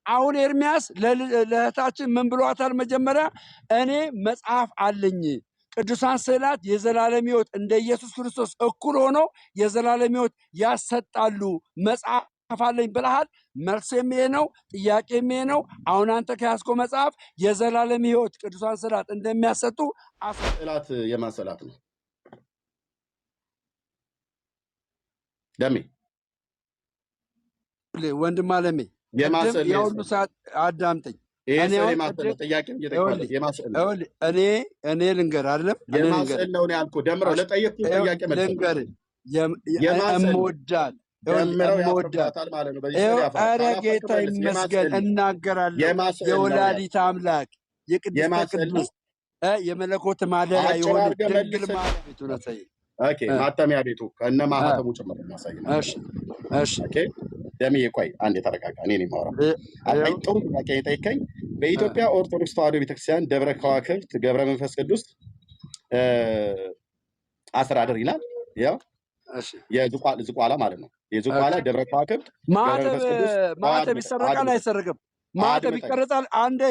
አሁን ኤርሚያስ ለእህታችን ምን ብሏታል? መጀመሪያ እኔ መጽሐፍ አለኝ ቅዱሳን ስዕላት የዘላለም ሕይወት እንደ ኢየሱስ ክርስቶስ እኩል ሆኖ የዘላለም ሕይወት ያሰጣሉ መጽሐፍ አለኝ ብለሃል። መልሴም ይሄ ነው፣ ጥያቄም ይሄ ነው። አሁን አንተ ከያዝከው መጽሐፍ የዘላለም ሕይወት ቅዱሳን ስዕላት እንደሚያሰጡ ስዕላት የማን ስዕላት ነው? ደሜ ወንድም አለሜ የሁሉ ሰዓት አዳምጠኝ። እኔ ልንገር አይደለም የማስዕል ነው ያልኩህ። ደምረው ለጠየቅኩህ ጥያቄ ልንገር እምወዳል ኧረ ጌታ ይመስገን እናገራለሁ። የወላዲተ አምላክ የቅድስተ ቅዱስ የመለኮት ማደሪያ የሆነ ድንግል ማርያም ኦኬ ማተሚያ ቤቱ ከነ ማህተሙ ጭምር የሚያሳይ ነው። እሺ ኦኬ ደሜ ቆይ አንዴ ተረጋጋ። እኔ ነኝ የማወራው። አይ ጥሩ ጥያቄ የጠየቀኝ በኢትዮጵያ ኦርቶዶክስ ተዋሕዶ ቤተክርስቲያን ደብረ ከዋክብት ገብረ መንፈስ ቅዱስ አስተዳደር ይላል። ያው እሺ የዝቋላ ማለት ነው። የዝቋላ ደብረ ከዋክብት ማህተብ ይሰረቃል አይሰረቅም? ማህተብ ይቀረጻል። አንዴ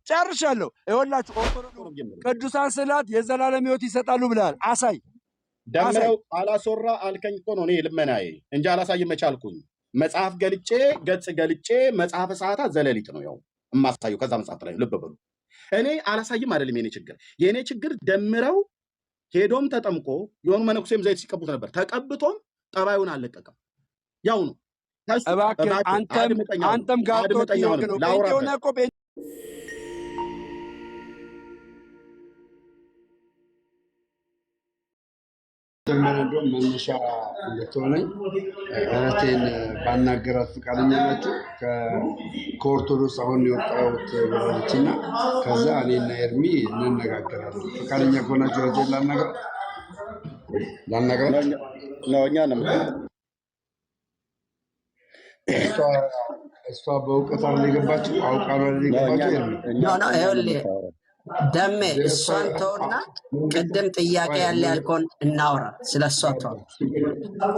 ጨርሻለሁ። ይኸውላችሁ ኦርቶዶክስ ቅዱሳን ስዕላት የዘላለም ሕይወት ይሰጣሉ ብለሃል። አሳይ። ደምረው አላሶራ አልከኝ እኮ ነው። እኔ ልመናዬ እንጂ አላሳይም መቻልኩኝ። መጽሐፍ ገልጬ ገጽ ገልጬ መጽሐፈ ሰዓታት ዘለሊት ነው ያው የማሳየው ከዛ መጽሐፍ ላይ ልብ በሉ። እኔ አላሳይም አይደለም የኔ ችግር ደምረው ሄዶም ተጠምቆ የሆኑ መነኩሴም ዘይት ሲቀቡት ነበር። ተቀብቶም ጠባዩን አልለቀቀም። ያው ነው አንተም ጋር እንደውም መነሻ እንድትሆነኝ እህቴን ባናገራት ፈቃደኛ ናቸው። ከኦርቶዶክስ አሁን የወጣሁት ብላለችና ከዛ እኔና ኤርሚ እንነጋገራለን። ፈቃደኛ ከሆናችሁ እህቴን ላናገራት ነው። እኛ ነው እሷ በእውቀት አለ የገባችው አውቃ ነው የገባችው። ደሜ እሷን ተውና ቅድም ጥያቄ ያለ ያልከውን እናውራ። ስለ እሷ ተው፣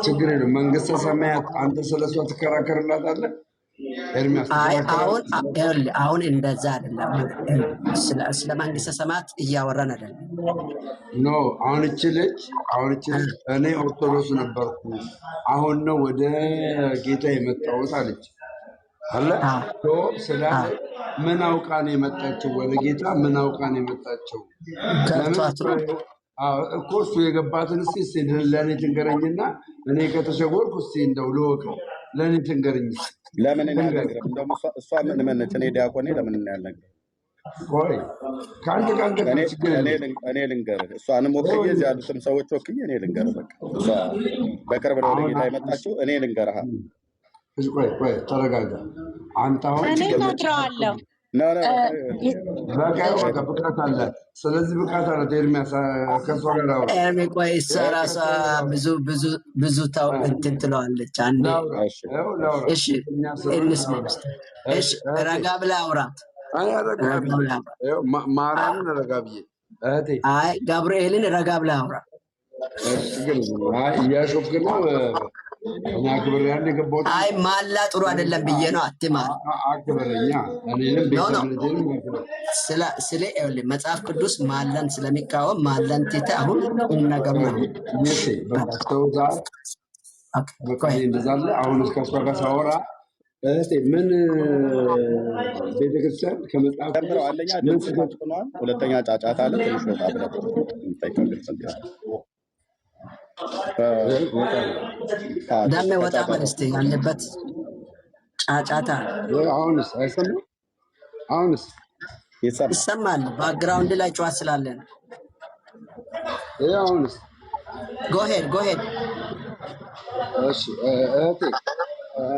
ችግር የለም። መንግስተ ሰማያት አንተ ስለ እሷ ትከራከርላታለህ ኤርሚያስ? አሁን እንደዛ አይደለም። ስለ መንግስተ ሰማያት እያወራን አይደለም። ኖ አሁን እቺ ልጅ እኔ ኦርቶዶክስ ነበርኩ አሁን ነው ወደ ጌታ የመጣሁት አለች አለ ስለ ምን አውቃ ነው የመጣችው? ወደ ጌታ ምን አውቃ ነው የመጣችው? እኮ እሱ የገባትን እስኪ ለእኔ ትንገረኝና እኔ ከተሸወርኩ እስኪ እንደው ልወቀው። ለእኔ ትንገረኝ። ለምን እሷ ምን መነች? እኔ ዲያቆኔ ለምን ያልነገር ቆይ ከአንድ እኔ ልንገርህ። እሷንም ወክዬ እዚህ ያሉትም ሰዎች ወክዬ እኔ ልንገርህ። በቃ እሷ በቅርብ ነው ወደ ጌታ የመጣችው። እኔ ልንገርህ። ቆይ ተረጋጋ። አንተ አሁን እኔ እነግረዋለሁ ብቃት አለ። ስለዚህ ብቃት አለ። ኤርሚያስ ከእሷ ጋር አውራ። ቆይ እሷ እራሷ ብዙ ታው እንትን ትለዋለች። አንዴ እሺ እንስማ። እሺ ረጋ ብለህ አውራት። ማርያምን ረጋ ብዬ እህቴ፣ አይ ገብርኤልን ረጋ ብለህ አውራ። እያሾፍክ ነው። እኔ አክብሬ አንድ የገባሁት አይ ማላ ጥሩ አይደለም ብዬ ነው። አትማር፣ አክብረኛ። እኔንም ስለ መጽሐፍ ቅዱስ ማለን ስለሚቃወም ማለን ትተህ አሁን ቁም ነገሩ ነው። እንደዛለ አሁን እስከ እሷ ጋር ሳወራ እህቴ ምን ቤተክርስቲያን ከመጽሐፍ አንደኛ ድምፅ ሆኗል፣ ሁለተኛ ጫጫታ አለ። ትንሽ ወጣ ብለህ ደሜ ወጣ በል እስኪ ያለበት ጫጫታ። አሁንስ አይሰማም? አሁንስ ይሰማል። ባክግራውንድ ላይ ጨዋታ ስላለ ነው። አሁንስ ጎሄድ እሺ እህቴ፣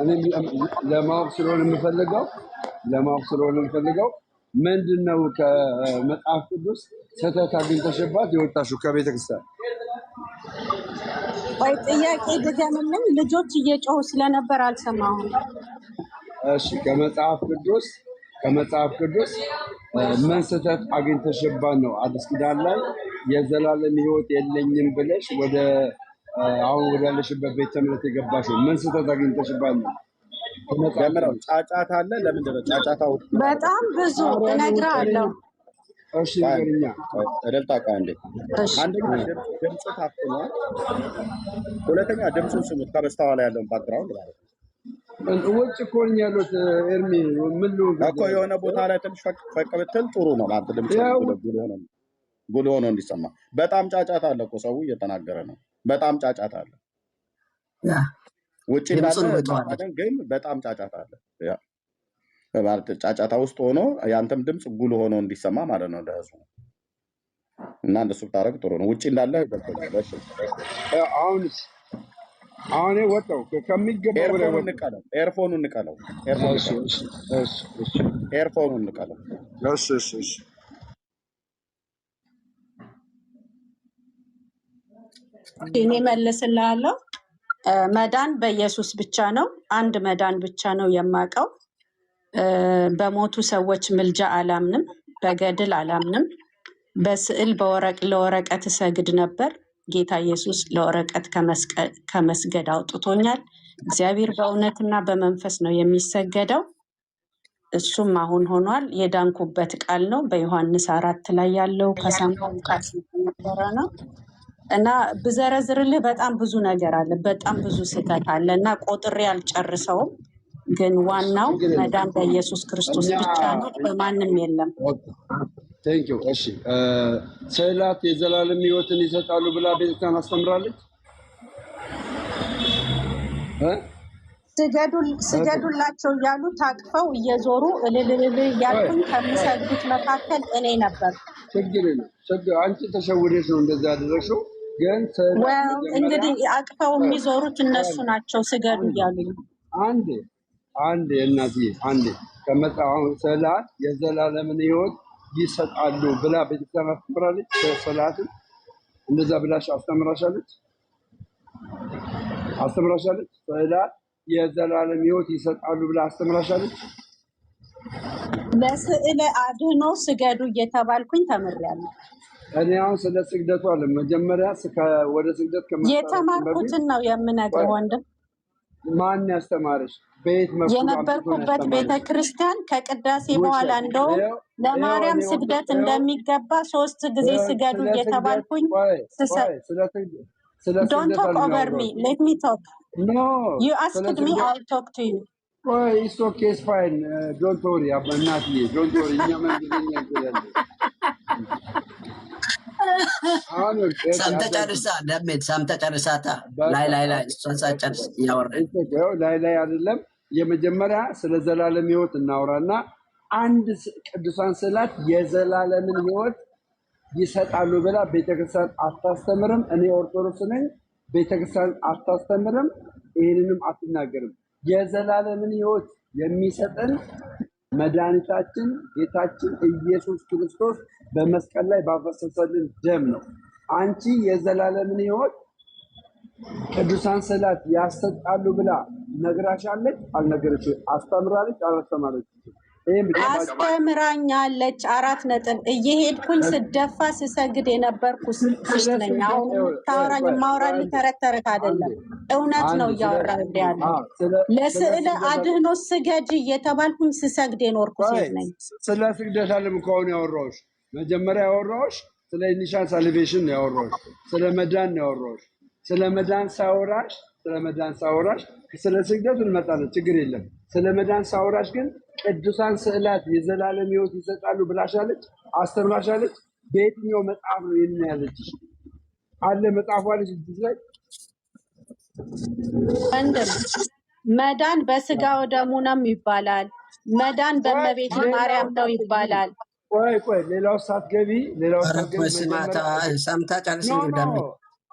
እኔ ለማወቅ ስለሆነ የምፈልገው ምንድነው ከመጽሐፍ ቅዱስ ስህተት አግኝተሽባት የወጣሽው ከቤተክርስቲያን? ወይ ጥያቄ ድገምልኝ። ልጆች እየጮሁ ስለነበር አልሰማሁም። እሺ ከመጽሐፍ ቅዱስ ምን ስህተት አግኝተሽባት ነው አዲስ ኪዳን ላይ የዘላለም ሕይወት የለኝም ብለሽ አሁን ወዳለሽበት ቤተ እምነት የገባሽው? ምን ስህተት አግኝተሽባት ነው? ደምረው ጫጫታ አለ። ለምንድን ነው ጫጫታው? በጣም ብዙ እነግርሃለሁ። እሺ ንገረኛ። እልልታ ቃ እንዴ! አንደኛ ድምፅ ታፍኗል። ሁለተኛ ድምፁን ስሙት፣ ከበስተኋላ ያለውን ባክግራውንድ ማለት ነው። ውጭ እኮ ነኝ ያሉት ኤርሚ ምን እኮ የሆነ ቦታ ላይ ትንሽ ፈቅ ብትል ጥሩ ነው። ለአንተ ድምፅ ጉልህ ሆኖ እንዲሰማ። በጣም ጫጫታ አለ እኮ ሰው እየተናገረ ነው። በጣም ጫጫታ አለ። ውጭ እንዳለ ግን በጣም ጫጫታ አለ። ጫጫታ ውስጥ ሆኖ ያንተም ድምፅ ጉልህ ሆኖ እንዲሰማ ማለት ነው ለህዝቡ። እና እንደሱ ብታደርግ ጥሩ ነው። ውጭ እንዳለ አሁን ወጣው ከሚገባው ኤርፎኑን እንቀለው። ኤርፎኑን እንቀለው። እሺ እኔ መልስልሃለሁ። መዳን በኢየሱስ ብቻ ነው። አንድ መዳን ብቻ ነው የማውቀው። በሞቱ ሰዎች ምልጃ አላምንም፣ በገድል አላምንም። በስዕል ለወረቀት እሰግድ ነበር። ጌታ ኢየሱስ ለወረቀት ከመስገድ አውጥቶኛል። እግዚአብሔር በእውነትና በመንፈስ ነው የሚሰገደው። እሱም አሁን ሆኗል። የዳንኩበት ቃል ነው። በዮሐንስ 4 ላይ ያለው ከሰማው ቃል ነበረ ነው እና ብዘረዝርልህ በጣም ብዙ ነገር አለ። በጣም ብዙ ስህተት አለ እና ቆጥሬ አልጨርሰውም። ግን ዋናው መዳን በኢየሱስ ክርስቶስ ብቻ ነው፣ በማንም የለም። ቴንክ ዩ። እሺ ስዕላት የዘላለም ሕይወትን ይሰጣሉ ብላ ቤተክርስቲያን አስተምራለች። ስገዱላቸው እያሉ ታቅፈው እየዞሩ እልልልል እያልኩኝ ከሚሰግዱት መካከል እኔ ነበር። ችግር አንቺ ተሸውደሽ ነው እንደዛ ያደረግሽው። ግን እንግዲህ አቅፈው የሚዞሩት እነሱ ናቸው ስገዱ እያሉ። አንድ እናትዬ ከመጽሐፉ ስዕላት የዘላለምን ሕይወት ይሰጣሉ ብላ ቤተክርስቲያን አስተምራለች። ስዕላትን እንደዛ ብላሽ አስተምራሻለች። ስዕላት የዘላለም ሕይወት ይሰጣሉ ብላ አስተምራሻለች። ለስዕለ አድኖ ስገዱ እየተባልኩኝ ተምሬያለሁ። እኔ አሁን ስለ ስግደቱ አለ መጀመሪያ ወደ ስግደት የተማርኩትን ነው የምነግርህ ወንድም። ማን ያስተማረሽ? የነበርኩበት ቤተክርስቲያን ከቅዳሴ በኋላ እንደውም ለማርያም ስግደት እንደሚገባ 3 ጊዜ ስገዱ እየተባልኩኝ Don't talk over me. Let me talk. No. You asked me, I'll talk to you. Oh, it's okay, it's fine. Don't worry, I'm not here. Don't worry. ሰምተህ ጨርሳታ ላይ አይደለም። የመጀመሪያ ስለ ዘላለም ሕይወት እናውራና አንድ ቅዱሳን ስዕላት የዘላለምን ሕይወት ይሰጣሉ ብላ ቤተክርስቲያን አታስተምርም። እኔ ኦርቶዶክስ ነኝ። ቤተክርስቲያን አታስተምርም፣ ይህንንም አትናገርም። የዘላለምን ሕይወት የሚሰጠን መድኃኒታችን ጌታችን ኢየሱስ ክርስቶስ በመስቀል ላይ ባፈሰሰልን ደም ነው። አንቺ የዘላለምን ሕይወት ቅዱሳን ስዕላት ያሰጣሉ ብላ ነግራሻለች? አልነገረችም? አስተምራለች? አላስተማረች? አስተምራኛለች። 4 ነጥብ። እየሄድኩኝ ስደፋ ስሰግድ የነበርኩ ልጅ ነኝ። አሁን ማውራልኝ ተረት አይደለም፣ እውነት ነው እያወራሁ ያለው። ለስዕለ አድህኖ ስገድ እየተባልኩኝ ስሰግድ የኖርኩ ሴት ነኝ። ስለ ስግደት አለም ከሆነ ያወራሁሽ መጀመሪያ ያወራሁሽ ስለ ኢኒሻል ሳልቬሽን ነው ያወራሁሽ። ስለ መዳን ነው ያወራሁሽ። ስለ መዳን ሳወራሽ ስለ ስግደት እንመጣለን፣ ችግር የለም። ስለ መዳን ሳወራሽ ግን ቅዱሳን ስዕላት የዘላለም ሕይወት ይሰጣሉ ብላሻለች? አስተምራሻለች? በየትኛው መጽሐፍ ነው ይሄን ያለችሽ? አለ መጽሐፏ ልጅ ላይ ወንድም መዳን በስጋ ወደሙ ነው ይባላል። መዳን በእመቤት ማርያም ነው ይባላል። ቆይ ሌላው ሳትገቢ ሰምታ ጨርስ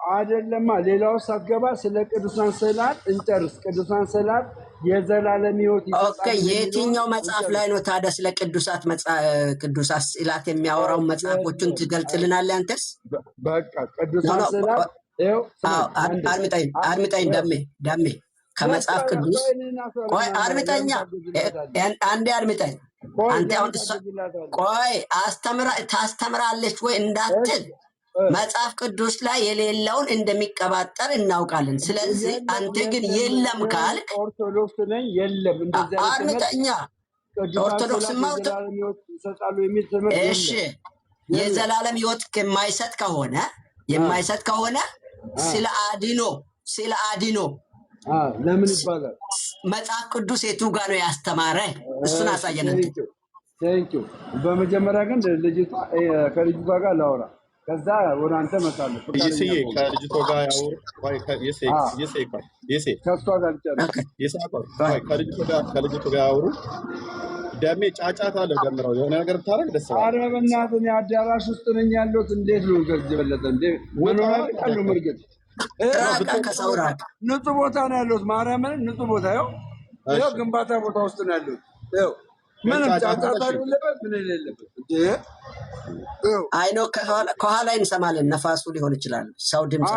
አይደለማ። ሌላው ሳትገባ ስለ ቅዱሳን ስዕላት እንጨርስ። ቅዱሳን ስዕላት የዘላለም ሕይወት ይሰጣሉ። የትኛው መጽሐፍ ላይ ነው ታዲያ ስለ ቅዱሳት ስዕላት የሚያወራው? መጽሐፎቹን ትገልጽልናለህ አንተስ? በቃ ቅዱሳን ስዕላት አድምጠኝ ደሜ ከመጽሐፍ ቅዱስ ቆይ አድምጠኛ አንዴ አድምጠኝ። አንተ አሁን ቆይ ታስተምራለች ወይ እንዳትል መጽሐፍ ቅዱስ ላይ የሌለውን እንደሚቀባጠር እናውቃለን። ስለዚህ አንተ ግን የለም ካልክ ኦርቶዶክስ ነኝ የለም እንደዚህ አይነት አርምጠኛ ኦርቶዶክስ ማውጥ ይሰጣሉ የሚል ትምህርት እሺ የዘላለም ሕይወት የማይሰጥ ከሆነ ስለ አድኖ ለምን ይባላል? መጽሐፍ ቅዱስ የቱ ጋር ነው ያስተማረ? እሱን አሳየን። ቴንኪው። በመጀመሪያ ግን ከልጅቷ ጋር ላውራ፣ ከዛ ወደ አንተ እመጣለሁ። ይስዬ ከልጅቷ ጋር ያውሩ። ከእሷ ጋር ከልጅቷ ጋር ያውሩ። ደሜ ጫጫታ አለ ደምረው የሆነ ነገር ብታረግ ደስ ይላል። ኧረ በእናትህ እኔ አዳራሽ ውስጥ ነኝ ያለሁት። እንዴት ነው ከዚህ በለጠ እንዴ? መኖር አለው ምርግጥ ንጹህ ቦታ ነው ያለሁት። ማርያምን ንጹህ ቦታ ይኸው ግንባታ ቦታ ውስጥ ነው ያለሁት። ይኸው ምንም ጫጫታ የሌለበት ምን የሌለበት አይ ነው። ከኋላ እንሰማለን። ነፋሱ ሊሆን ይችላል፣ ሰው ድምፅ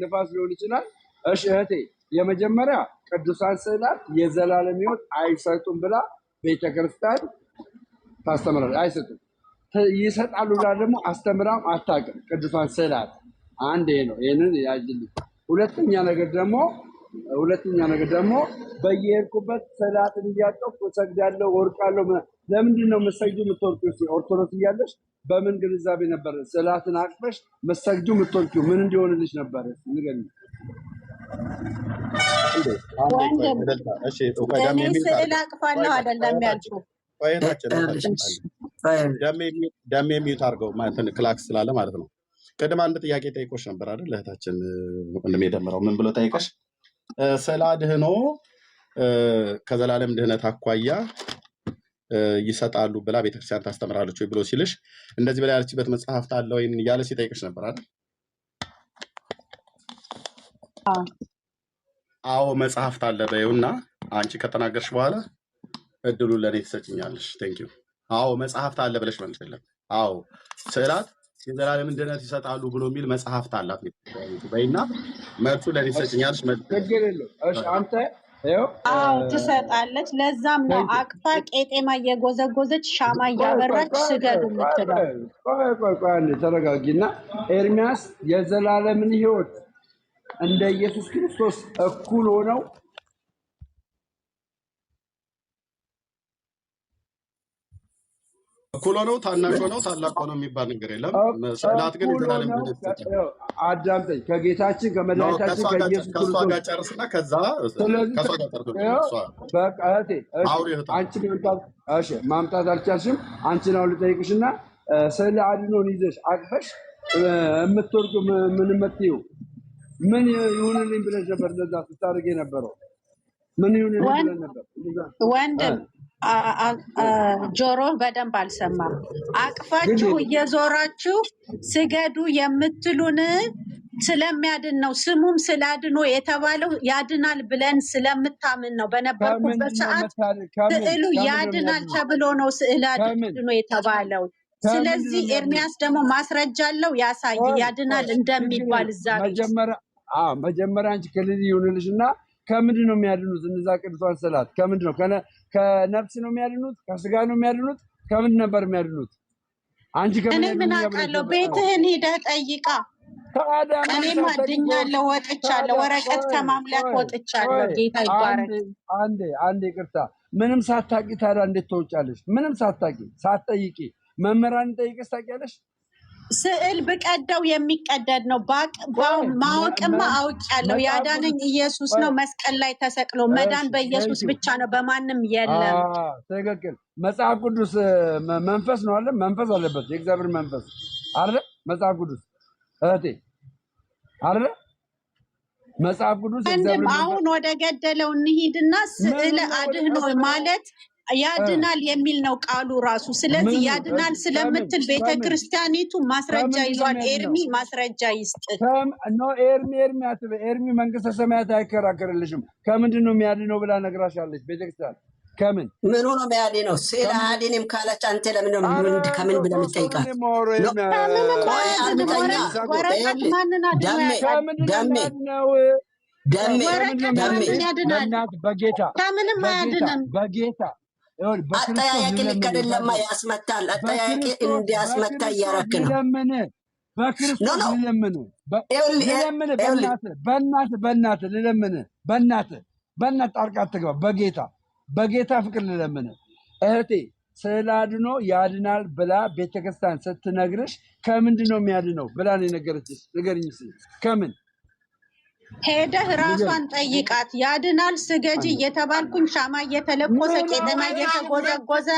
ንፋስ ሊሆን ይችላል። እሺ እህቴ፣ የመጀመሪያ ቅዱሳን ስዕላት የዘላለም ሕይወት አይሰጡም ብላ ቤተክርስቲያን ታስተምራለች። አይሰጡም። ይሰጣሉ ብላ ደግሞ አስተምራም አታውቅም። ቅዱሳን ስዕላት አንድ ይሄ ነው። ይሄንን ያጅልኝ። ሁለተኛ ነገር ደግሞ በየሄድኩበት ስዕላትን እያጠፉ እሰግዳለሁ፣ ወርቃለሁ። ለምንድን ነው የምትሰግጂው የምትወርቂው? ኦርቶዶክስ እያለሽ በምን ግንዛቤ ነበር ስዕላትን አቅፈሽ የምትሰግጂው የምትወርቂው? ምን እንዲሆንልሽ ነበር? ንገሪኝ። እኔ ስዕል አቅፋለሁ አይደለም ያልኩህ። ደሜ የሚዩት አድርገው ክላክስ ስላለ ማለት ነው። ቅድም አንድ ጥያቄ ጠይቆሽ ነበር አይደል? እህታችን ወንድሜ ደምረው ምን ብሎ ጠይቀሽ? ስለ አድህኖ ከዘላለም ድህነት አኳያ ይሰጣሉ ብላ ቤተክርስቲያን ታስተምራለች ወይ ብሎ ሲልሽ እንደዚህ ብላ ያለችበት መጽሐፍት አለ ወይ እያለ ሲጠይቅሽ ነበር አይደል? አዎ መጽሐፍት አለ በይውና አንቺ ከተናገርሽ በኋላ እድሉን ለኔ ትሰጭኛለሽ። ቴንኪው። አዎ መጽሐፍት አለ ብለሽ መልሽለት። አዎ ስዕላት የዘላለምን ድህነት ይሰጣሉ ብሎ የሚል መጽሐፍት አላት በይና መልሱ ለኔ ትሰጭኛለሽ። ችግር የለውም። እሺ አንተ አዎ ትሰጣለች። ለዛም ነው አቅፋ ቄጤማ እየጎዘጎዘች ሻማ እያበራች ስገዱ የምትለው። ቆይ ተረጋጊና፣ ኤርሚያስ የዘላለምን ሕይወት እንደ ኢየሱስ ክርስቶስ እኩል ሆነው እኩል ሆነው ታናሽ ሆነው ታላቅ ሆነው የሚባል ነገር የለም። ስዕላት ግን የዘላለም ድህነት ይሰጣሉ። አዳምጠኝ። ከጌታችን ከመድኃኒታችን ከኢየሱስ ክርስቶስ ከእሷ ጋር ጨርስና ከዛ ከእሷ ጋር በቃ እህቴ፣ አንቺ ማምጣት አልቻልሽም። አንቺን አሁን ልጠይቅሽና ስዕለ አድኅኖን ይዘሽ አቅፈሽ የምትወርቂው ምን የምትይው ምን ይሁንልኝ ብለሽ ነበር? እንደዛ ስታደርግ የነበረው ምን ይሁንልኝ ብለሽ ነበር? ወንድም ጆሮ በደንብ አልሰማም። አቅፋችሁ እየዞራችሁ ስገዱ የምትሉን ስለሚያድን ነው። ስሙም ስለ አድኖ የተባለው ያድናል ብለን ስለምታምን ነው። በነበርኩበት ሰዓት ስዕሉ ያድናል ተብሎ ነው ስዕለ አድኖ የተባለው። ስለዚህ ኤርሚያስ ደግሞ ማስረጃ አለው ያሳይ ያድናል እንደሚባል እዛ መጀመሪያ አንቺ ክልል ይሁንልሽ እና ከምንድን ነው የሚያድኑት እነዛ ቅዱሳን ስዕላት? ከምንድን ነው? ከነፍስ ነው የሚያድኑት? ከስጋ ነው የሚያድኑት? ከምንድን ነበር የሚያድኑት? አንቺ እኔ ምን አውቃለሁ? ቤትህን ሄደህ ጠይቃ። እኔም አድኛለሁ፣ ወጥቻለሁ፣ ወረቀት ከማምለክ ወጥቻለሁ። ጌታ ይባረክ። አንዴ ይቅርታ። ምንም ሳታቂ ታዲያ እንዴት ትወጫለሽ? ምንም ሳታቂ ሳትጠይቂ መምህራን ጠይቀሽ ታውቂያለሽ? ስዕል ብቀደው የሚቀደድ ነው። ማወቅማ አውቄያለሁ። ያዳነኝ ኢየሱስ ነው። መስቀል ላይ ተሰቅሎ መዳን በኢየሱስ ብቻ ነው፣ በማንም የለም። ትክክል። መጽሐፍ ቅዱስ መንፈስ ነው አለ፣ መንፈስ አለበት፣ የእግዚአብሔር መንፈስ አለ መጽሐፍ ቅዱስ እህቴ አለ መጽሐፍ ቅዱስ። አሁን ወደ ገደለው እንሂድና ስዕለ አድኅኖ ማለት ያድናል የሚል ነው ቃሉ ራሱ። ስለዚህ ያድናል ስለምትል ቤተክርስቲያኒቱ ማስረጃ ይዟል። ኤርሚ ማስረጃ ይስጥ። ኤርሚ መንግስተ ሰማያት አይከራከርልሽም። ከምንድን ነው የሚያድነው ብላ ነግራሻለች ቤተክርስቲያን። ምኑ ነው የሚያድነው? ስዕለ አድኅኖም ካለች አንተ ለምን ከምን ብለህ የምትጠይቃት? በጌታ አጠያያቂ ልክ አይደለማ፣ ያስመታል። አጠያያቂ እንዲያስመታ እያደረክ ነው። በክርስቶስ ልለምን በእናትህ ልለምን በእናትህ ጣልቃ አትግባ። በጌታ ፍቅር ልለምን እህቴ ስለ አድኖ ያድናል ብላ ቤተክርስቲያን ስትነግርሽ ከምንድን ነው የሚያድነው ብላ ነው የነገረችሽ? ንገሪኝ እስኪ ከምን ሄደህ ራሷን ጠይቃት። ያድናል ስገጂ እየተባልኩኝ ሻማ እየተለኮሰ ቄጠማ እየተጎዘጎዘ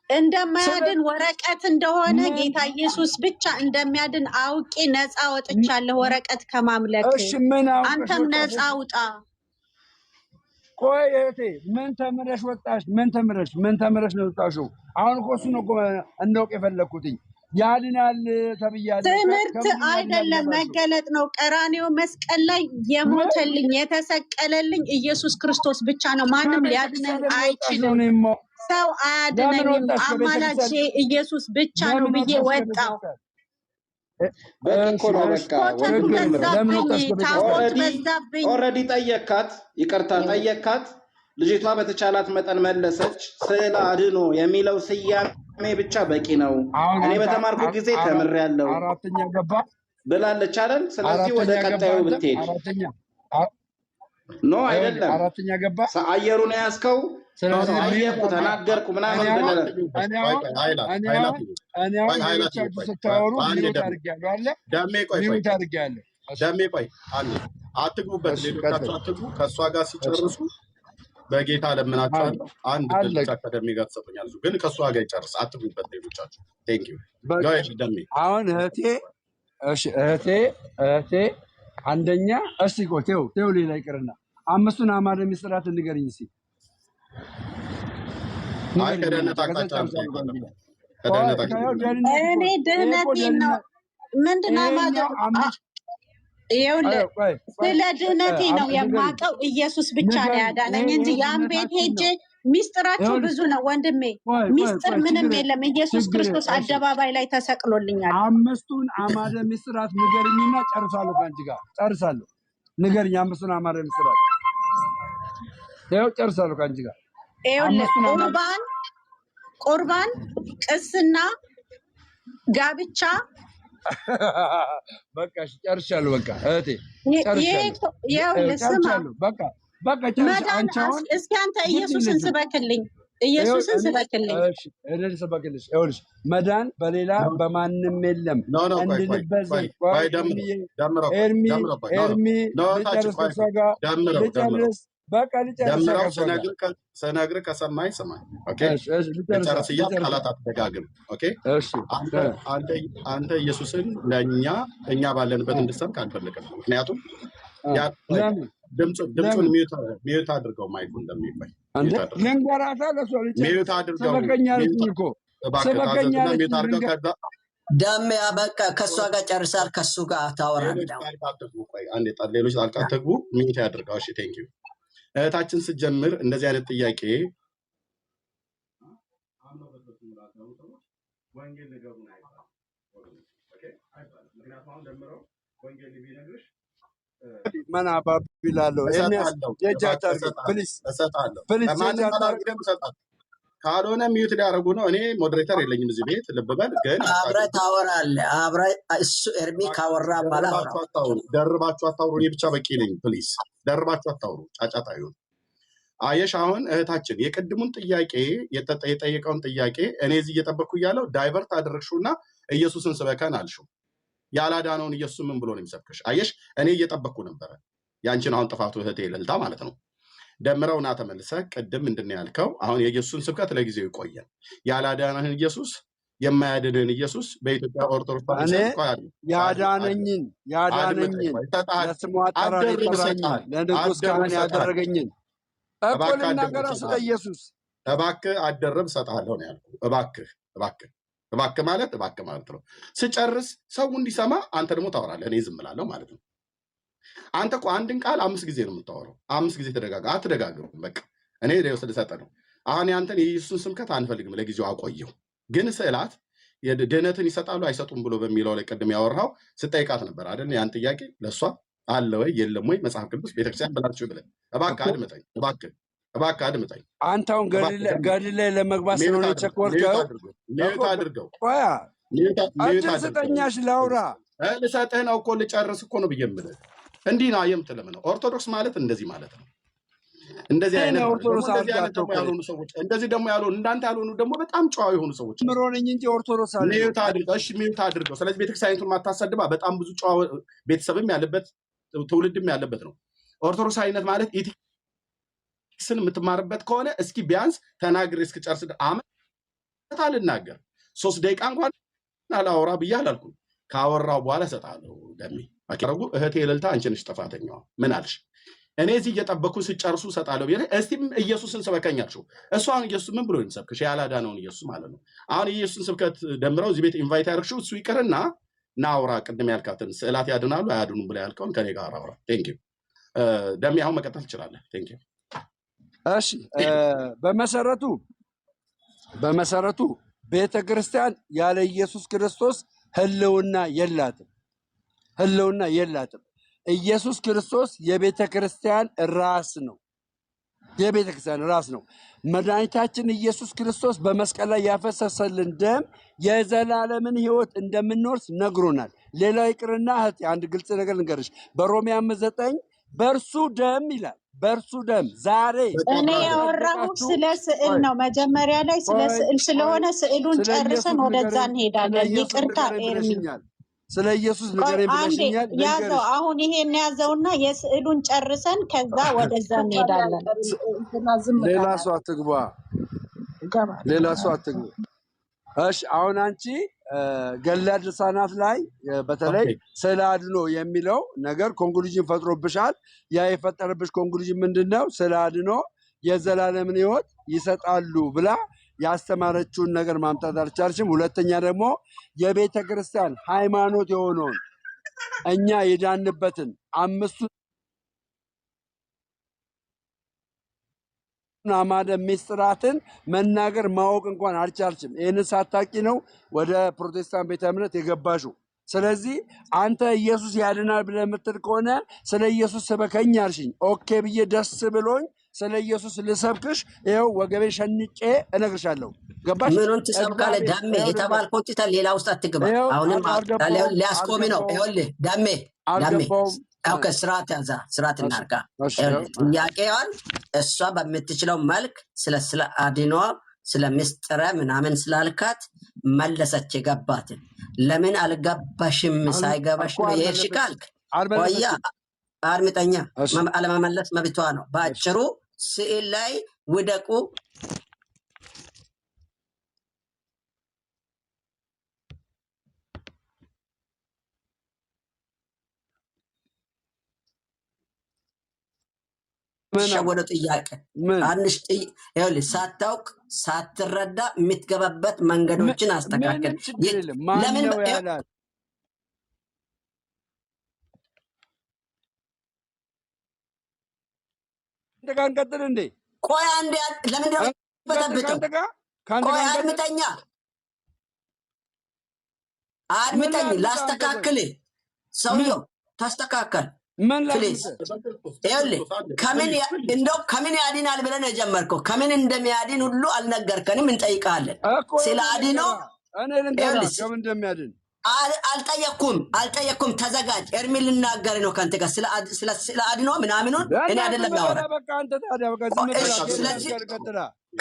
እንደማያድን ወረቀት እንደሆነ ጌታ ኢየሱስ ብቻ እንደሚያድን አውቄ ነፃ ወጥቻለሁ። ወረቀት ከማምለክ አንተም ነፃ ውጣ። ቆይ እህቴ ምን ተምረሽ ወጣሽ? ምን ተምረሽ ነው ወጣሽው? አሁን እኮ እሱን እኮ እንዳውቅ የፈለኩትኝ ያድናል ተብያለሁ። ትምህርት አይደለም መገለጥ ነው። ቀራኔው መስቀል ላይ የሞተልኝ የተሰቀለልኝ ኢየሱስ ክርስቶስ ብቻ ነው። ማንም ሊያድነኝ አይችልም። ሰው አያድነኝም። አማላጅ ኢየሱስ ብቻ ነው ብዬ ወጣው። ኦልሬዲ ጠየካት፣ ይቅርታ ጠየካት። ልጅቷ በተቻላት መጠን መለሰች። ስለ አድኖ የሚለው ስያሜ ብቻ በቂ ነው፣ እኔ በተማርኩ ጊዜ ተምሬያለሁ ብላለች አይደል? ስለዚህ ወደ ቀጣዩ ብትሄድ ኖ አይደለም፣ አየሩን ያዝከው አየኩ ተናገርኩ ምናምን ብለህ ደሜ ቆይ አትግቡበት፣ ሌሎቻችሁ አትግቡ። ከእሷ ጋር ሲጨርሱ በጌታ ለምናችኋለሁ። አንድ ብቻ ከደሜ ጋር ትሰጡኛላችሁ፣ ግን ከእሷ ጋር ይጨርስ። አትግቡበት ሌሎቻችሁ። ቴንክ ዩ ደሜ። አሁን እህቴ አንደኛ እስቲ ቆይ ተው ሌላ ይቅርና 5ቱን አዕማደ ምስጢራት ንገሪኝ እስኪ። አይ ከደህንነት አቅጣጫ እኔ ድህነቴን ነው ምንድን ነው ስለ ድህነቴ ነው የማውቀው። ኢየሱስ ብቻ ነው ያዳነኝ እንጂ ያን ቤት ሄጄ ሚስጥራቸው ብዙ ነው ወንድሜ። ሚስጥር ምንም የለም። ኢየሱስ ክርስቶስ አደባባይ ላይ ተሰቅሎልኛል። 5ቱን አዕማደ ምስጢራት ንገሪኝና ጨርሳለሁ ከአንቺ ጋር ጨርሳለሁ። ንገሪኝ 5ቱን አዕማደ ምስጢራት። ይኸው ጨርሳለሁ ከአንቺ ጋር። ቁርባን፣ ቅስና፣ ጋብቻ። በቃ ጨርሻለሁ። በቃ እህቴ ጨርሻለሁ። በቃ እስኪ አንተ ኢየሱስን ስበክልኝ፣ ኢየሱስን ስበክልኝ። እሺ ስበክልሽ። ይኸውልሽ መዳን በሌላ በማንም የለም። እንድንበዘን ኤርሚ ልጨርስ ከእሷ ጋር ልጨርስ። በቃ ልጨርስ። ስነግርህ ከሰማኝ ስማኝ። ልጨርስ እያልክ ቃላት አትደጋግም። አንተ ኢየሱስን እኛ ባለንበት እንድሰብክ አልፈልግም። ምክንያቱም ድምፁን ሚዩት አድርገው፣ ማይኩ እንደሚባል ሚዩት አድርገው። ደሜ በቃ ከእሷ ጋር ጨርሳል። ከእሱ ጋር ታወራለህ። ሌሎች ጣልቃ አትግቡ። ሚዩት ያድርገው። እሺ ቴንክ ዩ። እህታችን ስትጀምር እንደዚህ አይነት ጥያቄ ካልሆነ ሚዩት ሊያደርጉ ነው። እኔ ሞዴሬተር የለኝም እዚህ ቤት። ልብ በል ግን አብረህ ታወራለህ። እሱ ኤርሚ ካወራ በኋላ ደርባችሁ አታውሩ። እኔ ብቻ በቂ ነኝ። ፕሊዝ ደርባችሁ አታውሩ። ጫጫታ ይሁን። አየሽ አሁን እህታችን የቅድሙን ጥያቄ የጠየቀውን ጥያቄ እኔ እዚህ እየጠበቅኩ እያለው ዳይቨርት አደረግሽውና ኢየሱስን ስበከን አልሽው። ያላዳነውን ኢየሱስ ምን ብሎ ነው የሚሰብክሽ? አየሽ እኔ እየጠበቅኩ ነበረ ያንቺን አሁን ጥፋቱ እህቴ ልልታ ማለት ነው። ደምረውና ተመልሰህ ቅድም ምንድን ነው ያልከው? አሁን የኢየሱስን ስብከት ለጊዜው ይቆየን። ያላዳነህን ኢየሱስ የማያድንን ኢየሱስ በኢትዮጵያ ኦርቶዶክስ ያዳነኝን ለስሙ አጠራር የጠራኝን ለንጉሥ ካህን ያደረገኝን እኮ ልናገር ስለ ኢየሱስ። እባክህ አደረብ እሰጥሃለሁ ነው ያልኩህ። እባክህ ማለት ነው። ስጨርስ ሰው እንዲሰማ አንተ ደግሞ ታወራለህ፣ እኔ ዝም እላለሁ ማለት ነው። አንተ እኮ አንድን ቃል 5 ጊዜ ነው የምታወራው። 5 ጊዜ አትደጋግሙ። በቃ እኔ ስለሰጠ ነው። አሁን ያንተን የኢየሱስን ስብከት አንፈልግም፣ ለጊዜው አቆየው። ግን ስዕላት ድህነትን ይሰጣሉ አይሰጡም ብሎ በሚለው ላይ ቅድም ያወራው ስጠይቃት ነበር አይደል? ያን ጥያቄ ለእሷ አለ ወይ የለም ወይ መጽሐፍ ቅዱስ ቤተክርስቲያን ብላችሁ ብለን እባክህ አድምጠኝ። አንተ አሁን ገድል ላይ ለመግባት ስለሆነ የቸኮልከው ሚዩት አድርገው። እድል ስጠኛሽ ላውራ። ልሰጥህ ነው እኮ ልጨርስ እኮ ነው ብዬ የምልህ። እንዲህ ነው የምትልም ነው። ኦርቶዶክስ ማለት እንደዚህ ማለት ነው። እንደዚህ አይነት ደግሞ ያልሆኑ ሰዎች እንደዚህ ደግሞ ያልሆኑ እንዳንተ ያልሆኑ ደግሞ በጣም ጨዋ የሆኑ ሰዎች ምሮነኝ እንጂ ኦርቶዶክስ አለ። ሚዩት አድርገው። እሺ ሚዩት አድርገው። ስለዚህ ቤተክርስቲያኒቱን ማታሰድባ። በጣም ብዙ ጨዋ ቤተሰብም ያለበት ትውልድም ያለበት ነው። ኦርቶዶክስ አይነት ማለት ኢቲክስን የምትማርበት ከሆነ እስኪ ቢያንስ ተናግሬ እስክጨርስ አመት አልናገር 3 ደቂቃ እንኳን አላወራ ብዬ አላልኩም። ካወራው በኋላ እሰጥሃለሁ። ደሜ አቀረጉ እህቴ እልልታ አንቺ ነሽ ጥፋተኛዋ። ምን አልሽ? እኔ እዚህ እየጠበኩ ስጨርሱ እሰጣለሁ ብዬ እስቲ ኢየሱስን ስበከኛችሁ። እሷን ኢየሱስ ምን ብሎ ይምሰብክሽ? ያላዳነውን ኢየሱስ ማለት ነው። አሁን ኢየሱስን ስብከት ደምረው እዚህ ቤት ኢንቫይት ያደርግሽው እሱ ይቅርና ናውራ ቅድም ያልካትን ስዕላት ያድናሉ አያድኑም ብላ ያልከውን ከኔ ጋር አውራ። ቴንክ ዩ ደሜ። አሁን መቀጠል ትችላለህ። ቴንክ ዩ። እሺ በመሰረቱ ቤተ ክርስቲያን ያለ ኢየሱስ ክርስቶስ ህልውና የላትም። ኢየሱስ ክርስቶስ የቤተ ክርስቲያን ራስ ነው። መድኃኒታችን ኢየሱስ ክርስቶስ በመስቀል ላይ ያፈሰሰልን ደም የዘላለምን ሕይወት እንደምንወርስ ነግሮናል። ሌላው ይቅርና እህቴ አንድ ግልጽ ነገር ልንገርሽ። በሮሜ 5:9 በእርሱ ደም ይላል። በእርሱ ደም ዛሬ እኔ ያወራሁት ስለ ስዕል ነው። መጀመሪያ ላይ ስለ ስዕል ስለሆነ ስዕሉን ጨርሰን ወደዛ እንሄዳለን። ይቅርታ ኤርሚ፣ ስለ ኢየሱስ ንገረኝ ብለሽኛል። ያዘው አሁን ይሄን ያዘውና የስዕሉን ጨርሰን ከዛ ወደዛ እንሄዳለን። ሌላ ሰው አትግባ። እሺ አሁን አንቺ ገድለ ድርሳናት ላይ በተለይ ስለ አድኖ የሚለው ነገር ኮንክሉዥን ፈጥሮብሻል። ያ የፈጠረብሽ ኮንክሉዥን ምንድነው? ስለ አድኖ የዘላለምን ሕይወት ይሰጣሉ ብላ ያስተማረችውን ነገር ማምጣት አልቻልሽም። ሁለተኛ ደግሞ የቤተ ክርስቲያን ሃይማኖት የሆነውን እኛ የዳንበትን 5 አዕማደ ምስጢራትን መናገር ማወቅ እንኳን አልቻልሽም። ይህንን ሳታቂ ነው ወደ ፕሮቴስታንት ቤተ እምነት የገባሽው። ስለዚህ አንተ ኢየሱስ ያድናል ብለህ የምትል ከሆነ ስለ ኢየሱስ ስበከኝ አልሽኝ። ኦኬ ብዬ ደስ ብሎኝ ስለ ኢየሱስ ልሰብክሽ ይኸው ወገቤ ሸንጬ እነግርሻለሁ። ገባሽ? ምኑን ትሰብካለህ? ዳሜ የተባልከውን ትተህ ሌላ ውስጥ አትግባ። አሁንም ሊያስቆሚ ነው። ይኸውልህ ዳሜ ስርዓት ያዛ፣ ስርዓት እናርጋ። ጥያቄዋን እሷ በምትችለው መልክ ስለ አድኖ ስለ ምስጢረ ምናምን ስላልካት መለሰች የገባትን። ለምን አልገባሽም? ሳይገባሽ ነው የሄድሽ ካልክ ቆያ አድምጠኛ። አለመመለስ መብቷ ነው። በአጭሩ ስዕል ላይ ውደቁ ሸወደ ጥያቄ አንሽ ይኸውልህ፣ ሳታውቅ ሳትረዳ የምትገባበት መንገዶችን አስተካከል። ለምን እንቀጥል እንዴ? ቆይ አንዴ፣ ለምን ነው በተብተው? ቆይ አድምጠኛ፣ ላስተካክል። ሰውየው ታስተካከል። ምን ከምን ያድናል ብለን የጀመርከው? ከምን እንደሚያድን ሁሉ አልነገርከንም። እንጠይቃለን ስለ አድኖ። አልጠየኩም። ተዘጋጅ። ኤርሚ ልናገር ነው ከአንተ ጋር ስለ አድኖ ምናምኑን እኔ አይደለም ያወራ።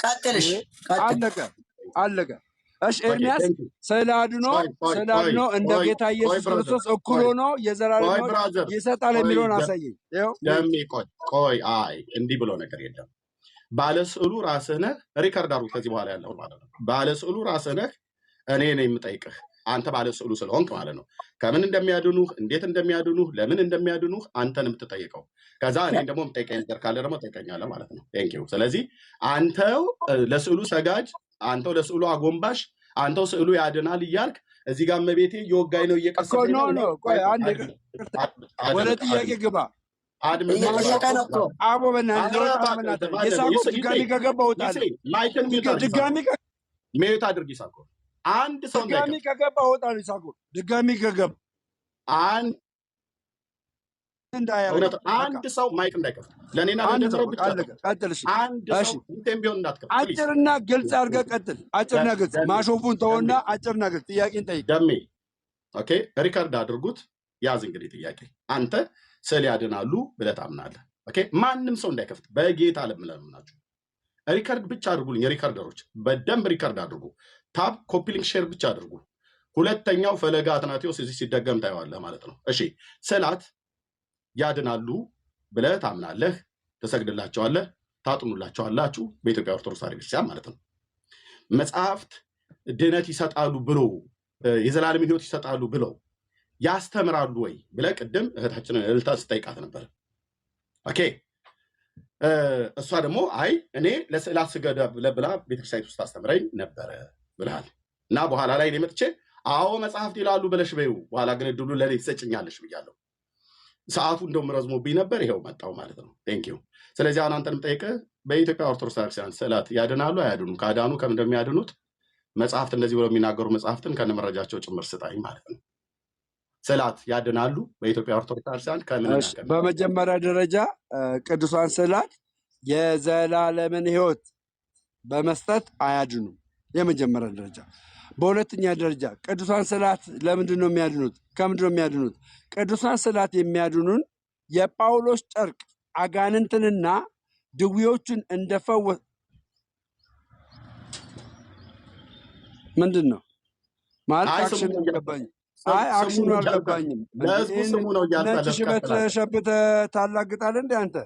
ቀጥልሽ። አለቀ። እሺ ኤርሚያስ፣ ስለ አድኖ እንደ ጌታ ኢየሱስ ክርስቶስ እኩል ሆኖ የዘላለም ይሰጣል የሚለውን አሳየኝ። ቆይ አይ እንዲህ ብሎ ነገር የለም። ባለስዕሉ ራስህ ነህ። ሪከርድ አድርጉት ከዚህ በኋላ ያለው ማለት ነው። ባለስዕሉ ራስህ ነህ። እኔ ነኝ የምጠይቅህ፣ አንተ ባለስዕሉ ስለሆንክ ማለት ነው። ከምን እንደሚያድኑህ፣ እንዴት እንደሚያድኑህ፣ ለምን እንደሚያድኑህ አንተን የምትጠይቀው። ከዛ እኔን ደግሞ የምጠይቀኝ ነገር ካለ ደግሞ ጠይቀኛለህ ማለት ነው። ቴንኪው። ስለዚህ አንተው ለስዕሉ ሰጋጅ፣ አንተው ለስዕሉ አጎንባሽ፣ አንተው ስዕሉ ያድናል እያልክ እዚህ ጋር መቤቴ የወጋኝ ነው እየቀሰቀኝ ነው። ቆይ አንድ ወደ ጥያቄ ግባ። አቦ በእናትህ ድጋሚ ከገባ እወጣለሁ። ሜዩት አድርግ ይሳኮር። አንድ ሰው ድጋሚ ከገባ እወጣለሁ። ይሳኮር ድጋሚ ከገባ እውነት አንድ ሰው ማይክ እንዳይከፍት ለኔና ለደብረ ብቻ ቀጥል። እሺ አንድ ሰው እንትን ቢሆን እንዳትከፍት አጭርና ግልጽ አድርገህ ቀጥል። አጭርና ግልጽ ማሾፉን ተውና አጭርና ግልጽ ጥያቄን ጠይቅ። ደሜ ኦኬ ሪካርድ አድርጉት። ያዝ እንግዲህ ጥያቄ አንተ ስዕል ያድናሉ ብለህ ታምናለህ? ኦኬ ማንም ሰው እንዳይከፍት በጌታ ለምናችሁ ሪካርድ ብቻ አድርጉልኝ። ሪካርደሮች በደንብ ሪካርድ አድርጉ። ታብ ኮፒ ሊንክ ሼር ብቻ አድርጉ። ሁለተኛው ፈለገ አትናቴዎስ እዚህ ሲደገም ታየዋለህ ማለት ነው። እሺ ስዕላት ያድናሉ ብለህ ታምናለህ፣ ትሰግድላቸዋለህ፣ ታጥኑላቸዋላችሁ በኢትዮጵያ ኦርቶዶክስ ቤተክርስቲያን ማለት ነው። መጽሐፍት ድነት ይሰጣሉ ብሎ የዘላለም ሕይወት ይሰጣሉ ብለው ያስተምራሉ ወይ ብለህ ቅድም እህታችንን እልልታ ስጠይቃት ነበር። ኦኬ እሷ ደግሞ አይ እኔ ለስዕላት ስገድ ብላ ቤተክርስቲያን ውስጥ አስተምረኝ ነበረ ብለሃል እና በኋላ ላይ እኔ መጥቼ አዎ መጽሐፍት ይላሉ ብለሽ በይው በኋላ ግን እድሉ ለኔ ትሰጭኛለሽ ብያለሁ። ሰዓቱ እንደውም ረዝሞብኝ ነበር፣ ይሄው መጣው ማለት ነው። ቴንክ ዩ። ስለዚህ አሁን አንተንም ጠይቀህ በኢትዮጵያ ኦርቶዶክስ ቤተክርስቲያን ስዕላት ያድናሉ አያድኑም? ካዳኑ ከምን እንደሚያድኑት መጽሐፍት እንደዚህ ብለው የሚናገሩ መጽሐፍትን ከነመረጃቸው ጭምር ስጣኝ ማለት ነው። ስዕላት ያድናሉ በኢትዮጵያ ኦርቶዶክስ ቤተክርስቲያን ከምን? በመጀመሪያ ደረጃ ቅዱሳን ስዕላት የዘላለምን ሕይወት በመስጠት አያድኑም። የመጀመሪያ ደረጃ። በሁለተኛ ደረጃ ቅዱሳን ስዕላት ለምንድን ነው የሚያድኑት? ከምንድን ነው የሚያድኑት? ቅዱሳን ስዕላት የሚያድኑን የጳውሎስ ጨርቅ አጋንንትንና ድውዮችን እንደፈወሰ ምንድን ነው ማለት አክሽን አልገባኝም። አይ አክሽኑ አልገባኝም። ለህዝቡ ስሙ ነው ነጭ ሽበት ሸብተህ ታላግጣለህ እንደ አንተ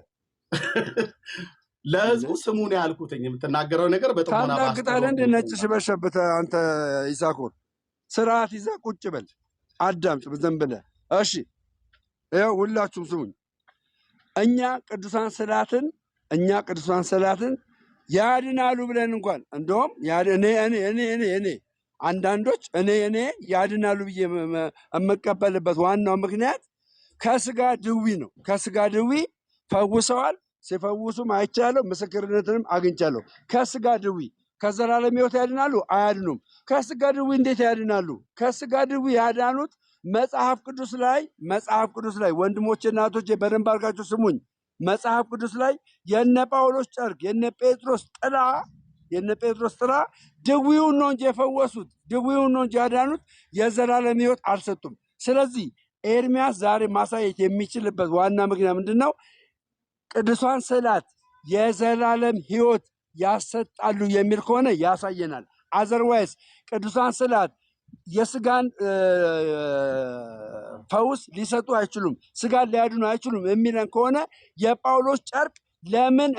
ለህዝቡ ስሙ ነው ያልኩትኝ። የምትናገረው ነገር በጥሞና ታላግጣለህ እንደ ነጭ ሽበት ሸብተህ አንተ ይሳኮር ስርዓት ይዘህ ቁጭ በል አዳምጥ ዝም ብለህ። እሺ ይኸው ሁላችሁም ስሙኝ። እኛ ቅዱሳን ስዕላትን ያድናሉ ብለን እንኳን እንደውም እኔ አንዳንዶች እኔ ያድናሉ ብዬ የምቀበልበት ዋናው ምክንያት ከስጋ ድዊ ነው። ከስጋ ድዊ ፈውሰዋል። ሲፈውሱም አይቻለሁ፣ ምስክርነትንም አግኝቻለሁ። ከስጋ ድዊ ከዘላለም ሕይወት ያድናሉ አያድኑም? ከስጋ ድዊ እንዴት ያድናሉ? ከስጋ ድዊ ያዳኑት መጽሐፍ ቅዱስ ላይ ወንድሞቼ እናቶቼ በደንብ አድርጋችሁ ስሙኝ። መጽሐፍ ቅዱስ ላይ የነ ጳውሎስ ጨርቅ የነ ጴጥሮስ ጥላ ድዊውን ነው እንጂ የፈወሱት፣ ድዊውን ነው እንጂ ያዳኑት፣ የዘላለም ሕይወት አልሰጡም። ስለዚህ ኤርሚያስ ዛሬ ማሳየት የሚችልበት ዋና ምክንያት ምንድን ነው? ቅዱሳን ስዕላት የዘላለም ሕይወት ያሰጣሉ የሚል ከሆነ ያሳየናል። አዘርዋይስ ቅዱሳን ስዕላት የስጋን ፈውስ ሊሰጡ አይችሉም፣ ስጋን ሊያድኑ አይችሉም የሚለን ከሆነ የጳውሎስ ጨርቅ ለምን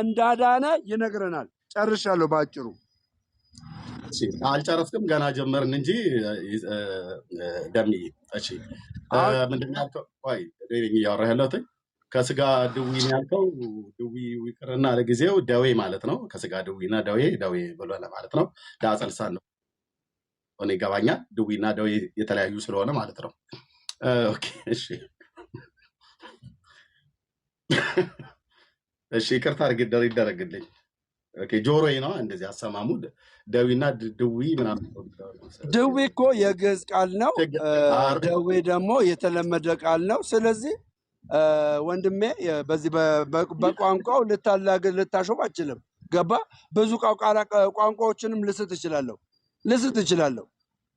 እንዳዳነ ይነግረናል። ጨርሻለሁ ባጭሩ። አልጨረስክም፣ ገና ጀመርን እንጂ ደምዬ። እሺ ምንድን ነው ያልከው? ቆይ እያወራህ ያለሁት ከስጋ ድዊ ነው ያልከው። ድዊ ይቅርና ለጊዜው ደዌ ማለት ነው። ከስጋ ድዊና ደዌ ብሎ ማለት ነው። ዳጸልሳን ነው ሆነ ይገባኛል። ድዊና ደዌ የተለያዩ ስለሆነ ማለት ነው። ኦኬ እሺ እሺ ይቅርታ ይደረግልኝ። ኦኬ ጆሮዬ ነው እንደዚህ አሰማሙ። ደዊና ድዊ ምናምን ድዊ እኮ የግዕዝ ቃል ነው። ደዌ ደግሞ የተለመደ ቃል ነው። ስለዚህ ወንድሜ በዚህ በቋንቋው ልታሾፍ አችልም። ገባ? ብዙ ቋንቋዎችንም ልስት እችላለሁ።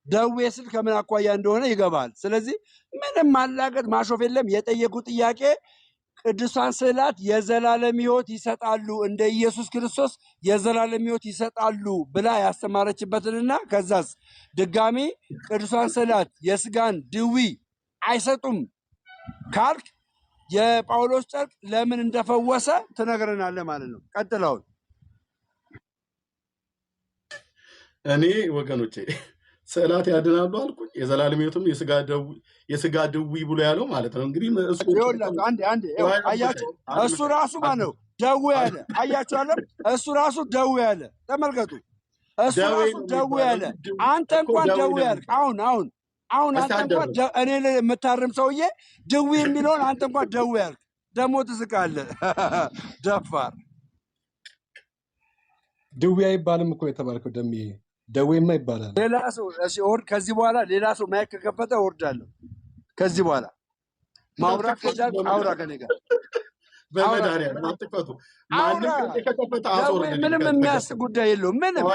ደዌ ስል ከምን አኳያ እንደሆነ ይገባል። ስለዚህ ምንም ማላገጥ ማሾፍ የለም። የጠየቁ ጥያቄ ቅዱሳን ስዕላት የዘላለም ሕይወት ይሰጣሉ እንደ ኢየሱስ ክርስቶስ የዘላለም ሕይወት ይሰጣሉ ብላ ያስተማረችበትንና ከዛስ ድጋሚ ቅዱሳን ስዕላት የስጋን ድዊ አይሰጡም ካልክ የጳውሎስ ጨርቅ ለምን እንደፈወሰ ትነግረናለህ ማለት ነው። ቀጥለውን እኔ ወገኖቼ ስዕላት ያድናሉ አልኩኝ። የዘላለም ሕይወትም የስጋ ድዊ ብሎ ያለው ማለት ነው። እንግዲህ አያችሁ፣ እሱ ራሱ ነው ደዌ ያለ። አያችሁ አለ እሱ ራሱ ደዌ ያለ። ተመልከቱ፣ እሱ ራሱ ደዌ ያለ። አንተ እንኳን ደዌ ያልክ አሁን አንተ እንኳን እኔ የምታርም ሰውዬ ድዊ የሚለውን አንተ እንኳን ደዌ ያልክ ደግሞ ትስቃለህ። ደፋር ድዊ አይባልም እኮ የተባልከው ደሜ ደዌማ ይባላል። ሌላ ሰው ከዚህ በኋላ ሌላ ሰው ማይክ ከከፈተ እወርዳለሁ። ከዚህ በኋላ ማውራት ከቻልክ አውራ ከኔ ጋር በመድኃኒዓለም አትክፈቱ። ማንም ከከፈተ አሶር ምንም የሚያስቅ ጉዳይ የለውም። ምንም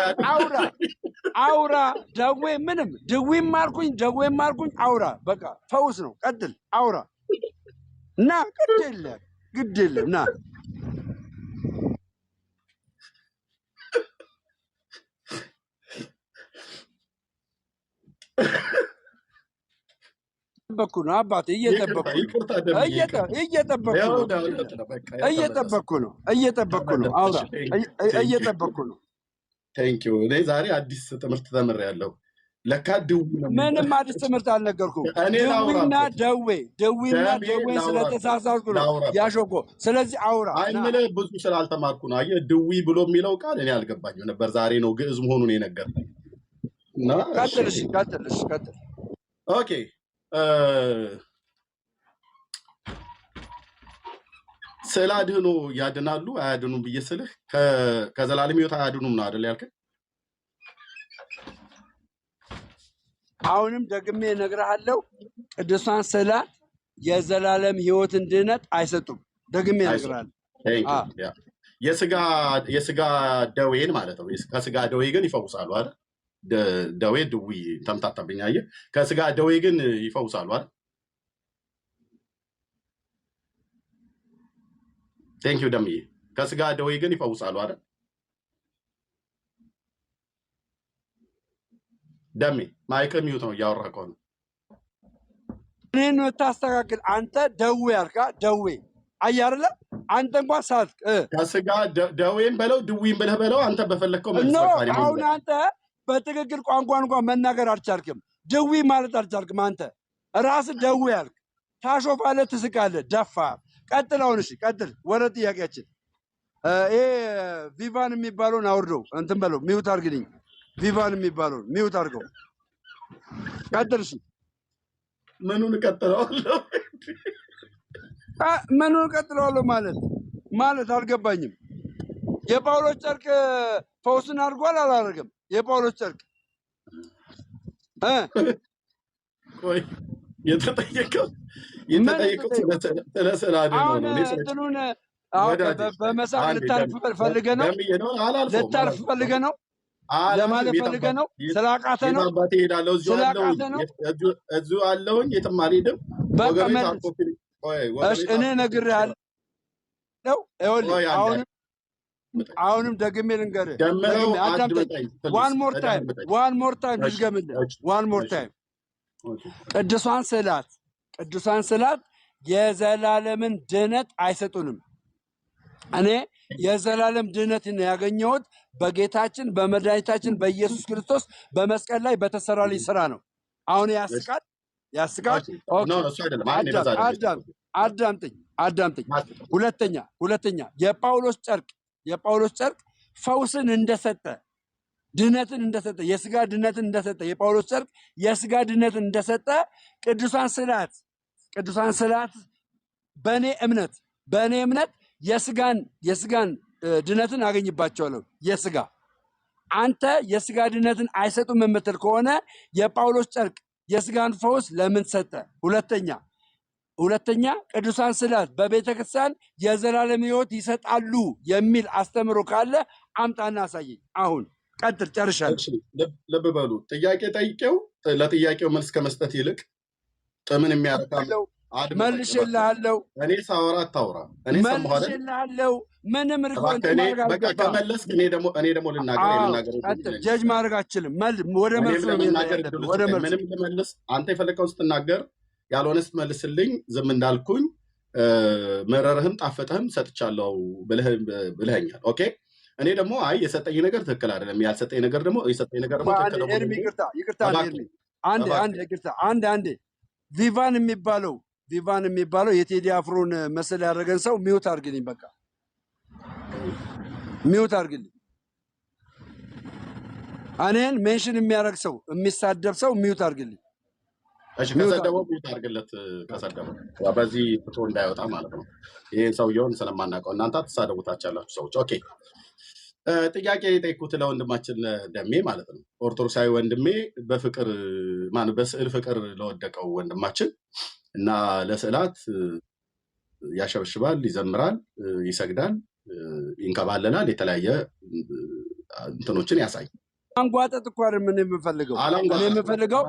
አውራ ደዌ ምንም ድዊም አልኩኝ ደዌም አልኩኝ አውራ በቃ ፈውስ ነው። ቀጥል አውራ እና ግድ የለም ና እየጠበኩ ነው አባቴ እየጠበኩ ነው አውራ እየጠበኩ ነው። ቴንኪው እኔ ዛሬ አዲስ ትምህርት ተምሬያለሁ። ለካ ምንም አዲስ ትምህርት አልነገርኩም። ደዊና ደዌ ስለተሳሳትኩ ነው ያሾኮ። ስለዚህ አውራ አይምለ ብዙ ስላልተማርኩ ነው። አየህ ድዊ ብሎ የሚለው ቃል እኔ አልገባኝም ነበር። ዛሬ ነው ግዕዝ መሆኑን የነገርከኝ። ቀጥል። ኦኬ ስዕለ አድኅኖ ያድናሉ አያድኑም ብዬ ስልህ ከዘላለም ሕይወት አያድኑም ነው አይደል ያልከኝ? አሁንም ደግሜ እነግርሃለሁ ቅዱሳን ስዕላት የዘላለም ሕይወትን ድነት አይሰጡም። ደግሜ እነግርሃለሁ። የስጋ ደዌን ማለት ነው። ከስጋ ደዌ ግን ይፈውሳሉ አይደል? ደዌ ድዊ ተምታታብኝ። አየህ ከስጋ ደዌ ግን ይፈውሳሉ አይደል? ቴንኪው ደምዬ። ከስጋ ደዌ ግን ይፈውሳሉ አይደል? ደሜ ማይክል ሚዩት ነው እያወራህ ከሆነ እኔን ታስተካክል። አንተ ደዌ ያልካ ደዌ አያርለ አንተ እንኳን ሳት ከስጋ ደዌን በለው ድዊን ብለህ በለው አንተ በፈለከው መልስ። አሁን አንተ በትክክል ቋንቋ እንኳን መናገር አልቻልክም። ድዊ ማለት አልቻልክም። አንተ ራስህ ደዌ ያልክ ታሾፋለህ፣ ትስቃለህ። ደፋ ቀጥል። አሁን እሺ ቀጥል። ወደ ጥያቄያችን ይሄ ቪቫን የሚባለውን አውርደው እንትን በለው ሚውት አድርግልኝ። ቪቫን የሚባለውን ሚውት አድርገው። ቀጥል። እሺ ምኑን እቀጥለዋለሁ? ምኑን እቀጥለዋለሁ ማለት አልገባኝም። የጳውሎስ ጨርቅ ፈውስን አድርጓል አላደረገም? የጳውሎስ ጨርቅ ቆይ የተጠየቀው ስለ ስዕለ አድኅኖ ነው። እንትኑን በመሳቅ ልታርፍ ፈልገህ ነው? ልታርፍ ፈልገህ ነው ለማለት ፈልገህ ነው? ስላቃተ ነው? አባቴ ሄዳለሁ እዚሁ አለሁኝ የትም አልሄድም። እኔ ነግሬሃለሁ። አሁንም ደግሜ ልንገርህ። ዋን ሞር ታይም ልድገምልህ። ዋን ሞር ታይም ቅዱሳን ስዕላት የዘላለምን ድነት አይሰጡንም። እኔ የዘላለም ድነትን ያገኘሁት በጌታችን በመድኃኒታችን በኢየሱስ ክርስቶስ በመስቀል ላይ በተሰራልኝ ስራ ነው። አሁን ያስቃል። አዳምጠኝ። ሁለተኛ የጳውሎስ ጨርቅ ፈውስን እንደሰጠ ድነትን እንደሰጠ የስጋ ድነትን እንደሰጠ የጳውሎስ ጨርቅ የስጋ ድነትን እንደሰጠ ቅዱሳን ስዕላት በእኔ እምነት የስጋን ድነትን አገኝባቸዋለሁ። የስጋ አንተ የስጋ ድነትን አይሰጡም የምትል ከሆነ የጳውሎስ ጨርቅ የስጋን ፈውስ ለምን ሰጠ? ሁለተኛ ቅዱሳን ስዕላት በቤተ ክርስቲያን የዘላለም ሕይወት ይሰጣሉ የሚል አስተምሮ ካለ አምጣና አሳየኝ። አሁን ቀጥል፣ ጨርሻለሁ። ልብ በሉ። ጥያቄ ጠይቄው ለጥያቄው መልስ ከመስጠት ይልቅ ጥምን የሚያረካ መልሼልሃለሁ። እኔ ሳወራ አታውራ። እኔ መልሼልሃለሁ። ምንም ከመለስክ እኔ ደግሞ ልናገር። ጀጅ ማድረግ አችልም። ወደ መልስ ምንም ልመልስ። አንተ የፈለከውን ስትናገር ያልሆነ ስትመልስልኝ ዝም እንዳልኩኝ መረርህም ጣፈጠህም ሰጥቻለሁ ብለኸኛል። ኦኬ እኔ ደግሞ አይ የሰጠኝ ነገር ትክክል አይደለም፣ ያልሰጠኝ ነገር ደግሞ ትክክል ነው። አንዴ ቪቫን የሚባለው የቴዲ አፍሮን መስል ያደረገን ሰው ሚውት አድርግልኝ። በቃ ሚውት አድርግልኝ። እኔን ሜንሽን የሚያደርግ ሰው የሚሳደብ ሰው ሚውት አድርግልኝ። እሺ ከሰደበው ሚውት አድርግለት። ከሰደበው በዚህ ፍቶ እንዳይወጣ ማለት ነው። ይሄን ሰውየውን ስለማናውቀው እናንተ አትሳደቡታቻላችሁ ሰዎች። ኦኬ ጥያቄ የጠየኩት ለወንድማችን ደሜ ማለት ነው። ኦርቶዶክሳዊ ወንድሜ በፍቅር በስዕል ፍቅር ለወደቀው ወንድማችን እና ለስዕላት ያሸበሽባል፣ ይዘምራል፣ ይሰግዳል፣ ይንከባለላል፣ የተለያየ እንትኖችን ያሳይ። ማንጓጠጥ እኮ አይደል ምን የምፈልገው እኔ የምፈልገው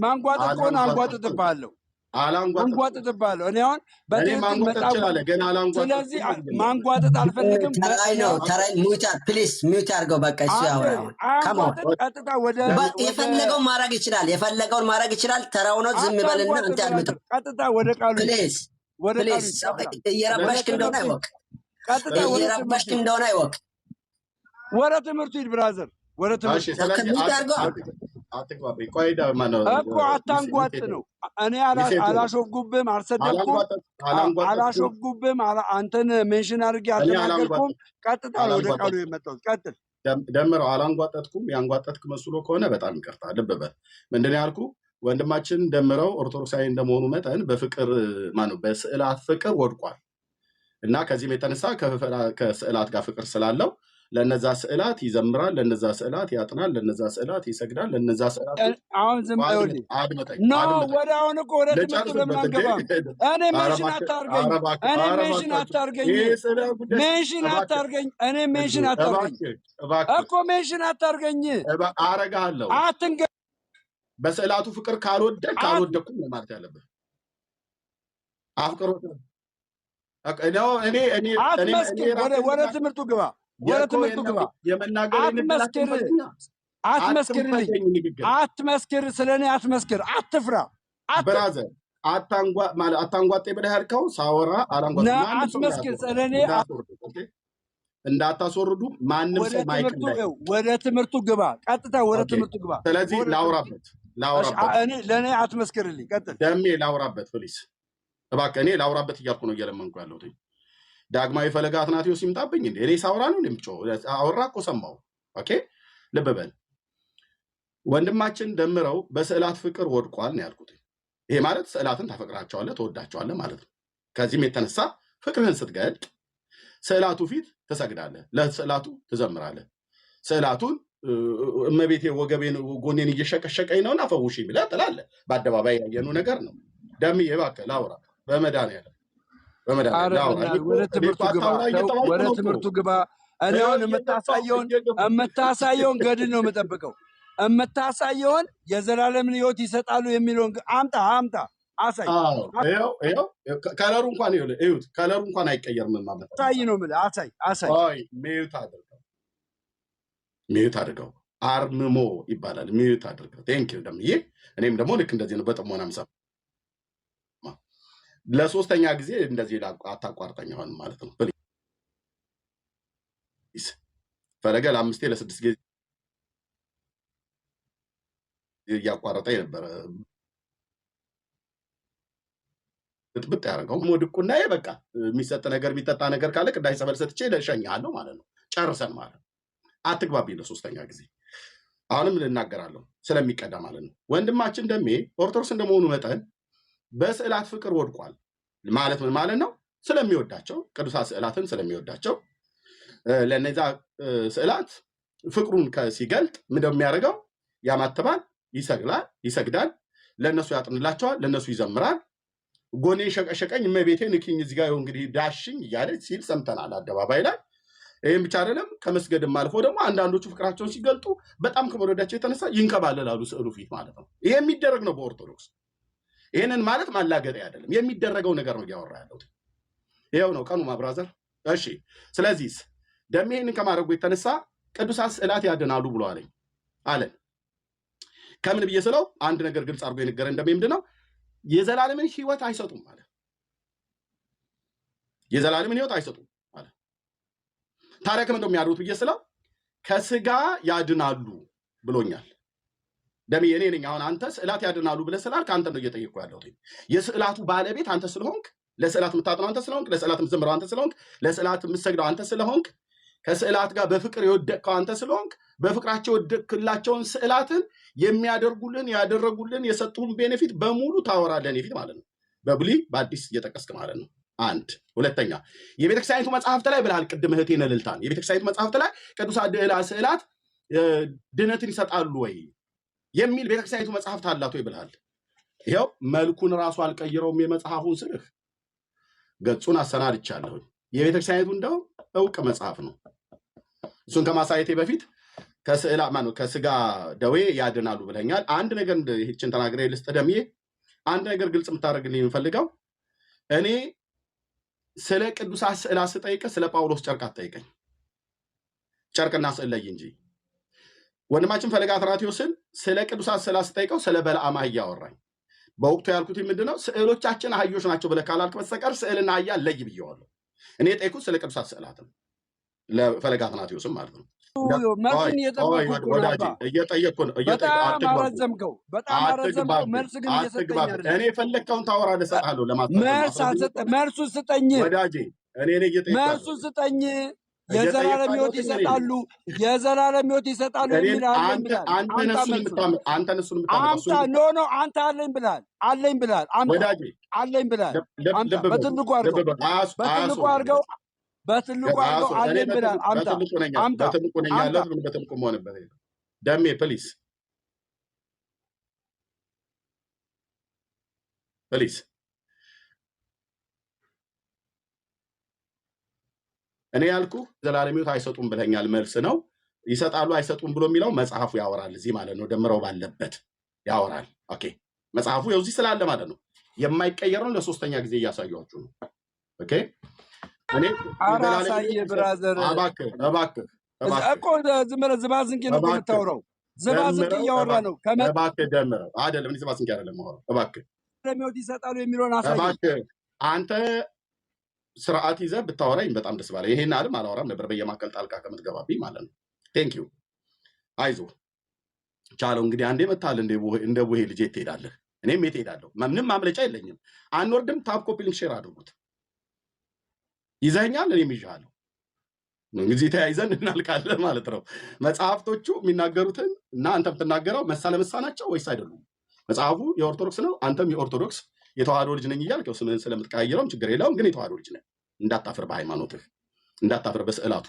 ማንጓጠጥ ከሆነ አንጓጥጥብሃለሁ አንጓጥጥብሃለሁ። እኔ አሁን በትክክል መጣሁ። ስለዚህ ማንጓጠጥ አልፈልግም። ተራይ ነው ተራይ። ፕሊዝ ሚውት አድርገው። በቃ እሱ ያወራው ቀጥታ ወደ የፈለገውን ማድረግ ይችላል። የፈለገውን ማድረግ ይችላል። ተራው ነው። ዝም በልና እንት ያድምጡ። ቀጥታ ወደ ቃሉ ፕሊዝ ፕሊዝ። እየረበሽክ እንደሆነ አይወቅ። እየረበሽክ እንደሆነ አይወቅ። ወደ ትምህርቱ ሂድ ብራዘር፣ ወደ ትምህርቱ እኮ አታንጓጥ ነው። እኔ አላሾፍጉብም፣ አልሰደብኩም፣ አላሾፍጉብም፣ አንተን ሜንሽን አድርጌ አልተናገርኩም። ቀጥታ ወደ ቃሉ የመጣሁት። ቀጥል። ደምረው አላንጓጠጥኩም። ያንጓጠጥክ መስሎ ከሆነ በጣም ይቅርታ። ልብ በል። ምንድን ነው ያልኩህ? ወንድማችን ደምረው ኦርቶዶክሳዊ እንደመሆኑ መጠን በፍቅር በስዕላት ፍቅር ወድቋል እና ከዚህም የተነሳ ከስዕላት ጋር ፍቅር ስላለው ለነዛ ስዕላት ይዘምራል፣ ለነዛ ስዕላት ያጥናል፣ ለነዛ ስዕላት ይሰግዳል፣ ለነዛ ስዕላት አሁን ዝም ብለውልኝ ወደ አሁን እኮ ወደ ትምህርቱ ለማንገባ እኔ ሜንሽን አታርገኝ፣ እኔ ሜንሽን አታርገኝ፣ ሜንሽን አታርገኝ፣ እኔ ሜንሽን አታርገኝ እኮ ሜንሽን አታርገኝ። አረጋለሁ አትንገ በስዕላቱ ፍቅር ካልወደኩም ማለት ያለብህ አፍቅሮት ወደ ትምህርቱ ግባ፣ ወደ ትምህርቱ ግባ። አትመስክር፣ ስለኔ አትመስክር፣ አትፍራ። ብራዘር አታንጓጤ ብለህ ያልከው ሳወራ አትመስክር፣ ስለኔ እንዳታስወርዱ ማንም ሰው ማይክ ወደ ትምህርቱ ግባ፣ ቀጥታ ወደ ትምህርቱ ግባ። ስለዚህ ላውራበት ለእኔ አትመስክርልኝ። ቀጥል ደሜ፣ ላውራበት ፕሊስ እባክህ። እኔ ላውራበት እያልኩ ነው እየለመንኩ ያለሁት። ዳግማዊ ፈለገ አትናቴዎስ ይምጣብኝ እንዴ? እኔ ሳውራ ነው የምጮህ? አወራ እኮ ሰማሁ። ኦኬ ልብ በል። ወንድማችን ደምረው በስዕላት ፍቅር ወድቋል ነው ያልኩት። ይሄ ማለት ስዕላትን ታፈቅራቸዋለህ፣ ትወዳቸዋለህ ማለት ነው። ከዚህም የተነሳ ፍቅርህን ስትገልጥ ስዕላቱ ፊት ትሰግዳለህ፣ ለስዕላቱ ትዘምራለህ። ስዕላቱን እመቤቴ ወገቤን ጎኔን እየሸቀሸቀኝ ነውና ፈውሽኝ ብለህ ትላለህ። በአደባባይ ያየነው ነገር ነው። ደምዬ እባክህ ላውራ በመድኃኒዓለም ወደ ትምህርቱ ግባ። እኔ አሁን የምታሳየውን ገድል ነው የምጠብቀው። የምታሳየውን የዘላለምን ሕይወት ይሰጣሉ የሚለውን አምጣ አሳይ። ከለሩ እንኳን ይኸውልህ፣ ከለሩ እንኳን አይቀየርም። አሳይ ነው የምልህ። አሳይ። ሚዩት አድርገው። አርምሞ ይባላል። ሚዩት አድርገው። ቴንኪው ደምዬ። እኔም ደግሞ ልክ እንደዚህ ነው በጥሞና ምሳ ለሶስተኛ ጊዜ እንደዚህ አታቋርጠኝ አሁን ማለት ነው። ፈለገ ለ5 ለ6 ጊዜ እያቋረጠ የነበረ ብጥብጥ ያደረገው ሞድቁና በቃ የሚሰጥ ነገር የሚጠጣ ነገር ካለ ቅዳሴ ጸበል ሰጥቼ እሸኝሃለሁ ማለት ነው። ጨርሰን ማለት ነው። አትግባቢ ለሶስተኛ ጊዜ። አሁንም ልናገራለሁ ስለሚቀዳ ማለት ነው። ወንድማችን ደሜ ኦርቶዶክስ እንደመሆኑ መጠን በስዕላት ፍቅር ወድቋል ማለት ምን ማለት ነው? ስለሚወዳቸው ቅዱሳት ስዕላትን ስለሚወዳቸው ለነዛ ስዕላት ፍቅሩን ሲገልጥ ምንድነው የሚያደርገው? ያማትባል፣ ይሰግዳል፣ ለነሱ ያጥንላቸዋል፣ ለነሱ ይዘምራል። ጎኔ ሸቀሸቀኝ እመቤቴ ንኪኝ እዚህ ጋር እንግዲህ ዳሽኝ እያለ ሲል ሰምተናል አደባባይ ላይ። ይህም ብቻ አይደለም፣ ከመስገድም አልፎ ደግሞ አንዳንዶቹ ፍቅራቸውን ሲገልጡ በጣም ከመወደዳቸው የተነሳ ይንከባለላሉ ስዕሉ ፊት ማለት ነው። ይሄ የሚደረግ ነው በኦርቶዶክስ። ይህንን ማለት ማላገጥ አይደለም፣ የሚደረገው ነገር ነው እያወራ ያለው። ይኸው ነው ቀኑ ማብራዘር። እሺ፣ ስለዚህ ደሜ ይህንን ከማድረጉ የተነሳ ቅዱሳት ስዕላት ያድናሉ ብሎ አለን። ከምን ብዬ ስለው አንድ ነገር ግልጽ አድርጎ የነገረን ደሜ ምንድን ነው? የዘላለምን ሕይወት አይሰጡም ማለት የዘላለምን ሕይወት አይሰጡም ማለት። ታዲያ ከምን እንደሚያድሩት ብዬ ስለው ከስጋ ያድናሉ ብሎኛል። ደሜ እኔ ነኝ። አሁን አንተ ስዕላት ያድናሉ ብለህ ስላልክ አንተ ነው እየጠየቅኩ ያለሁት። የስዕላቱ ባለቤት አንተ ስለሆንክ፣ ለስዕላት የምታጥነው አንተ ስለሆንክ፣ ለስዕላት የምትዘምረው አንተ ስለሆንክ፣ ለስዕላት የምትሰግደው አንተ ስለሆንክ፣ ከስዕላት ጋር በፍቅር የወደቅከው አንተ ስለሆንክ፣ በፍቅራቸው የወደቅክላቸውን ስዕላትን የሚያደርጉልን ያደረጉልን የሰጡን ቤኔፊት በሙሉ ታወራለህ እኔ ፊት ማለት ነው። በብሉይ በአዲስ እየጠቀስክ ማለት ነው። አንድ ሁለተኛ የቤተክርስቲያኒቱ መጽሐፍት ላይ ብለሃል ቅድም እህቴን እልልታን የቤተክርስቲያኒቱ መጽሐፍት ላይ ቅዱሳት ስዕላት ድነትን ይሰጣሉ ወይ የሚል ቤተክርስቲያኒቱ መጽሐፍት አላት ወይ ብለሃል። ይሄው መልኩን ራሱ አልቀይረውም የመጽሐፉን ስርህ ገጹን አሰናድቻለሁ። የቤተክርስቲያኒቱ እንደው እውቅ መጽሐፍ ነው። እሱን ከማሳየቴ በፊት ከስጋ ደዌ ያድናሉ ብለኛል። አንድ ነገር ይህችን ተናግሬ ልስጥ ደምዬ አንድ ነገር ግልጽ የምታደርግልኝ የምፈልገው እኔ ስለ ቅዱሳት ስዕላት ስጠይቅ ስለ ጳውሎስ ጨርቅ አትጠይቀኝ። ጨርቅና ስዕል ላይ እንጂ ወንድማችን ፈለገ አትናቴዎስን ስለ ቅዱሳት ስዕላት ስጠይቀው ስለ በለዓም አህያ አወራኝ። በወቅቱ ያልኩት ምንድነው ስዕሎቻችን አህዮች ናቸው ብለህ ካላልክ በስተቀር ስዕልና አህያ ለይ ብየዋለሁ። እኔ የጠየኩት ስለ ቅዱሳት ስዕላት ነው፣ ለፈለገ አትናቴዎስም ማለት ነው። መልሱን እየጠየቅኩ ነው። በጣም አረዘምከው። መልስ ግን እየሰጠኝ አይደለም። እኔ የፈለግከውን ታወራለህ፣ እሰጥሃለሁ። መልሱን ስጠኝ ወዳጄ፣ መልሱን ስጠኝ። የዘላለም ሕይወት ይሰጣሉ፣ የዘላለም ሕይወት ይሰጣሉ የሚል አለኝ ብላል። አንተ እሱን ኖ አንተ አለኝ ብላል፣ አለኝ ብላል። ወዳጄ አለኝ ብላል። በትልቁ አድርገው፣ በትልቁ አድርገው፣ በትልቁ አድርገው አለኝ ብላል። አምጣ። በትልቁ ነኝ ያለሁት ምን በትልቁ መሆንበት ደሜ ፕሊስ ፕሊስ እኔ ያልኩ ዘላለም ሕይወት አይሰጡም ብለኛል። መልስ ነው። ይሰጣሉ አይሰጡም ብሎ የሚለው መጽሐፉ ያወራል። እዚህ ማለት ነው ደምረው ባለበት ያወራል። ኦኬ መጽሐፉ እዚህ ስላለ ማለት ነው የማይቀየር ነው። ለሶስተኛ ጊዜ እያሳያችሁ ነው። ኦኬ እኔ አራሳየ ብራዘር እባክህ እኮ ዝም ብለህ ዝባዝንቄ ነው የምታወራው። ዝባዝንቄ እያወራ ነው። እባክህ ደምረው አይደለም። እኔ ዝባዝንቄ አይደለም የማወራው። እባክህ ለሚወት ይሰጣሉ የሚለውን አሳየኝ። እባክህ አንተ ስርዓት ይዘህ ብታወራኝ በጣም ደስ ባለ። ይሄን አለም አላወራም ነበር በየማከል ጣልቃ ከምትገባብኝ ማለት ነው። ቴንክ ዩ አይዞህ ቻለው። እንግዲህ አንዴ መታል እንደ ቡሄ ልጄ ትሄዳለህ፣ እኔም የት ሄዳለሁ። ምንም ማምለጫ የለኝም። አንወርድም። ታፕ ኮፒ ሊንክ ሼር አድርጉት። ይዘኛል፣ እኔም ይዣለሁ። እንግዲህ ተያይዘን እናልቃለን ማለት ነው። መጽሐፍቶቹ የሚናገሩትን እና አንተ የምትናገረው መሳ ለመሳ ናቸው ወይስ አይደሉም? መጽሐፉ የኦርቶዶክስ ነው፣ አንተም የኦርቶዶክስ የተዋህዶ ልጅ ነኝ እያልክ ስምህን ስለምትቀያየረውም ችግር የለውም። ግን የተዋህዶ ልጅ ነህ። እንዳታፍር፣ በሃይማኖትህ እንዳታፍር፣ በስዕላቱ።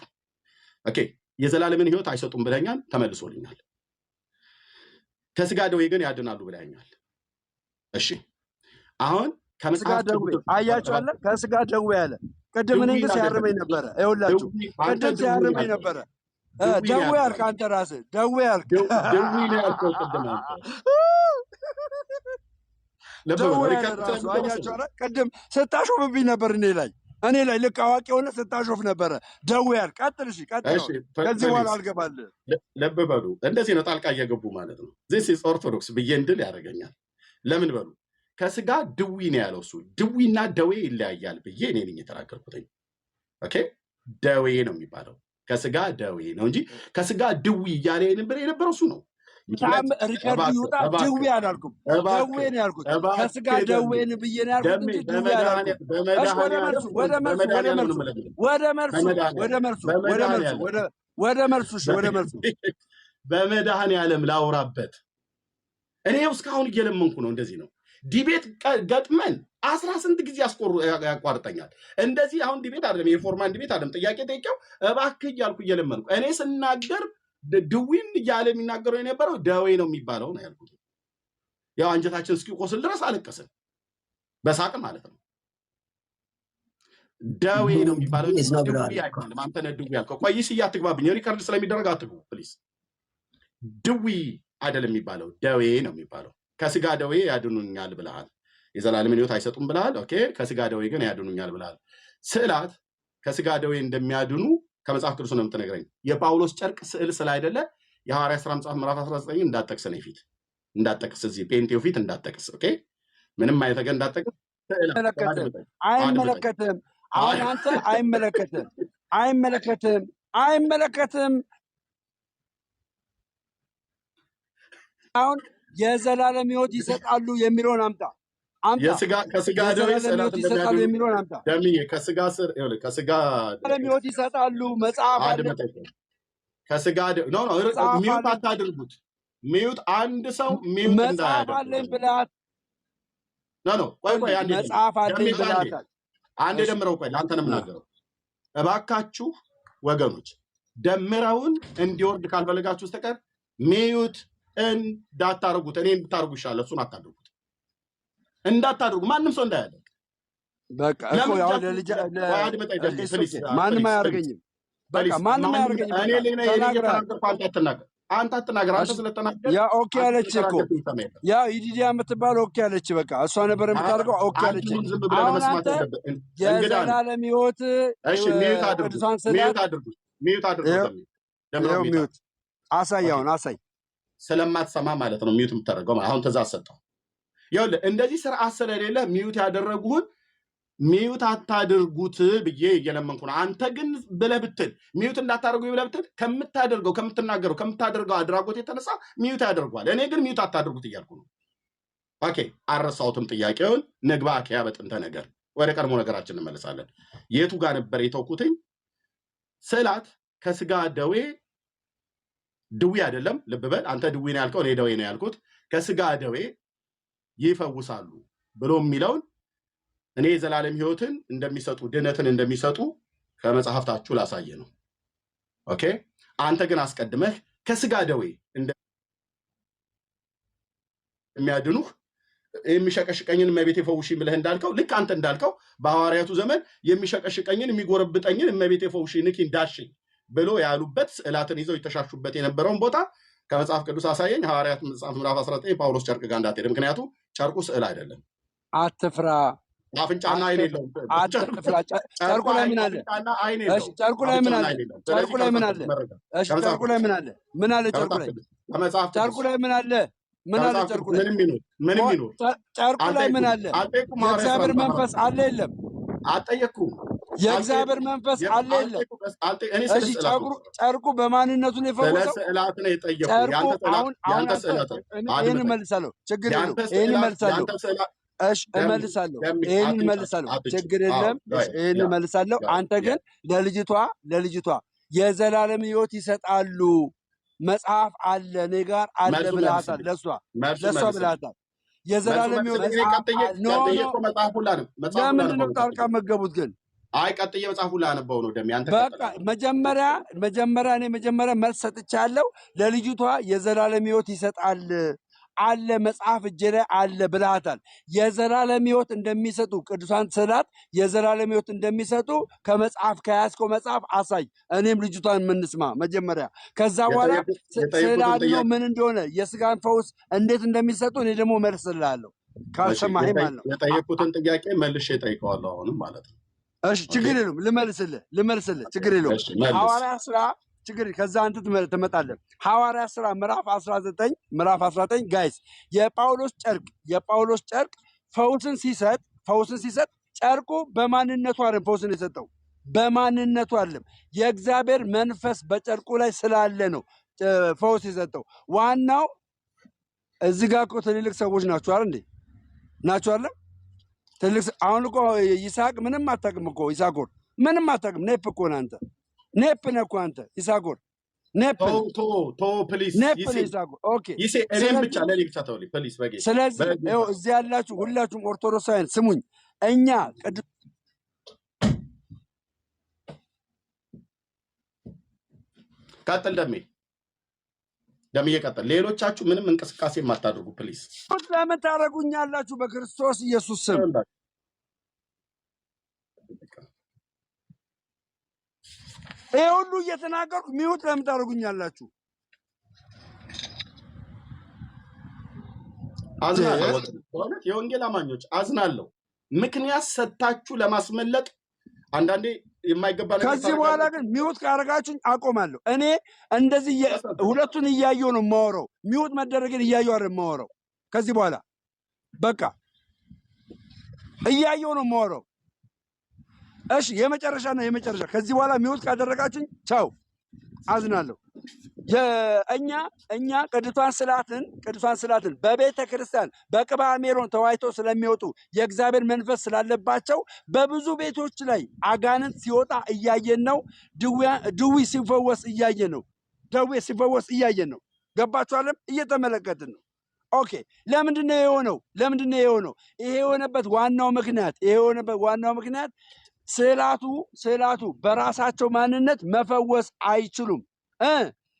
ኦኬ የዘላለምን ሕይወት አይሰጡም ብለኛል፣ ተመልሶልኛል። ከስጋ ደዌ ግን ያድናሉ ብለኛል። እሺ አሁን ከስጋ ደዌ አያችኋለ፣ ከስጋ ደዌ ያለ ቅድም እኔን ግን ሲያርመኝ ነበረ። ይኸውላችሁ ቅድም ሲያርመኝ ነበረ። ደዌ ያልክ አንተ ራስህ ደዌ ያልክ ደዌ ነው ያልከው ቅድም አንተ ቅድም ስታሾፍብኝ ነበር እኔ ላይ ልክ አዋቂ የሆነ ስታሾፍ ነበረ። ደዌ ያልክ ቀጥል። እሺ ቀጥል። ከዚህ በኋላ አልገባልህም። ልብ በሉ። እንደዚህ ነው ጣልቃ እየገቡ ማለት ነው። ዚስ ኢዝ ኦርቶዶክስ ብዬ እንድል ያደርገኛል። ለምን በሉ ከስጋ ድዊ ነው ያለው እሱ። ድዊና ደዌ ይለያያል ብዬ እኔ ነኝ የተናገርኩትኝ። ኦኬ ደዌ ነው የሚባለው፣ ከስጋ ደዌ ነው እንጂ ከስጋ ድዊ እያለ የነበረው እሱ ነው። ሪከርዱ ይውጣ። ድዌ አላልኩም፣ ደዌ ነው ያልኩት። ከስጋ ደዌን ብዬ ነው ያልኩት እንጂ ድዌ አላልኩም። ወደ መልሱ በመድኃኔዓለም ላውራበት። እኔ እስካሁን እየለመንኩ ነው። እንደዚህ ነው ዲቤት ገጥመን 10 ስንት ጊዜ ያቋርጠኛል። እንደዚህ አሁን ዲቤት አይደለም፣ የፎርማን ዲቤት አይደለም። ጥያቄ ጠይቄው እባክህ እያልኩ እየለመንኩ እኔ ስናገር ድዊን እያለ የሚናገረው የነበረው ደዌ ነው የሚባለው ነው ያልኩት። ያው አንጀታችን እስኪቆስል ድረስ አለቀስን በሳቅ ማለት ነው። ደዌ ነው የሚባለው ድዊ አይባልም። አንተ ነህ ድዊ ያልከው። ቆይ እስኪ አትግባብኝ፣ ሪከርድ ስለሚደረግ አትግቡ ፕሊዝ። ድዊ አይደለም የሚባለው ደዌ ነው የሚባለው። ከስጋ ደዌ ያድኑኛል ብለሃል፣ የዘላለምን ሕይወት አይሰጡም ብለሃል። ኦኬ ከስጋ ደዌ ግን ያድኑኛል ብለሃል። ስዕላት ከስጋ ደዌ እንደሚያድኑ ከመጽሐፍ ቅዱስ ነው የምትነግረኝ። የጳውሎስ ጨርቅ ስዕል ስላይደለ የሐዋርያት ሥራ መጽሐፍ ምዕራፍ 19 እንዳጠቅስ ነው ፊት እንዳጠቅስ፣ እዚህ ጴንጤው ፊት እንዳጠቅስ። ኦኬ ምንም አይተገ እንዳጠቅስ። አይመለከትም። አሁን አንተ አይመለከትም። አሁን የዘላለም ሕይወት ይሰጣሉ የሚለውን አምጣ። ከስጋ ደዌ ስዕላት ይሰጣሉ የሚለውን አምጣ። ደምዬ ከስጋ ዘላለም ሕይወት ይሰጣሉ መጽሐፍ አለ። ከስጋ ሚዩት አታድርጉት። ሚዩት አንድ ሰው ሚዩት መጽሐፍ አለኝ ብላት ቆይ አንዴ መጽሐፍ አለኝ ብላታል። አንዴ ደምረው ቆይ ለአንተ ነው የምናገረው። እባካችሁ ወገኖች ደምረውን እንዲወርድ ካልፈለጋችሁ በስተቀር ሚዩት እንዳታርጉት። እኔ እንድታርጉ ይሻላል፣ እሱን አታድርጉት፣ እንዳታድርጉ ማንም ሰው እንዳያደርግ። በቃ እኮ ያው ለልጅ ማንም አያርገኝም። በቃ ማንም አያርገኝም። እኔ ለኔ እየተናገርኩ አንተ አትናገር፣ አንተ አትናገር። አንተ ስለተናገር ያ ኦኬ አለች እኮ ያ ይዲዲያ የምትባል ኦኬ አለች። በቃ እሷ ነበር የምታደርገው። ኦኬ አለች። አሁን አንተ የዘላለም ሕይወት ቅዱሳን ስላት ሚዩት አድርጉት። ደምረው ሚዩት አሳያውን አሳይ ስለማትሰማ ማለት ነው ሚዩት የምታደርገው። አሁን ትእዛዝ ሰጠው። ይኸውልህ እንደዚህ ስርዓት ስለሌለ ሚዩት ያደረጉህን ሚዩት አታድርጉት ብዬ እየለመንኩ ነው። አንተ ግን ብለህ ብትል ሚዩት እንዳታደርጉ ብለህ ብትል ከምታደርገው ከምትናገረው ከምታደርገው አድራጎት የተነሳ ሚዩት ያደርጓል። እኔ ግን ሚዩት አታድርጉት እያልኩ ነው። ኦኬ አረሳሁትም ጥያቄውን። ንግባ አኪያ በጥንተ ነገር ወደ ቀድሞ ነገራችን እንመለሳለን። የቱ ጋር ነበር የተውኩትኝ? ስዕላት ከስጋ ደዌ ድዊ አይደለም፣ ልብ በል አንተ ድዊ ነው ያልከው፣ እኔ ደዌ ነው ያልኩት። ከስጋ ደዌ ይፈውሳሉ ብሎ የሚለውን እኔ የዘላለም ሕይወትን እንደሚሰጡ ድነትን እንደሚሰጡ ከመጽሐፍታችሁ ላሳየ ነው። ኦኬ አንተ ግን አስቀድመህ ከስጋ ደዌ እንደሚያድኑህ የሚሸቀሽቀኝን እመቤቴ ፈውሺ ብለህ እንዳልከው ልክ አንተ እንዳልከው በሐዋርያቱ ዘመን የሚሸቀሽቀኝን የሚጎረብጠኝን እመቤቴ ፈውሺ ንኪን ዳሽኝ ብሎ ያሉበት ስዕላትን ይዘው የተሻሹበት የነበረውን ቦታ ከመጽሐፍ ቅዱስ አሳየኝ። ሐዋርያት መጽሐፍ ምዕራፍ 19 ጳውሎስ ጨርቅ ጋር እንዳትሄድ፣ ምክንያቱም ጨርቁ ስዕል አይደለም። አትፍራ። አፍንጫና አይን የለውም። አትፍራ። ጨርቁ ላይ ምን አለ? እሺ ጨርቁ ላይ ምን አለ? ጨርቁ ላይ ምን አለ? እሺ ጨርቁ ላይ ምን አለ? ምን አለ ጨርቁ ላይ? ጨርቁ ላይ ምን አለ? ምን አለ ጨርቁ ላይ? ምንም ይኖር ጨርቁ ላይ ምን አለ? የእግዚአብሔር መንፈስ አለ የለም? አልጠየቅኩም። የእግዚአብሔር መንፈስ አለ የለም? እሺ ጨርቁ በማንነቱ ነው የፈወሰው? ስዕላት ነው የጠየቁ። ያንተ ስዕላት ይሄን መልሳለሁ፣ ችግር የለውም። ይሄን መልሳለሁ፣ እሺ እመልሳለሁ፣ ይሄን መልሳለሁ፣ ችግር የለም። ይሄን መልሳለሁ። አንተ ግን ለልጅቷ የዘላለም ሕይወት ይሰጣሉ መጽሐፍ አለ እኔ ጋር አለ ብለሃታል። ለሷ ብለሃታል። የዘላለም ሕይወት ለምንድን ነው ጣልቃ መገቡት ግን? አይ ቀጥዬ መጽሐፉ ላነበው ነው ደም ያንተ። በቃ መጀመሪያ እኔ መልስ ሰጥቻለሁ። ለልጅቷ የዘላለም ሕይወት ይሰጣል አለ መጽሐፍ እጄ ላይ አለ ብለሃታል። የዘላለም ሕይወት እንደሚሰጡ ቅዱሳን ስዕላት የዘላለም ሕይወት እንደሚሰጡ ከመጽሐፍ ከያዝከው መጽሐፍ አሳይ። እኔም ልጅቷን የምንስማ መጀመሪያ፣ ከዛ በኋላ ስዕላድኖ ምን እንደሆነ የስጋን ፈውስ እንዴት እንደሚሰጡ እኔ ደግሞ መልስልሃለሁ። ካልሰማኸኝ ማለት ነው። የጠየቁትን ጥያቄ መልሼ እጠይቀዋለሁ አሁንም ማለት ነው። እሺ ችግር የለውም፣ ልመልስልህ ችግር የለውም። ሐዋርያ ስራ ችግር ከዛ አንተ ትመጣለህ። ሐዋርያ ስራ ምዕራፍ 19 ጋይስ የጳውሎስ ጨርቅ ፈውስን ሲሰጥ ጨርቁ በማንነቱ አይደለም ፈውስን የሰጠው፣ በማንነቱ አይደለም። የእግዚአብሔር መንፈስ በጨርቁ ላይ ስላለ ነው ፈውስ የሰጠው። ዋናው እዚህ ጋር እኮ ትልልቅ ሰዎች ናቸው አይደል እንዴ? ናቸው አይደል? ትልልቅ አሁን እኮ ይስሐቅ ምንም አታውቅም እኮ ይሳኮር ምንም አታውቅም። ኔፕ እኮ ነህ አንተ፣ ኔፕ ነህ እኮ አንተ ይሳኮር ኔፕ ፕሊዝ ይሳኮር። ኦኬ ስለዚህ እዚህ ያላችሁ ሁላችሁም ኦርቶዶክሳውያን ስሙኝ። እኛ ቀጥል ደምዬ ቀጥል። ሌሎቻችሁ ምንም እንቅስቃሴ የማታደርጉ ፕሊዝ። ለምን ታደርጉኛላችሁ? በክርስቶስ ኢየሱስ ስም ይሄ ሁሉ እየተናገርኩ ሚውት ለምን ታደርጉኛላችሁ? አዝናለሁ። በእውነት የወንጌል አማኞች አዝናለሁ። ምክንያት ሰጥታችሁ ለማስመለጥ አንዳንዴ የማይገባ ነገር። ከዚህ በኋላ ግን ሚውት ካደረጋችሁኝ አቆማለሁ። እኔ እንደዚህ ሁለቱን እያየሁ ነው የማወራው። ሚውት መደረግን እያየሁ አይደል የማወራው። ከዚህ በኋላ በቃ እያየሁ ነው የማወራው። እሺ የመጨረሻ ነው የመጨረሻ። ከዚህ በኋላ ሚውት ካደረጋችሁኝ ቻው፣ አዝናለሁ። እኛ ቅዱሳን ስዕላትን በቤተ ክርስቲያን በቅባ ሜሮን ተዋይተው ስለሚወጡ የእግዚአብሔር መንፈስ ስላለባቸው በብዙ ቤቶች ላይ አጋንንት ሲወጣ እያየን ነው። ድዊ ሲፈወስ እያየን ነው። ገባችኋለም? እየተመለከትን ነው። ኦኬ ለምንድነው የሆነው? ይሄ የሆነበት ዋናው ምክንያት ስዕላቱ በራሳቸው ማንነት መፈወስ አይችሉም።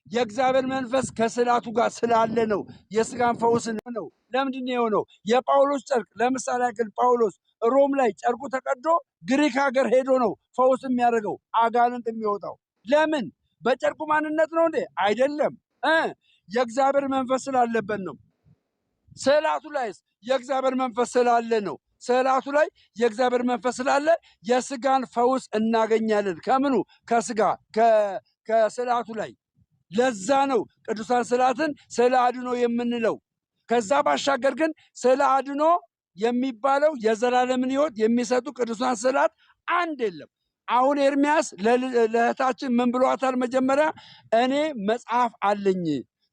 የእግዚአብሔር መንፈስ ከስዕላቱ ጋር ስላለ ነው የስጋን ፈውስ ነው። ለምንድነው የሆነው? የጳውሎስ ጨርቅ ለምሳሌ ያክል ጳውሎስ ሮም ላይ ጨርቁ ተቀዶ ግሪክ ሀገር ሄዶ ነው ፈውስ የሚያደርገው አጋንንት የሚወጣው። ለምን? በጨርቁ ማንነት ነው እንዴ? አይደለም። የእግዚአብሔር መንፈስ ስላለበት ነው። ስዕላቱ ላይስ የእግዚአብሔር መንፈስ ስላለ ነው። ስዕላቱ ላይ የእግዚአብሔር መንፈስ ስላለ የስጋን ፈውስ እናገኛለን። ከምኑ? ከስጋ ከስዕላቱ ላይ። ለዛ ነው ቅዱሳን ስዕላትን ስዕለ አድኖ የምንለው። ከዛ ባሻገር ግን ስዕለ አድኖ የሚባለው የዘላለምን ሕይወት የሚሰጡ ቅዱሳን ስዕላት አንድ የለም። አሁን ኤርሚያስ ለእህታችን ምን ብሏታል? መጀመሪያ እኔ መጽሐፍ አለኝ፣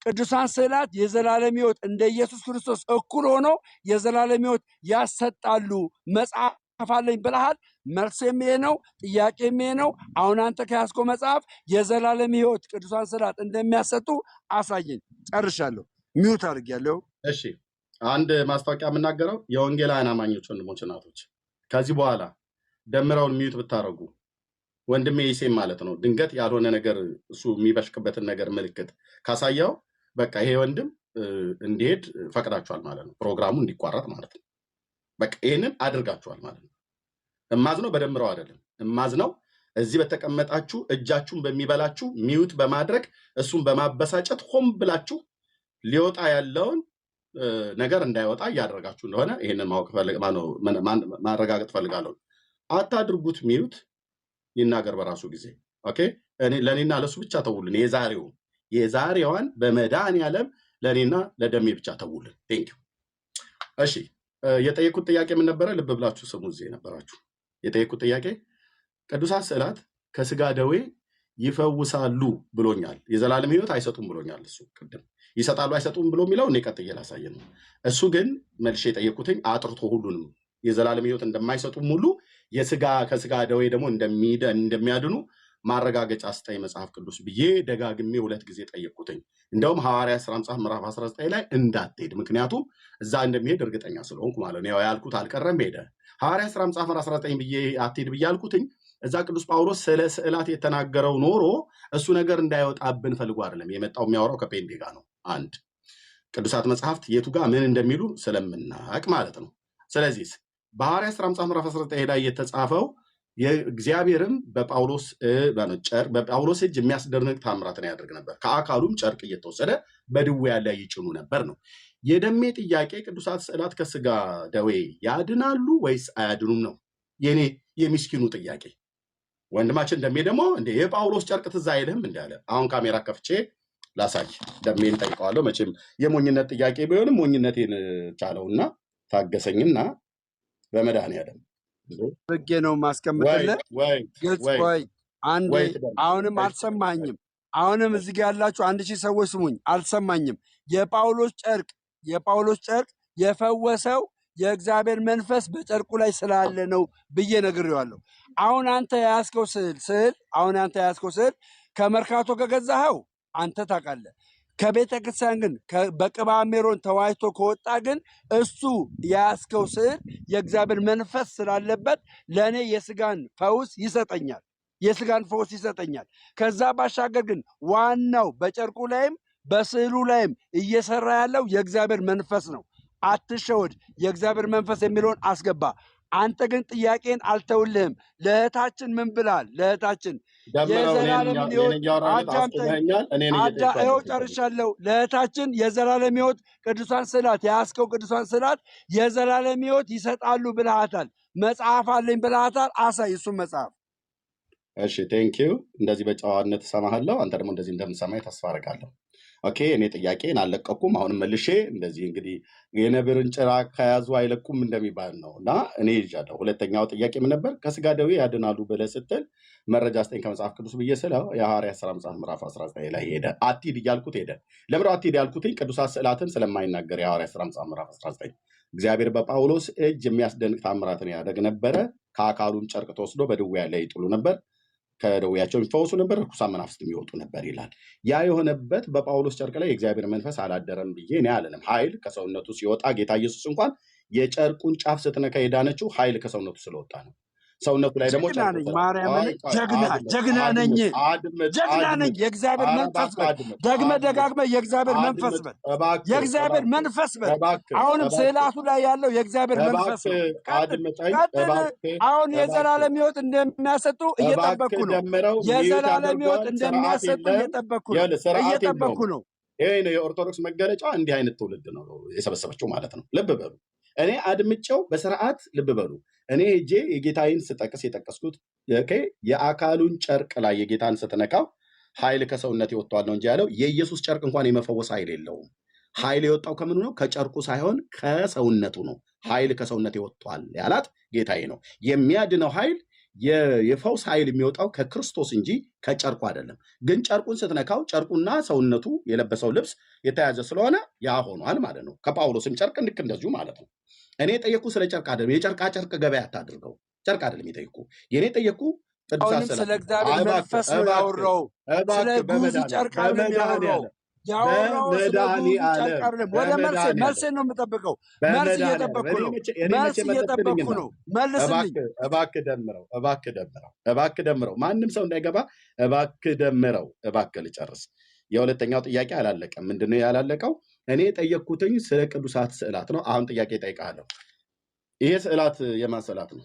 ቅዱሳን ስዕላት የዘላለም ሕይወት እንደ ኢየሱስ ክርስቶስ እኩል ሆኖ የዘላለም ሕይወት ያሰጣሉ፣ መጽሐፍ አለኝ ብለሃል። መልሴም ይሄ ነው፣ ጥያቄም ይሄ ነው። አሁን አንተ ከያዝከው መጽሐፍ የዘላለም ሕይወት ቅዱሳን ስዕላት እንደሚያሰጡ አሳየኝ። ጨርሻለሁ። ሚውት አድርጌያለሁ። እሺ፣ አንድ ማስታወቂያ የምናገረው የወንጌላውያን አማኞች ወንድሞች እናቶች፣ ከዚህ በኋላ ደምረውን ሚውት ብታረጉ ወንድሜ ይሴም ማለት ነው ድንገት ያልሆነ ነገር እሱ የሚበሽቅበትን ነገር ምልክት ካሳየው በቃ ይሄ ወንድም እንዲሄድ ፈቅዳችኋል ማለት ነው። ፕሮግራሙ እንዲቋረጥ ማለት ነው። በቃ ይሄንን አድርጋችኋል ማለት ነው። እማዝነው በደምረው አይደለም። እማዝነው እዚህ በተቀመጣችሁ እጃችሁን በሚበላችሁ ሚውት በማድረግ እሱን በማበሳጨት ሆን ብላችሁ ሊወጣ ያለውን ነገር እንዳይወጣ እያደረጋችሁ እንደሆነ ይሄንን ማረጋገጥ ፈልጋለሁ። አታድርጉት። ሚውት ይናገር በራሱ ጊዜ። ኦኬ፣ ለኔና ለሱ ብቻ ተውልን። የዛሬዋን በመድኃኒዓለም ለኔና ለደሜ ብቻ ተውልን። ቴንክ ዩ። እሺ፣ የጠየቁት ጥያቄ ምን ነበረ? ልብ ብላችሁ ስሙ። እዚህ የነበራችሁ የጠየቁት ጥያቄ ቅዱሳት ስዕላት ከስጋ ደዌ ይፈውሳሉ ብሎኛል። የዘላለም ሕይወት አይሰጡም ብሎኛል። እሱ ቅድም ይሰጣሉ አይሰጡም ብሎ የሚለው እኔ ቀጥዬ ላሳየ ነው። እሱ ግን መልሼ የጠየቁትኝ አጥርቶ ሁሉንም የዘላለም ሕይወት እንደማይሰጡም ሁሉ ከስጋ ደዌ ደግሞ እንደሚያድኑ ማረጋገጫ ስጠኝ መጽሐፍ ቅዱስ ብዬ ደጋግሜ 2 ጊዜ ጠየቁትኝ። እንደውም ሐዋርያት ሥራ መጽሐፍ ምዕራፍ 19 ላይ እንዳትሄድ፣ ምክንያቱም እዛ እንደሚሄድ እርግጠኛ ስለሆንኩ ማለት ነው። ያልኩት አልቀረም፣ ሄደ። ሐዋርያት ሥራ መጽሐፍ 19 ብዬ አትሄድ ብዬ አልኩትኝ። እዛ ቅዱስ ጳውሎስ ስለ ስዕላት የተናገረው ኖሮ እሱ ነገር እንዳይወጣብን ፈልጎ አይደለም የመጣው። የሚያወራው ከፔንቴ ጋር ነው። አንድ ቅዱሳት መጽሐፍት የቱ ጋር ምን እንደሚሉ ስለምናቅ ማለት ነው። ስለዚህ በሐዋርያት ሥራ መጽሐፍ ምዕራፍ 19 ላይ የተጻፈው የእግዚአብሔርም በጳውሎስ እጅ የሚያስደንቅ ታምራትን ያደርግ ነበር፣ ከአካሉም ጨርቅ እየተወሰደ በድውያን ላይ ይጭኑ ነበር ነው። የደሜ ጥያቄ ቅዱሳት ስዕላት ከስጋ ደዌ ያድናሉ ወይስ አያድኑም ነው የኔ የሚስኪኑ ጥያቄ። ወንድማችን ደሜ ደግሞ እንደ የጳውሎስ ጨርቅ ትዝ አይልህም እንዳለ አሁን ካሜራ ከፍቼ ላሳይ። ደሜን ጠይቀዋለሁ። መቼም የሞኝነት ጥያቄ ቢሆንም ሞኝነቴን ቻለውና ታገሰኝና በመድኃኒዓለም በጌ ነው ማስቀምጥልህ። ግልጽ ቆይ አንዴ። አሁንም አልሰማኝም። አሁንም እዚህ ጋር ያላችሁ 1000 ሰዎች ስሙኝ፣ አልሰማኝም። የጳውሎስ ጨርቅ የፈወሰው የእግዚአብሔር መንፈስ በጨርቁ ላይ ስላለ ነው ብዬ ነግሬዋለሁ። አሁን አንተ የያዝከው ስዕል ከመርካቶ ከገዛኸው አንተ ታውቃለህ። ከቤተ ክርስቲያን ግን በቅባ ሜሮን ተዋይቶ ከወጣ ግን እሱ የያዝከው ስዕል የእግዚአብሔር መንፈስ ስላለበት ለእኔ የስጋን ፈውስ ይሰጠኛል። ከዛ ባሻገር ግን ዋናው በጨርቁ ላይም በስዕሉ ላይም እየሰራ ያለው የእግዚአብሔር መንፈስ ነው። አትሸወድ። የእግዚአብሔር መንፈስ የሚለውን አስገባ። አንተ ግን ጥያቄን አልተውልህም። ለእህታችን ምን ብላል? ለእህታችን የዘላለም ሕይወት ይኸው ጨርሻለሁ። ለእህታችን የዘላለም ሕይወት ቅዱሳን ስዕላት የያዝከው ቅዱሳን ስዕላት የዘላለም ሕይወት ይሰጣሉ ብልሃታል። መጽሐፍ አለኝ ብልሃታል። አሳይ እሱም መጽሐፍ። እሺ፣ ቴንኪዩ። እንደዚህ በጨዋነት እሰማሃለሁ። አንተ ደግሞ እንደዚህ እንደምሰማኝ ተስፋ አደርጋለሁ። ኦኬ፣ እኔ ጥያቄን አልለቀኩም። አሁንም መልሼ እንደዚህ እንግዲህ የነብርን ጭራ ከያዙ አይለቁም እንደሚባል ነው እና እኔ ይዣለሁ። ሁለተኛው ጥያቄ ምን ነበር? ከስጋ ደዌ ያድናሉ ብለህ ስትል መረጃ ስጠኝ ከመጽሐፍ ቅዱስ ብዬ ስለው የሐዋርያት ሥራ መጽሐፍ ምዕራፍ 19 ላይ ሄደ። አትሂድ እያልኩት ሄደ። ለምን አትሂድ ያልኩትኝ? ቅዱሳት ስዕላትን ስለማይናገር የሐዋርያት ሥራ መጽሐፍ ምዕራፍ 19 እግዚአብሔር በጳውሎስ እጅ የሚያስደንቅ ታምራትን ያደርግ ነበረ፣ ከአካሉም ጨርቅ ተወስዶ በድውያን ላይ ይጥሉ ነበር። ከደዌያቸው የሚፈወሱ ነበር፣ ርኩሳን መናፍስት የሚወጡ ነበር ይላል። ያ የሆነበት በጳውሎስ ጨርቅ ላይ የእግዚአብሔር መንፈስ አላደረም ብዬ እኔ አልልም። ኃይል ከሰውነቱ ሲወጣ ጌታ ኢየሱስ እንኳን የጨርቁን ጫፍ ስትነካ የዳነችው ኃይል ከሰውነቱ ስለወጣ ነው። ሰውነቱ ላይ ደግሞ ጀግና ነኝ ማርያምን ጀግና ነኝ የእግዚአብሔር መንፈስ በል ደጋግመ የእግዚአብሔር መንፈስ በል የእግዚአብሔር መንፈስ በል። አሁንም ስዕላቱ ላይ ያለው የእግዚአብሔር መንፈስ ቀጥል። አሁን የዘላለም ሕይወት እንደሚያሰጡ እየጠበኩ ነው። የዘላለም ሕይወት እንደሚያሰጡ እየጠበኩ ነው። ይሄ ነው የኦርቶዶክስ መገለጫ። እንዲህ አይነት ትውልድ ነው የሰበሰበችው ማለት ነው። ልብ በሉ። እኔ አድምጨው በስርዓት ልብ በሉ። እኔ ሄጄ የጌታዬን ስጠቅስ የጠቀስኩት የአካሉን ጨርቅ ላይ የጌታን ስትነካው ኃይል ከሰውነት ይወጣል ነው እንጂ ያለው የኢየሱስ ጨርቅ እንኳን የመፈወስ ኃይል የለውም። ኃይል የወጣው ከምኑ ነው? ከጨርቁ ሳይሆን ከሰውነቱ ነው። ኃይል ከሰውነት ይወጣል ያላት ጌታዬ ነው። የሚያድነው ኃይል የፈውስ ኃይል የሚወጣው ከክርስቶስ እንጂ ከጨርቁ አይደለም። ግን ጨርቁን ስትነካው ጨርቁና ሰውነቱ የለበሰው ልብስ የተያዘ ስለሆነ ያ ሆኗል ማለት ነው። ከጳውሎስም ጨርቅ ልክ እንደዚሁ ማለት ነው። እኔ ጠየቁ ስለ ጨርቅ አይደለም። የጨርቃ ጨርቅ ገበያ አታድርገው። ጨርቅ አይደለም የጠየቁ። የኔ ጠየቁ አሁንም ስለ እግዚአብሔር መንፈስ ነው ያወራው። ስለ ጉዙ ጨርቅ አይደለም ያወራው። ወደ መልስ ነው የምጠብቀው። መልስ እየጠበቅኩ ነው። መልስልኝ እባክህ ደምረው። ማንም ሰው እንዳይገባ እባክህ ደምረው። እባክህ ልጨርስ። የሁለተኛው ጥያቄ አላለቀም። ምንድነው ያላለቀው? እኔ የጠየቅኩትኝ ስለ ቅዱሳት ስዕላት ነው። አሁን ጥያቄ እጠይቃለሁ። ይሄ ስዕላት የማን ስዕላት ነው?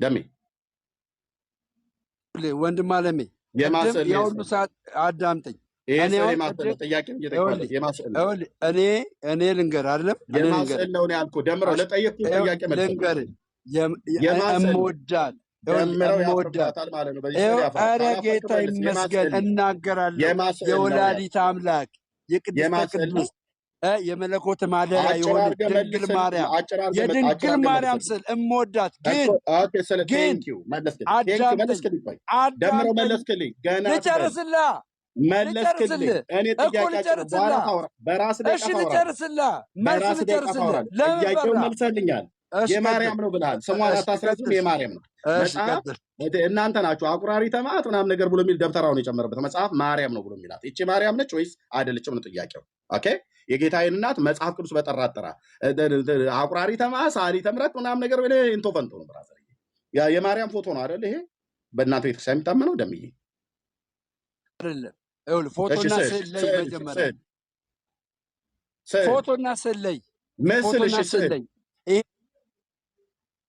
ደሜ ወንድም አለሜ የሁሉ ሰዓት አዳምጠኝ። እኔ ልንገር አይደለም የማስዕል ነው ያልኩህ። ደምረው ለጠየቅኩት ጥያቄ ልንገር የምወዳት ኧረ ጌታ ይመስገን እናገራለሁ። የወላዲት አምላክ የቅድስተ ቅዱስ የመለኮት ማደሪያ የሆነ ድንግል ማርያም የድንግል ማርያም ስል እምወዳት ግን ልጨርስልህ። የማርያም ነው ብለሃል። ስሟን አታስረዝም። የማርያም ነው መጽሐፍ። እናንተ ናችሁ አቁራሪ ተማት ምናምን ነገር ብሎ የሚል ደብተራውን የጨመረበት መጽሐፍ ማርያም ነው ብሎ የሚላት። ይቺ ማርያም ነች ወይስ አይደለችም ነው ጥያቄው። ኦኬ የጌታዬን እናት መጽሐፍ ቅዱስ በጠራጠራ አቁራሪ ተማ ሳሊ ተምረት ምናምን ነገር ብለ እንቶ ፈንቶ ነው። ብራዘር የማርያም ፎቶ ነው አይደል? ይሄ በእናንተ ቤተክርስቲያን የሚታመነው ደምዬ አይደለም። ይኸውልህ ፎቶና ስዕል ላይ መጀመሪያ ፎቶና ስዕል ላይ ምስልሽ ስዕል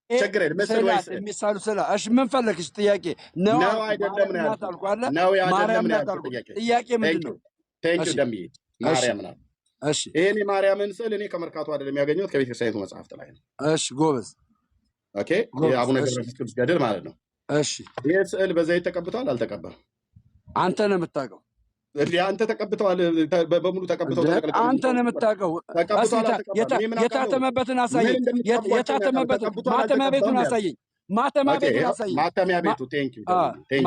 ችግር የለም። ምስል ወይ ስዕል የሚሳሉ ስዕል። እሺ ምን ፈለግሽ? ጥያቄ ነው አይደለም ነው ያልኩት አይደል? ነው ማርያም ነው ጥያቄ ምንድን ነው? ቴንኪው ደምዬ ማርያም ናት። እሺ ይሄን የማርያምን ስዕል እኔ ከመርካቶ አይደለም ያገኘሁት ከቤተክርስቲያኒቱ መጽሐፍት ላይ ነው። እሺ ጎበዝ። ኦኬ የአቡነ ገብረ መንፈስ ቅዱስ ገድል ማለት ነው። እሺ ይሄ ስዕል በዘይት ተቀብቷል አልተቀባም? አንተ ነው የምታውቀው። አንተ ተቀብተዋል፣ በሙሉ ተቀብተው አንተ ነው የምታውቀው። የታተመበትን አሳየኝ። የታተመበትን ማተሚያ ቤቱን አሳየኝ። ማተሚያ ቤቱ ቴንኪው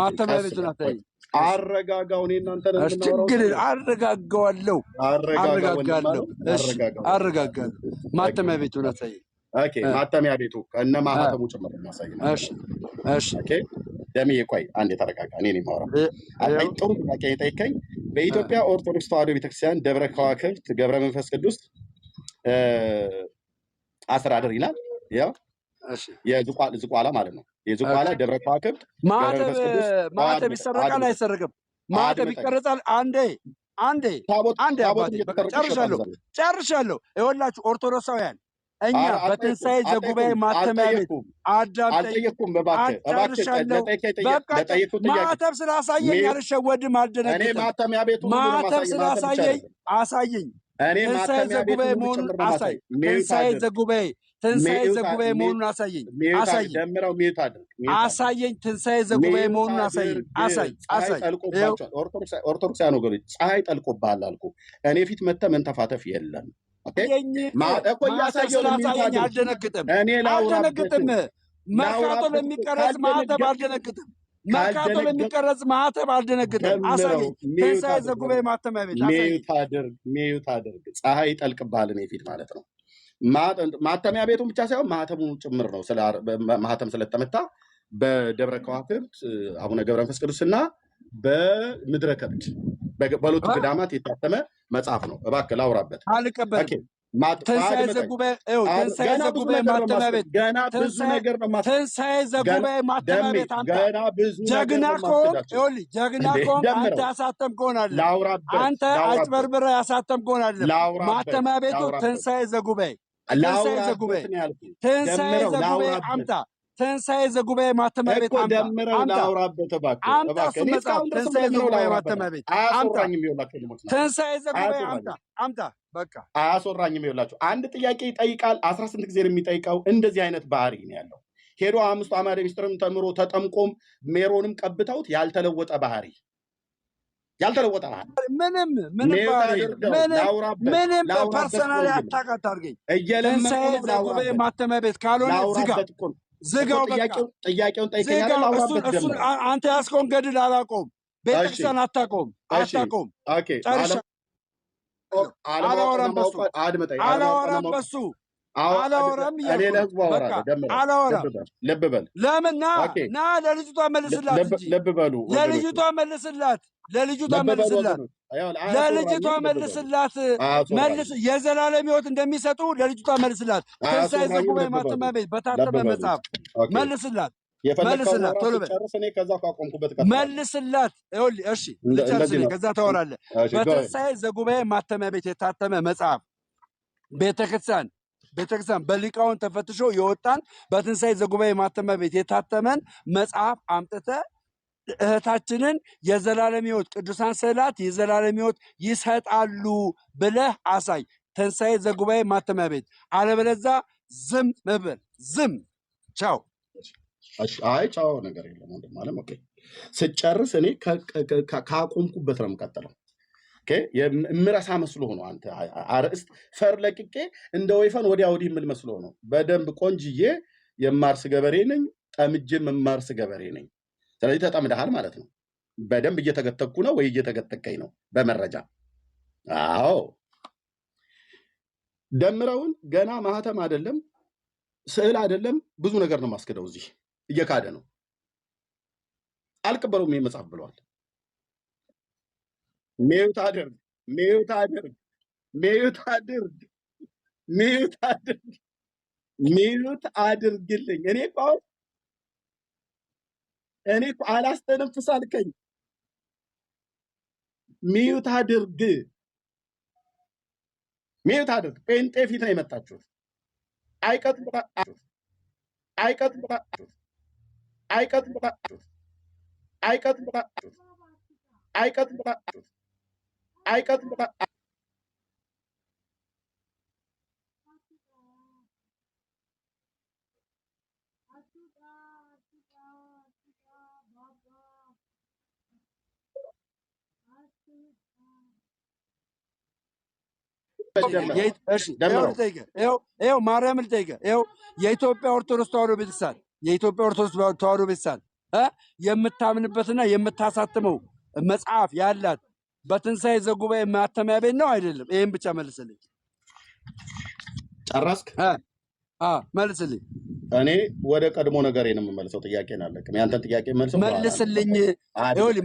ማተሚያ ቤቱን አሳየኝ። አረጋጋው። እኔ እናንተ ነው የምናወራው። ችግር አረጋጋዋለሁ። ማተሚያ ቤቱን አሳየኝ። ኦኬ ማተሚያ ቤቱ ከነ ማህተሙ ጭምር እናሳየኝ። እሺ ኦኬ ደምዬ ቆይ አንዴ ተረጋጋ። እኔ ነኝ የማወራው። አይ ጥሩ ጥያቄ ጠይቀኝ። በኢትዮጵያ ኦርቶዶክስ ተዋሕዶ ቤተክርስቲያን ደብረ ከዋክብት ገብረ መንፈስ ቅዱስ አስተዳደር ይላል። ያው እሺ የዝቋላ ማለት ነው። የዝቋላ ደብረ ከዋክብት ማህተብ ይሰረቃል አይሰረቅም? ማህተብ ይቀረጻል። አንዴ ጨርሻለሁ። ይኸውላችሁ ኦርቶዶክሳውያን እኛ በትንሣኤ ዘጉባኤ ማተሚያ ቤት አልጠየኩም። ማህተብ ስላሳየኝ አልሸወድም፣ አልደነግጥም። ማህተብ ስላሳየኝ አሳየኝ። ትንሣኤ ዘጉባኤ መሆኑን አሳይ። ትንሣኤ ዘጉባኤ መሆኑን አሳየኝ። ትንሣኤ ዘጉባኤ መሆኑን አሳይ። ኦርቶዶክሳውያን ወገኖች ፀሐይ ጠልቆብሃል አልኩህ። እኔ ፊት መተህ መንተፋተፍ የለም። አልደነግጥም። መርካቶ ለሚቀረጽ ማህተብ አልደነግጥም። አሳየኝ። ትንሣኤ ዘጉባኤ ማተሚያ ቤት ሚዩት አድርግ። ፀሐይ ይጠልቅብሃል እኔ ፊት ማለት ነው። ማተሚያ ቤቱን ብቻ ሳይሆን ማህተሙን ጭምር ነው። ማህተም ስለተመታ በደብረ ከዋክብት አቡነ ገብረ መንፈስ ቅዱስና በምድረ ከብድ በሁለቱ ገዳማት የታተመ መጽሐፍ ነው። እባክህ ላውራበት። አልቀበልም። ትንሣኤ ዘጉባኤ ማተሚያ ቤት ገና ብዙ ነገር ነው። ትንሣኤ ዘጉባኤ ማተሚያ ቤት ጀግና ከሆንክ ጀግና ከሆንክ አንተ ያሳተም ከሆናለህ። አንተ አጭበርብረህ ያሳተም ከሆናለህ። ማተሚያ ቤቱ ትንሣኤ ዘጉባኤ አምጣ። ትንሣኤ ዘጉባኤ ማተሚያ ቤት አምጣ። እሱ መጽሐፍ ትንሣኤ ዘጉባኤ ማተሚያ ቤት ትንሣኤ ዘጉባኤ አምጣ። በቃ አያስወራኝም። ይኸውላችሁ አንድ ጥያቄ ይጠይቃል። 18 ጊዜ ነው የሚጠይቀው። እንደዚህ አይነት ባህሪ ነው ያለው። ሄዶ 5 አዕማደ ምስጢርም ተምሮ ተጠምቆም ሜሮንም ቀብተውት ያልተለወጠ ባህሪ ምንም ፐርሰናል አታውቃት አድርገኝ። ትንሣኤ ዘጉባኤ ማተሚያ ቤት ካልሆነ ዝጋው። ጥያቄውን ጠይቀኛል። አንተ ያስከውን ገድል አላውቀውም። ቤተክርስቲያን አታውቀውም። አላወራም በሱ አላወራም። ልብ በል። ለምን ና ለልጅቷ መልስላት እንጂ ለልጅቷ መልስላት። የዘላለም ሕይወት እንደሚሰጡ ለልጅቷ መልስላት። ትንሣኤ ዘጉባኤ ማተሚያ ቤት በታተመ መጽሐፍ መልስላት። ቶሎ በል መልስላት። እሺ ልጨርስ፣ ከዛ ታወራለህ። በትንሣኤ ዘጉባኤ ማተሚያ ቤት የታተመ መጽሐፍ ቤተክርስቲያን በሊቃውን ተፈትሾ የወጣን በትንሣኤ ዘጉባኤ ማተሚያ ቤት የታተመን መጽሐፍ አምጥተህ እህታችንን የዘላለም ሕይወት ቅዱሳን ስዕላት የዘላለም ሕይወት ይሰጣሉ ብለህ አሳይ። ትንሣኤ ዘጉባኤ ማተሚያ ቤት። አለበለዚያ ዝም በል። ዝም። ቻው። አይ ቻው ነገር የለም ወንድም አለም። ኦኬ ስጨርስ እኔ ካቆምኩበት ነው የምቀጥለው። ኦኬ የምረሳ መስሎ ነው አንተ አርእስት ፈር ለቅቄ እንደ ወይፈን ወዲያ ወዲህ የምል መስሎ ነው። በደንብ ቆንጅዬ የማርስ ገበሬ ነኝ። ጠምጄም የማርስ ገበሬ ነኝ። ስለዚህ ተጠምደሃል ማለት ነው። በደንብ እየተገተኩ ነው ወይ እየተገተከኝ ነው በመረጃ? አዎ ደምረውን ገና ማህተም አይደለም ስዕል አይደለም ብዙ ነገር ነው ማስከደው። እዚህ እየካደ ነው። አልቀበለውም ይሄ መጽሐፍ ብለዋል። ሚዩት አድርግልኝ። እኔ እኮ አላስተነፍስ አልከኝ። ሚዩት አድርግ። ጴንጤ ፊት ነው የመጣችሁት። ማርያም ልጠይቅህ። የኢትዮጵያ ኦርቶዶክስ ተዋሕዶ ቤተክርስቲያን የምታምንበትና የምታሳትመው መጽሐፍ ያላት በትንሣኤ ዘጉባኤ ማተሚያ ቤት ነው አይደለም? ይህም ብቻ መልስልኝ። ጨረስክ? መልስልኝ። እኔ ወደ ቀድሞ ነገሬ ነው የምመልሰው። ጥያቄን አለቅም። ያንተን ጥያቄ መልስልኝ።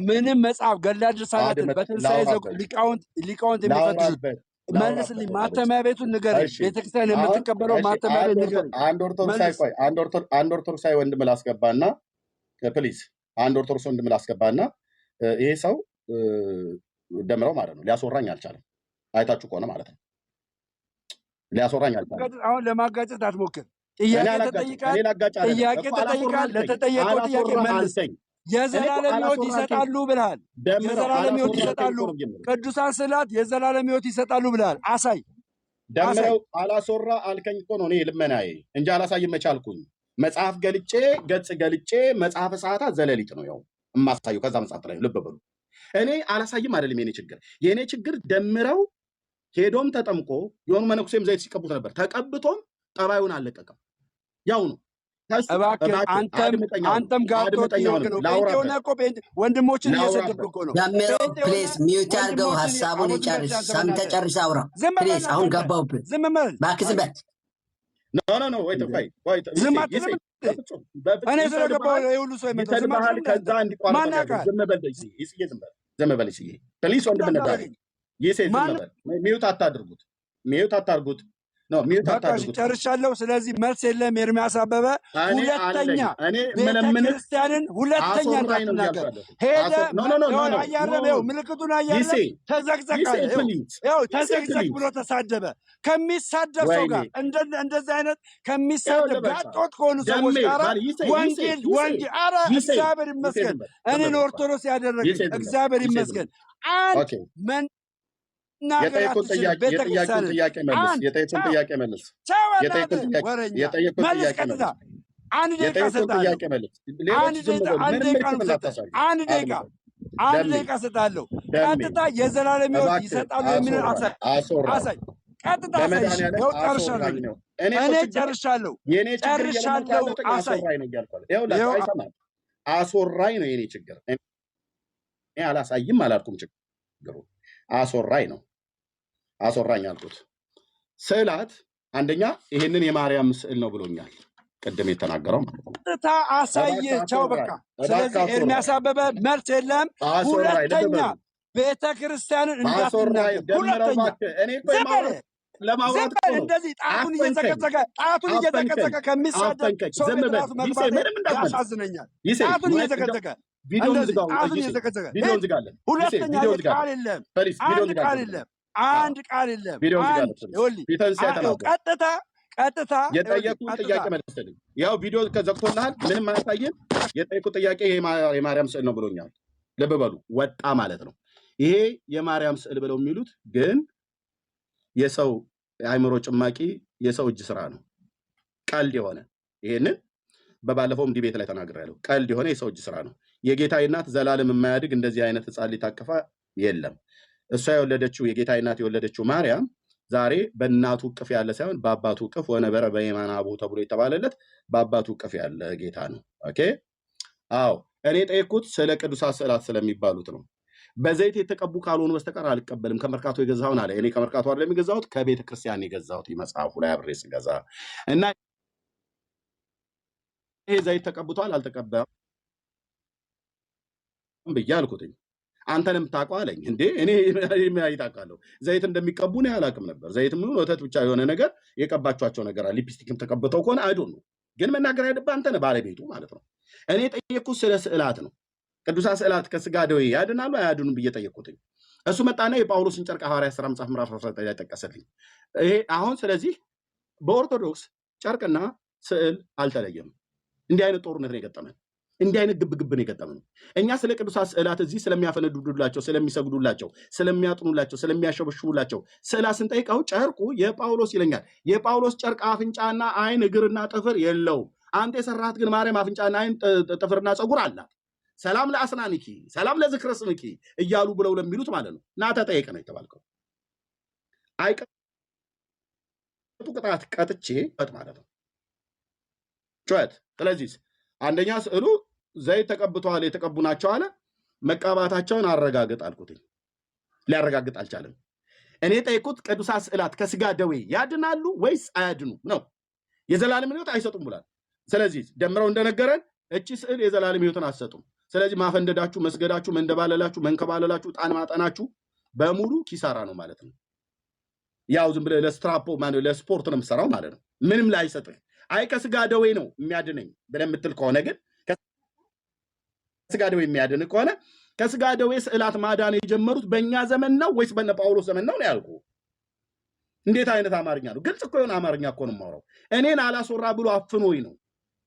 ምንም መጽሐፍ ገድለ ድርሳናትን በትንሣኤ ሊቃውንት የሚፈትሹት መልስልኝ። ማተሚያ ቤቱን ንገረኝ። ቤተክርስቲያን የምትቀበለው ማተሚያ ቤት ንገረኝ። አንድ ኦርቶዶክሳዊ ወንድም ላስገባና ፕሊዝ፣ አንድ ኦርቶዶክስ ወንድም ላስገባና ይሄ ሰው ደምረው ማለት ነው ሊያስወራኝ አልቻለም። አይታችሁ ከሆነ ማለት ነው ሊያስወራኝ አልቻለም። አሁን ለማጋጨት አትሞክር። ጥያቄ ተጠይቃል። ለተጠየቀው ጥያቄ መልስ። የዘላለም ሕይወት ይሰጣሉ ብለሃል። የዘላለም ሕይወት ይሰጣሉ፣ ቅዱሳን ስዕላት የዘላለም ሕይወት ይሰጣሉ ብለሃል። አሳይ። ደምረው አላስወራ አልከኝ እኮ ነው እኔ ልመናዬ እንጂ አላሳይም መቻልኩኝ። መጽሐፍ ገልጬ ገጽ ገልጬ መጽሐፈ ሰዓታት ዘለሊት ነው ያው የማሳየው። ከዛ መጽሐፍ ላይ ልብ በሉ። እኔ አላሳይም አይደለም የኔ ችግር ደምረው ሄዶም ተጠምቆ የሆኑ መነኩሴም ዘይት ሲቀቡት ነበር። ተቀብቶም ጠባዩን አልለቀቀም። ያው ነው። አንተም ጋብቶ ወንድሞችን እየሰደብክ እኮ ነው። ፕሊዝ ሚዩት አድርገው ሀሳቡን ይጨርስ። ሰምተህ ጨርሰህ አውራ ፕሊዝ። አሁን ገባሁብህ። ዝም በል እባክህ ዝም በል። ኖ ወይ ተፋይ ወይ ዝም አትልም። እኔ ስለገባሁ የሁሉ ሰው የመጣው ዝም ይተልባል። ከዛ እንዲቋረጥ ያደርግ። ዝም በል ይስዬ፣ ዝም በል ይስዬ። ፕሊስ ወንድም ነዳሪ ይሴ ዝም በል። ሚውት አታድርጉት፣ ሚውት አታድርጉት። ነው ሚውት አታድርጉት። ጨርሻለሁ። ስለዚህ መልስ የለም። ኤርሚያስ አበበ ሁለተኛ ቤተክርስቲያንን ሁለተኛ እንዳትናገር ሄደ። አያረበው ምልክቱን አያለ ተዘግዘቃል። ይኸው ተዘግዘቅ ብሎ ተሳደበ። ከሚሳደብ ሰው ጋር እንደዚህ አይነት ከሚሳደብ ጋጦት ከሆኑ ሰዎች ጋር ወንጌል ኧረ እግዚአብሔር ይመስገን እኔን ኦርቶዶክስ ያደረገ እግዚአብሔር ይመስገን። አንድ የጠየቁት ጥያቄ መልስ። አንድ ደቂቃ እሰጥሃለሁ። ቀጥታ የዘላለም ሕይወት ይሰጣሉ የሚል አሳይ። ቀጥታ ጨርሻለሁ። እኔ ጨርሻለሁ። አሳይ። አስወራኝ ነው የኔ ችግር። እኔ አላሳይም አላልኩም። ችግሩ አስወራኝ አልኩት። ስዕላት አንደኛ ይሄንን የማርያም ስዕል ነው ብሎኛል። ቅድም የተናገረው ማለት ነው። ቀጥታ አሳየቸው በቃ። ስለዚህ ኤርሚያስ አበበ መልስ የለም። ሁለተኛ ቤተክርስቲያንን እንዳትናገር። ሁለተኛ ለማውራት እንደዚህ ጣቱን እየዘቀዘቀ ከሚሳደብ ሰው ቤት መግባት ያሳዝነኛል። ጣቱን እየዘቀዘቀ ሁለተኛ ቃል የለም። አንድ ቃል የለም። ቀጥታ የጠየቁት ጥያቄ መልስልኝ። ያው ቪዲዮ ከዘግቶልሃል፣ ምንም አያሳይም። የጠየቁት ጥያቄ የማርያም ስዕል ነው ብሎኛል። ልብ በሉ፣ ወጣ ማለት ነው። ይሄ የማርያም ስዕል ብለው የሚሉት ግን የሰው የአእምሮ ጭማቂ የሰው እጅ ስራ ነው። ቀልድ የሆነ ይሄንን በባለፈውም ዲቤት ላይ ተናግሬያለሁ። ቀልድ የሆነ የሰው እጅ ስራ ነው። የጌታዬ እናት ዘላለም የማያድግ እንደዚህ አይነት ህፃን ሊታቀፋ የለም። እሷ የወለደችው የጌታዬ እናት የወለደችው ማርያም ዛሬ በእናቱ እቅፍ ያለ ሳይሆን በአባቱ እቅፍ ወነበረ በየማነ አቡ ተብሎ የተባለለት በአባቱ እቅፍ ያለ ጌታ ነው። ኦኬ። አዎ እኔ ጠየቅኩት ስለ ቅዱሳት ስዕላት ስለሚባሉት ነው። በዘይት የተቀቡ ካልሆኑ በስተቀር አልቀበልም። ከመርካቶ የገዛውን አለ። እኔ ከመርካቶ አይደለም የገዛሁት ከቤተ ክርስቲያን የገዛሁት መጽሐፉ ላይ አብሬ ስገዛ እና ይሄ ዘይት ተቀብቷል አልተቀበለም ብዬ አልኩትኝ። አንተንም ታውቀው አለኝ። እንዴ እኔ አይታውቃለሁ ዘይት እንደሚቀቡ ነው ያላቅም ነበር። ዘይት ምን ወተት ብቻ የሆነ ነገር የቀባቿቸው ነገር ሊፕስቲክም ተቀብተው ከሆነ አይዶን ነው። ግን መናገር ያለብህ አንተ ነህ ባለቤቱ ማለት ነው። እኔ ጠየቅኩት ስለ ስዕላት ነው። ቅዱሳት ስዕላት ከስጋ ደዌ ያድናሉ አያድኑም ብዬ ጠየቅኩትኝ። እሱ መጣና የጳውሎስን ጨርቅ ሐዋርያት ሥራ መጽሐፍ ምዕራፍ 19 ላይ ጠቀሰልኝ። ይሄ አሁን ስለዚህ በኦርቶዶክስ ጨርቅና ስዕል አልተለየም። እንዲህ አይነት ጦርነት ነው የገጠመን። እንዲህ አይነት ግብግብ ነው የገጠመን። እኛ ስለ ቅዱሳት ስዕላት እዚህ ስለሚያፈነዱላቸው፣ ስለሚሰግዱላቸው፣ ስለሚያጥኑላቸው፣ ስለሚያሸበሽቡላቸው ስዕላት ስንጠይቀው ጨርቁ የጳውሎስ ይለኛል። የጳውሎስ ጨርቅ አፍንጫና አይን እግርና ጥፍር የለውም። አንተ የሰራት ግን ማርያም አፍንጫና አይን ጥፍርና ፀጉር አላት። ሰላም ለአስናኒኪ ሰላም ለዝክረ ስምኪ እያሉ ብለው ለሚሉት ማለት ነው። ና ተጠየቅ ነው የተባልከው። አይቀጡ ቅጣት ቀጥቼ ማለት ነው ጩኸት። ስለዚህ አንደኛ ስዕሉ ዘይት ተቀብተዋል የተቀቡ ናቸው አለ። መቀባታቸውን አረጋግጥ አልኩትኝ። ሊያረጋግጥ አልቻለም። እኔ ጠየቁት ቅዱሳት ስዕላት ከስጋ ደዌ ያድናሉ ወይስ አያድኑ ነው። የዘላለም ሕይወት አይሰጡም ብሏል። ስለዚህ ደምረው እንደነገረን እቺ ስዕል የዘላለም ሕይወትን አትሰጡም። ስለዚህ ማፈንደዳችሁ፣ መስገዳችሁ፣ መንደባለላችሁ፣ መንከባለላችሁ፣ ጣን ማጠናችሁ በሙሉ ኪሳራ ነው ማለት ነው። ያው ዝም ብለህ ለስትራፖ ማለት ለስፖርት ነው የምትሰራው ማለት ነው። ምንም ላይሰጥህ። አይ ከስጋ ደዌ ነው የሚያድነኝ ብለህ የምትል ከሆነ ግን ከስጋ ደዌ የሚያድን ከሆነ ከስጋ ደዌ ስዕላት ማዳን የጀመሩት በእኛ ዘመን ነው ወይስ በነ ጳውሎስ ዘመን ነው ያልኩህ? እንዴት አይነት አማርኛ ነው? ግልጽ እኮ የሆነ አማርኛ እኮ ነው የማወራው። እኔን አላስወራ ብሎ አፍኖኝ ነው።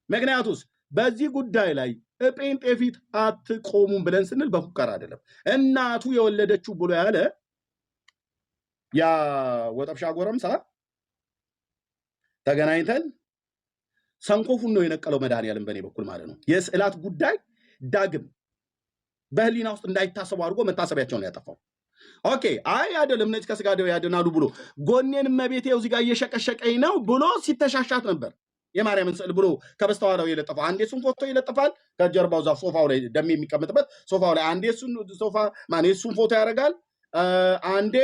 ምክንያቱስ በዚህ ጉዳይ ላይ ጴንጤ ፊት አትቆሙም ብለን ስንል በፉከራ አይደለም። እናቱ የወለደችው ብሎ ያለ ያ ወጠብሻ ጎረምሳ ተገናኝተን ሰንኮፉን ነው የነቀለው መድኃኒዓለም በእኔ በኩል ማለት ነው። የስዕላት ጉዳይ ዳግም በህሊና ውስጥ እንዳይታሰቡ አድርጎ መታሰቢያቸውን ያጠፋው። ኦኬ አይ አይደለም እነዚህ ከስጋ ደዌ ያድናሉ ብሎ ጎኔን እመቤቴ እዚህ ጋር እየሸቀሸቀኝ ነው ብሎ ሲተሻሻት ነበር። የማርያምን ስዕል ብሎ ከበስተኋላው የለጠፈው አንዴ እሱን ፎቶ ይለጥፋል። ከጀርባው ዛ ሶፋው ላይ ደም የሚቀመጥበት ሶፋው ላይ አንዴ እሱን ሶፋ ማን እሱን ፎቶ ያደርጋል። አንዴ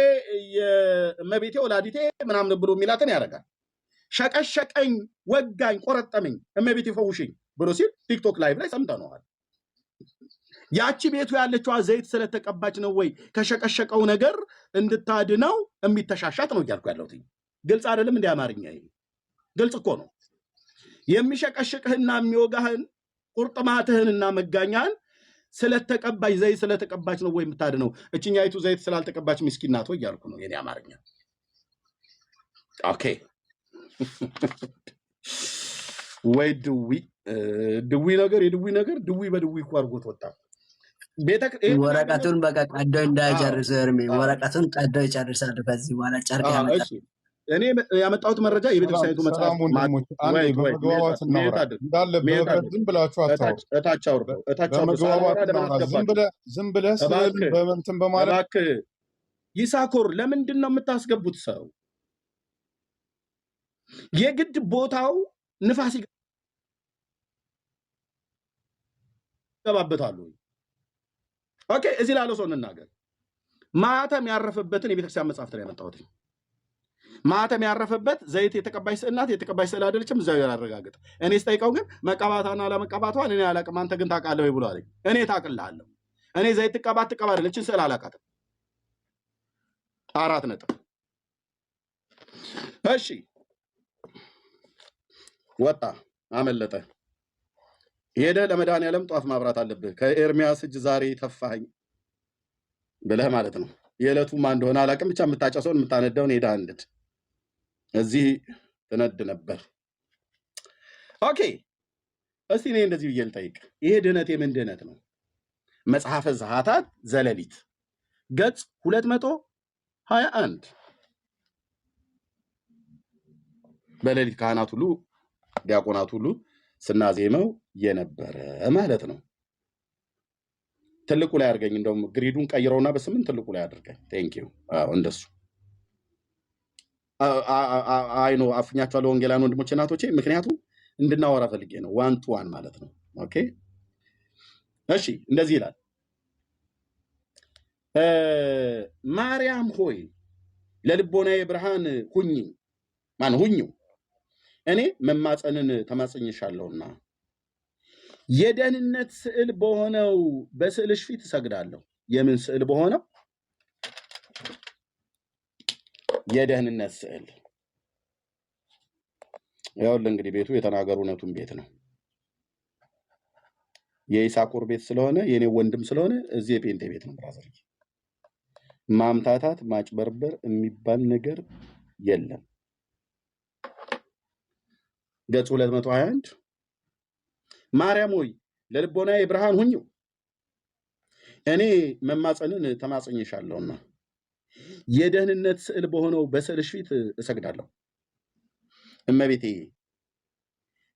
የእመቤቴ ወላዲቴ ምናምን ብሎ የሚላትን ያደርጋል። ሸቀሸቀኝ፣ ወጋኝ፣ ቆረጠመኝ እመቤቴ ፈውሽኝ ብሎ ሲል ቲክቶክ ላይቭ ላይ ሰምተነዋል። ያቺ ቤቱ ያለችዋ ዘይት ስለተቀባች ነው ወይ ከሸቀሸቀው ነገር እንድታድነው የሚተሻሻት ነው እያልኩ ያለሁት? ግልጽ አይደለም? እንደ አማርኛ ይሄ ግልጽ እኮ ነው። የሚሸቀሽቅህና የሚወጋህን ቁርጥማትህንና መጋኛህን ስለተቀባች ዘይት ስለተቀባች ነው ወይ የምታድነው? እችኛይቱ ዘይት ስላልተቀባች ምስኪን ናት ወይ እያልኩ ነው የኔ አማርኛ። ኦኬ ወይ ድዊ ነገር የድዊ ነገር ድዊ በድዊ እኮ አድርጎት ወጣ። ወረቀቱን በቃ ቀዶ እንዳይጨርስ እርሜ ወረቀቱን ቀዶ ይጨርሳሉ። ከዚህ በኋላ ጨርቅ ያመጣ እኔ ያመጣሁት መረጃ የቤተክርስቲያኒቱ መጽሐፍ ዝም ብላችሁ ዝም ብለህ በምንትን በማለት ይሳኮር ለምንድን ነው የምታስገቡት? ሰው የግድ ቦታው ንፋስ ይገባበታሉ። ኦኬ እዚህ ላለው ሰው እንናገር። ማተም ያረፈበትን የቤተክርስቲያን መጽሐፍት ላይ ያመጣሁት ማተም ያረፈበት ዘይት የተቀባይ ስዕል ናት። የተቀባይ ስዕል አይደለችም። እዛው ያረጋግጥ። እኔ ስጠይቀው ግን መቀባቷና አለመቀባቷን እኔ አላቅም፣ አንተ ግን ታውቃለህ ወይ ብሎ አለኝ። እኔ ታውቅልሃለሁ። እኔ ዘይት ትቀባት ትቀባ አይደለችን ስዕል አላውቃትም። 4 ነጥብ። እሺ ወጣ፣ አመለጠ፣ ሄደ። ለመድኃኒዓለም ጧፍ ማብራት አለብህ። ከኤርሚያስ እጅ ዛሬ ተፋኝ ብለህ ማለት ነው። የዕለቱ ማን እንደሆነ አላውቅም። ብቻ የምታጨሰውን የምታነደውን ሄዳ አንድድ እዚህ ትነድ ነበር። ኦኬ እስቲ እኔ እንደዚህ ብዬ ልጠይቅ። ይሄ ድህነት የምን ድህነት ነው? መጽሐፈ ዘሃታት ዘለሊት ገጽ 221 በሌሊት ካህናት ሁሉ ዲያቆናት ሁሉ ስናዜመው የነበረ ማለት ነው። ትልቁ ላይ አድርገኝ። እንደውም ግሪዱን ቀይረውና በ8 ትልቁ ላይ አድርገኝ። ቴንኪው። እንደሱ አይኖ አፍኛቸዋለሁ ወንጌላውያን ወንድሞቼ እናቶቼ፣ ምክንያቱም እንድናወራ ፈልጌ ነው። 1 to 1 ማለት ነው። ኦኬ እሺ፣ እንደዚህ ይላል። ማርያም ሆይ ለልቦናዬ ብርሃን ሁኚ፣ ማን ሁኙ፣ እኔ መማፀንን ተማጽኝሻለሁና የደህንነት ስዕል በሆነው በስዕልሽ ፊት እሰግዳለሁ። የምን ስዕል በሆነው? የደህንነት ስዕል። ይኸውልህ እንግዲህ ቤቱ የተናገሩ እውነቱን ቤት ነው። የኢሳኮር ቤት ስለሆነ የኔ ወንድም ስለሆነ እዚህ የጴንጤ ቤት ነው። ብራዘር ማምታታት ማጭበርበር የሚባል ነገር የለም። ገጽ 221 ማርያም ሆይ ለልቦናዬ ብርሃን ሁኚ፣ እኔ መማፀንን ተማጽኝሻለሁና የደህንነት ስዕል በሆነው በስዕልሽ ፊት እሰግዳለሁ። እመቤቴ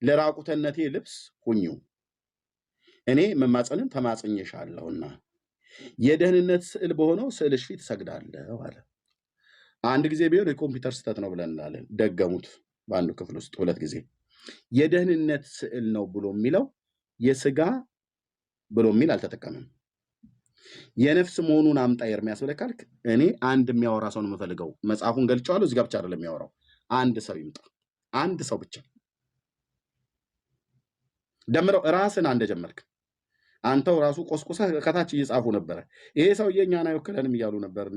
ለራቁተነቴ ልብስ ሁኚ፣ እኔ መማፀንን ተማጽኝሻለሁና የደህንነት ስዕል በሆነው ስዕልሽ ፊት እሰግዳለሁ አለ። አንድ ጊዜ ቢሆን የኮምፒውተር ስህተት ነው ብለን እንላለን። ደገሙት በአንዱ ክፍል ውስጥ 2 ጊዜ። የደህንነት ስዕል ነው ብሎ የሚለው የስጋ ብሎ የሚል አልተጠቀምም። የነፍስ መሆኑን አምጣ ኤርሚያስ ብለህ ካልክ እኔ አንድ የሚያወራ ሰው ነው የምፈልገው። መጽሐፉን ገልጫዋለሁ። እዚህ ጋር ብቻ አይደለም የሚያወራው፣ አንድ ሰው ይምጣ። አንድ ሰው ብቻ ደምረው ራስን እንደጀመርክ አንተው ራሱ ቆስቁሰህ ከታች እየጻፉ ነበረ። ይሄ ሰውዬ እኛን አይወክለንም እያሉ ነበር።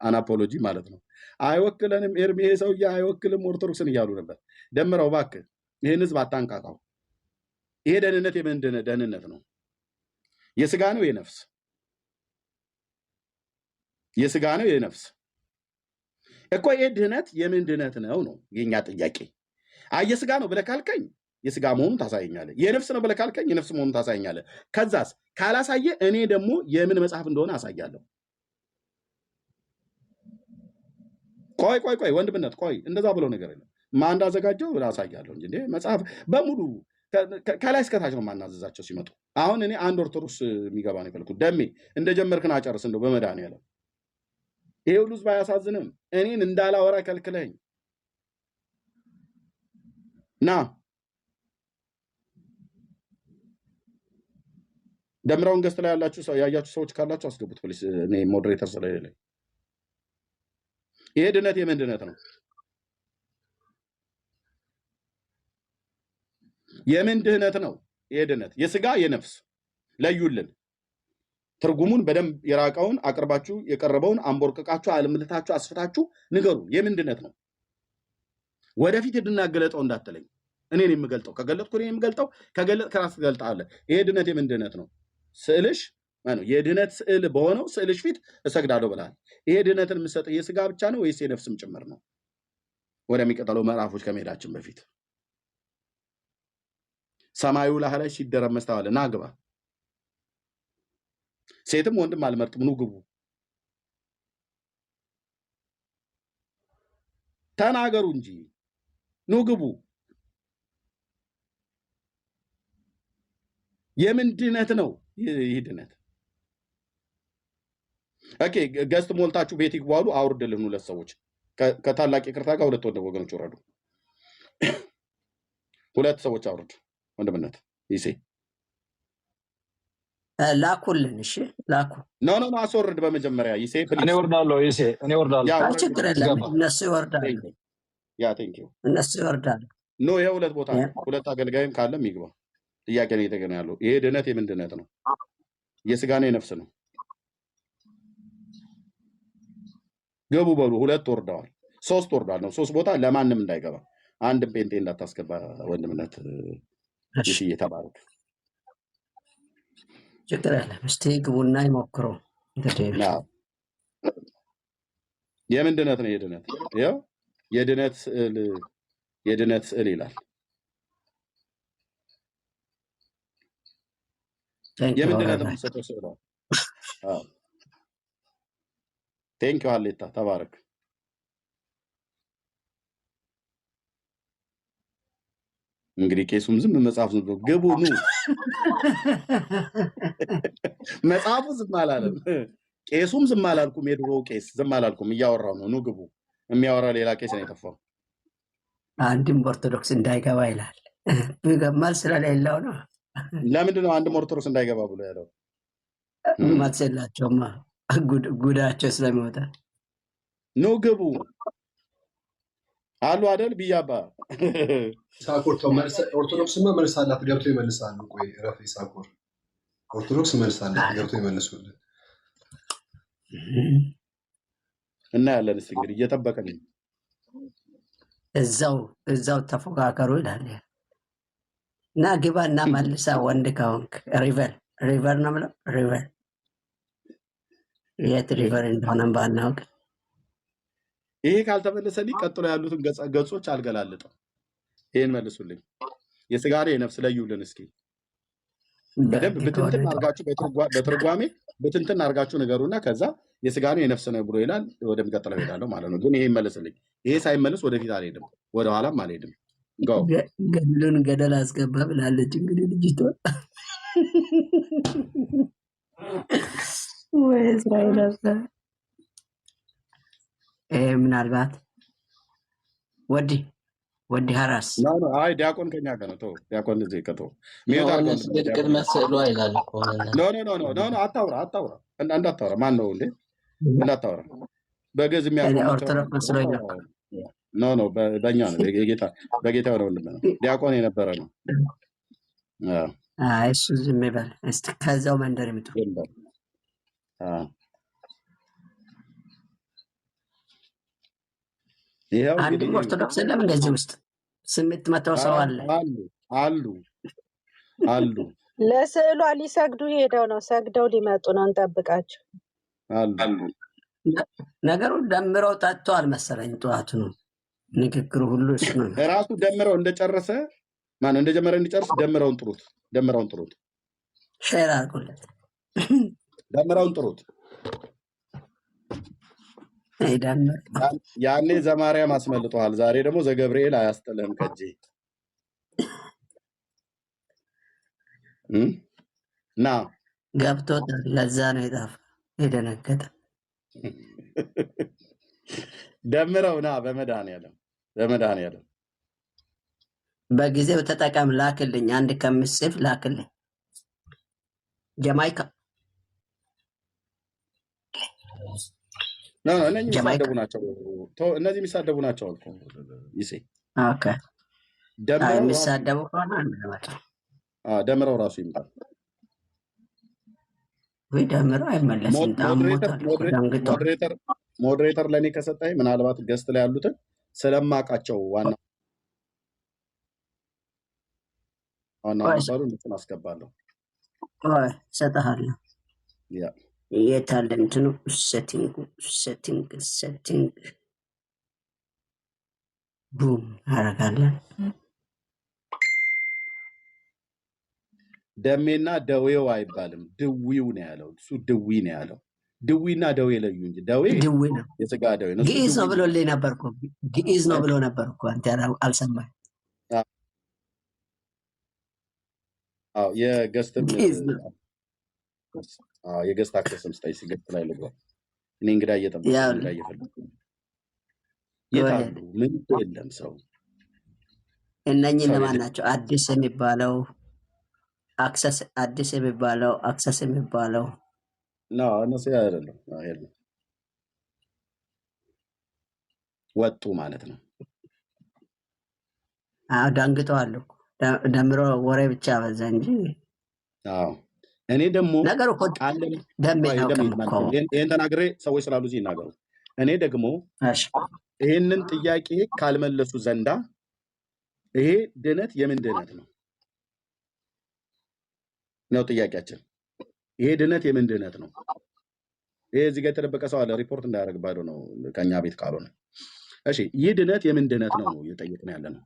አናፖሎጂ ማለት ነው። አይወክለንም ኤርሚ፣ ይሄ ሰውዬ አይወክልም ኦርቶዶክስን እያሉ ነበር። ደምረው እባክህ ይህን ህዝብ አታንቃቃው። ይሄ ደህንነት የምን ደህንነት ነው? የስጋ ነው የነፍስ? የስጋ ነው የነፍስ? እኮ ይሄ ድህነት የምን ድህነት ነው ነው የኛ ጥያቄ። የስጋ ነው ብለህ ካልከኝ የስጋ መሆኑን ታሳየኛለህ። የነፍስ ነው ብለህ ካልከኝ የነፍስ መሆኑን ታሳየኛለህ። ከዛስ ካላሳየ እኔ ደግሞ የምን መጽሐፍ እንደሆነ አሳያለሁ። ቆይ ወንድምነት ቆይ፣ እንደዛ ብሎ ነገር የለም። ማን እንዳዘጋጀው አሳያለሁ እንጂ መጽሐፍ በሙሉ ከላይ እስከታች ነው ማናዘዛቸው ሲመጡ። አሁን እኔ አንድ ኦርቶዶክስ የሚገባ ነው የፈለኩት። ደሜ እንደጀመርክን አጨርስ። እንደው በመድኃኒዓለም ይሄ ሁሉ ህዝብ አያሳዝንም? እኔን እንዳላወራ ከልክለኝ ና ደምራውን ገስት ላይ ያያችሁ ሰዎች ካላችሁ አስገቡት ፕሊስ። እኔ ሞዴሬተር ስለሌለኝ። ይሄ ድነት የምን ድነት ነው? የምን ድህነት ነው? ይሄ ድህነት የስጋ የነፍስ ለዩልን። ትርጉሙን በደንብ የራቀውን አቅርባችሁ የቀረበውን አንቦርቅቃችሁ አልምልታችሁ አስፍታችሁ ንገሩ። የምን ድህነት ነው? ወደፊት እንድናገለጠው እንዳትለኝ። እኔ ነኝ የምገልጠው። ከገለጥኩ እኔ የምገልጠው፣ ከገለጥ ከራስ ትገልጣለህ። ይሄ ድህነት የምን ድህነት ነው? ስዕልሽ ማለት የድህነት ስዕል በሆነው ስዕልሽ ፊት እሰግዳለሁ ብለሃል። ይሄ ድህነትን የምትሰጠው የስጋ ብቻ ነው ወይስ የነፍስም ጭምር ነው? ወደሚቀጥለው ምዕራፎች ከመሄዳችን በፊት ሰማዩ ላህ ላይ ሲደረመስ ታዋለህ። ና ግባ። ሴትም ወንድም አልመርጥም፣ ኑ ግቡ። ተናገሩ እንጂ ኑ ግቡ። የምን ድህነት ነው ይህ ድህነት? ኦኬ ገስት ሞልታችሁ ቤት ይግባሉ። አውርድልን ሁለት ሰዎች ከታላቅ ይቅርታ ጋር ሁለት ወገኖች ወረዱ። ሁለት ሰዎች አውርድ። ወንድምነት ይሴ ላኩልን። እሺ ላኩ። ኖ አስወርድ በመጀመሪያ ይሴ ፕሊዝ። እኔ ወርዳለሁ። ይሴ እኔ ወርዳለሁ። ችግር የለም። እነሱ ይወርዳሉ። ያ ቴንክ ዩ። እነሱ ይወርዳሉ። ኖ ይሄ ሁለት ቦታ ነው። ሁለት አገልጋይም ካለም ይግባ። ጥያቄ ነው የተገኘ ያለው። ይሄ ድህነት የምን ድህነት ነው? የስጋና የነፍስ ነው። ገቡ በሉ። ሁለት ወርደዋል። ሶስት ወርዷል ነው። ሶስት ቦታ ለማንም እንዳይገባ። አንድ ጴንጤ እንዳታስገባ ወንድምነት እሺ እየተባረክ ችግር የለም። እስቲ ግቡና ይሞክሩ። የምን ድህነት ነው? የድህነት ያው የድህነት ስዕል ይላል። የምን ድህነት ነው? ሰጠው ስዕል። አዎ ቴንክ ዩ አሌታ ተባረክ። እንግዲህ ቄሱም ዝም መጽሐፍ ዝም ብሎ ግቡ ኑ። መጽሐፉ ዝም አላለም። ቄሱም ዝም አላልኩም። የድሮ ቄስ ዝም አላልኩም። እያወራው ነው። ኑ ግቡ። የሚያወራ ሌላ ቄስ ነው የጠፋው። አንድም ኦርቶዶክስ እንዳይገባ ይላል። መልስ ስለሌለው ነው። ለምንድን ነው አንድም ኦርቶዶክስ እንዳይገባ ብሎ ያለው? መልስ የላቸውማ። ጉዳቸው ስለሚወጣ ኑ ግቡ አሉ አይደል? ቢያባ ሳኮር ኦርቶዶክስማ መልስ አላት፣ ገብቶ ይመልሳሉ። ቆይ ረፍ ሳኮር ኦርቶዶክስ መልስ አላት፣ ገብቶ ይመልሱልን። እና ያለን እስኪ እንግዲህ እየጠበቀን እዛው ተፎካከሩ ይላል። እና ግባ እና መልሳ ወንድ ከሆንክ ሪቨር ነው ብለው ሪቨር የት ሪቨር እንደሆነ ባናውቅ ይሄ ካልተመለሰልኝ ቀጥሎ ያሉትን ገጾች አልገላለጥም። ይሄን መልሱልኝ። የስጋኔ የነፍስ ለዩልን እስኪ በደንብ ብትንትን አርጋችሁ በትርጓሜ ብትንትን አርጋችሁ ነገሩና ከዛ የስጋኔ የነፍስ ነው ብሎ ይላል። ወደሚቀጥለው ሄዳለሁ ማለት ነው። ግን ይሄ መልስልኝ። ይሄ ሳይመልስ ወደፊት አልሄድም፣ ወደኋላም አልሄድም። ገድሉን ገደል አስገባ ብላለች። እንግዲህ ልጅቷ ወይ እስራኤል ምናልባት ወዲ ሀራስ አይ ዲያቆን ከኛ ጋር ነው። ተው ዲያቆን እዚህ ከቶ ቅድመ ስዕሉ አይላል እኮ አታውራ እንዳታውራ። ማን ነው እንዴ? እንዳታውራ በገዝ የሚያውቀው ኦርቶዶክስ መስሎኝ ነው። ኖ በእኛ ነው። በጌታ የሆነ ወንድም ነው። ዲያቆን የነበረ ነው። እሱ ዝም ይበል እስኪ። ከዛው መንደር ይምጡ። አንድ ኦርቶዶክስ የለም እንደዚህ ውስጥ 800 ሰው አለ አሉ። ለስዕሏ ሊሰግዱ ሄደው ነው። ሰግደው ሊመጡ ነው። እንጠብቃቸው አሉ። ነገሩ ደምረው ጠጥተዋል መሰለኝ። ጠዋቱ ነው ንግግሩ ሁሉ እሱ ነው። ራሱ ደምረው እንደጨረሰ ማን እንደጀመረ እንዲጨርስ ደምረውን ጥሩት። ሼር አድርጉለት። ደምረውን ጥሩት። ያኔ ዘማርያም አስመልጠዋል። ዛሬ ደግሞ ዘገብርኤል አያስጥልህም ከእጄ ና ገብቶታል። ለዛ ነው የደነገጠ። ደምረው ና በመድኃኒዓለም በጊዜው ተጠቀም። ላክልኝ፣ አንድ ከምጽፍ ላክልኝ። ጀማይካ እነዚህ የሚሳደቡ ናቸው። ይሴ የሚሳደበው ከሆነ አንመጣም። ደምረው ራሱ ይምጣል ወይ ደምረው አይመለስም። ሞዴሬተር ለእኔ ከሰጠኝ ምናልባት ገስት ላይ ያሉትን ስለማውቃቸው ዋና ባሉ እንትን አስገባለሁ። እሰጥሃለሁ። የት አለ እንትኑ? ሴቲንግ ቡም አደርጋለን። ደሜና ደዌው አይባልም፣ ድዊው ነው ያለው። እሱ ድዊ ነው ያለው። ድዊና ደዌ ለዩ እንጂ ደዌ ነው፣ የስጋ ደዌ ነው። ግዕዝ ነው ብሎልኝ ነበር እኮ። ግዕዝ ነው ብሎ ነበር እኮ። አንተ አልሰማህም? አዎ የገስት አክሰስም ስታይ ሲገጥ ላይ ልግባ። እኔ እንግዳ እየጠበቅኩ እንግዳ እየፈለኩ የታሉ? ምን የለም ሰው። እነኚህ ለማን ናቸው? አዲስ የሚባለው አክሰስ የሚባለው ነው። እነሱ አይደለም ወጡ ማለት ነው። ዳንግጠዋል እኮ ደምሮ ወሬ ብቻ በዛ እንጂ። እኔ ደግሞ ነገር እኮ ይህን ተናግሬ ሰዎች ስላሉ እዚህ ይናገሩ። እኔ ደግሞ ይህንን ጥያቄ ካልመለሱ ዘንዳ ይሄ ድነት የምን ድነት ነው ጥያቄያችን። ይሄ ድነት የምን ድነት ነው? ይሄ እዚህ ጋር የተደበቀ ሰው አለ፣ ሪፖርት እንዳያደርግ ባዶ ነው ከኛ ቤት ካልሆነ። እሺ ይህ ድነት የምን ድነት ነው እየጠየቅን ያለ ነው።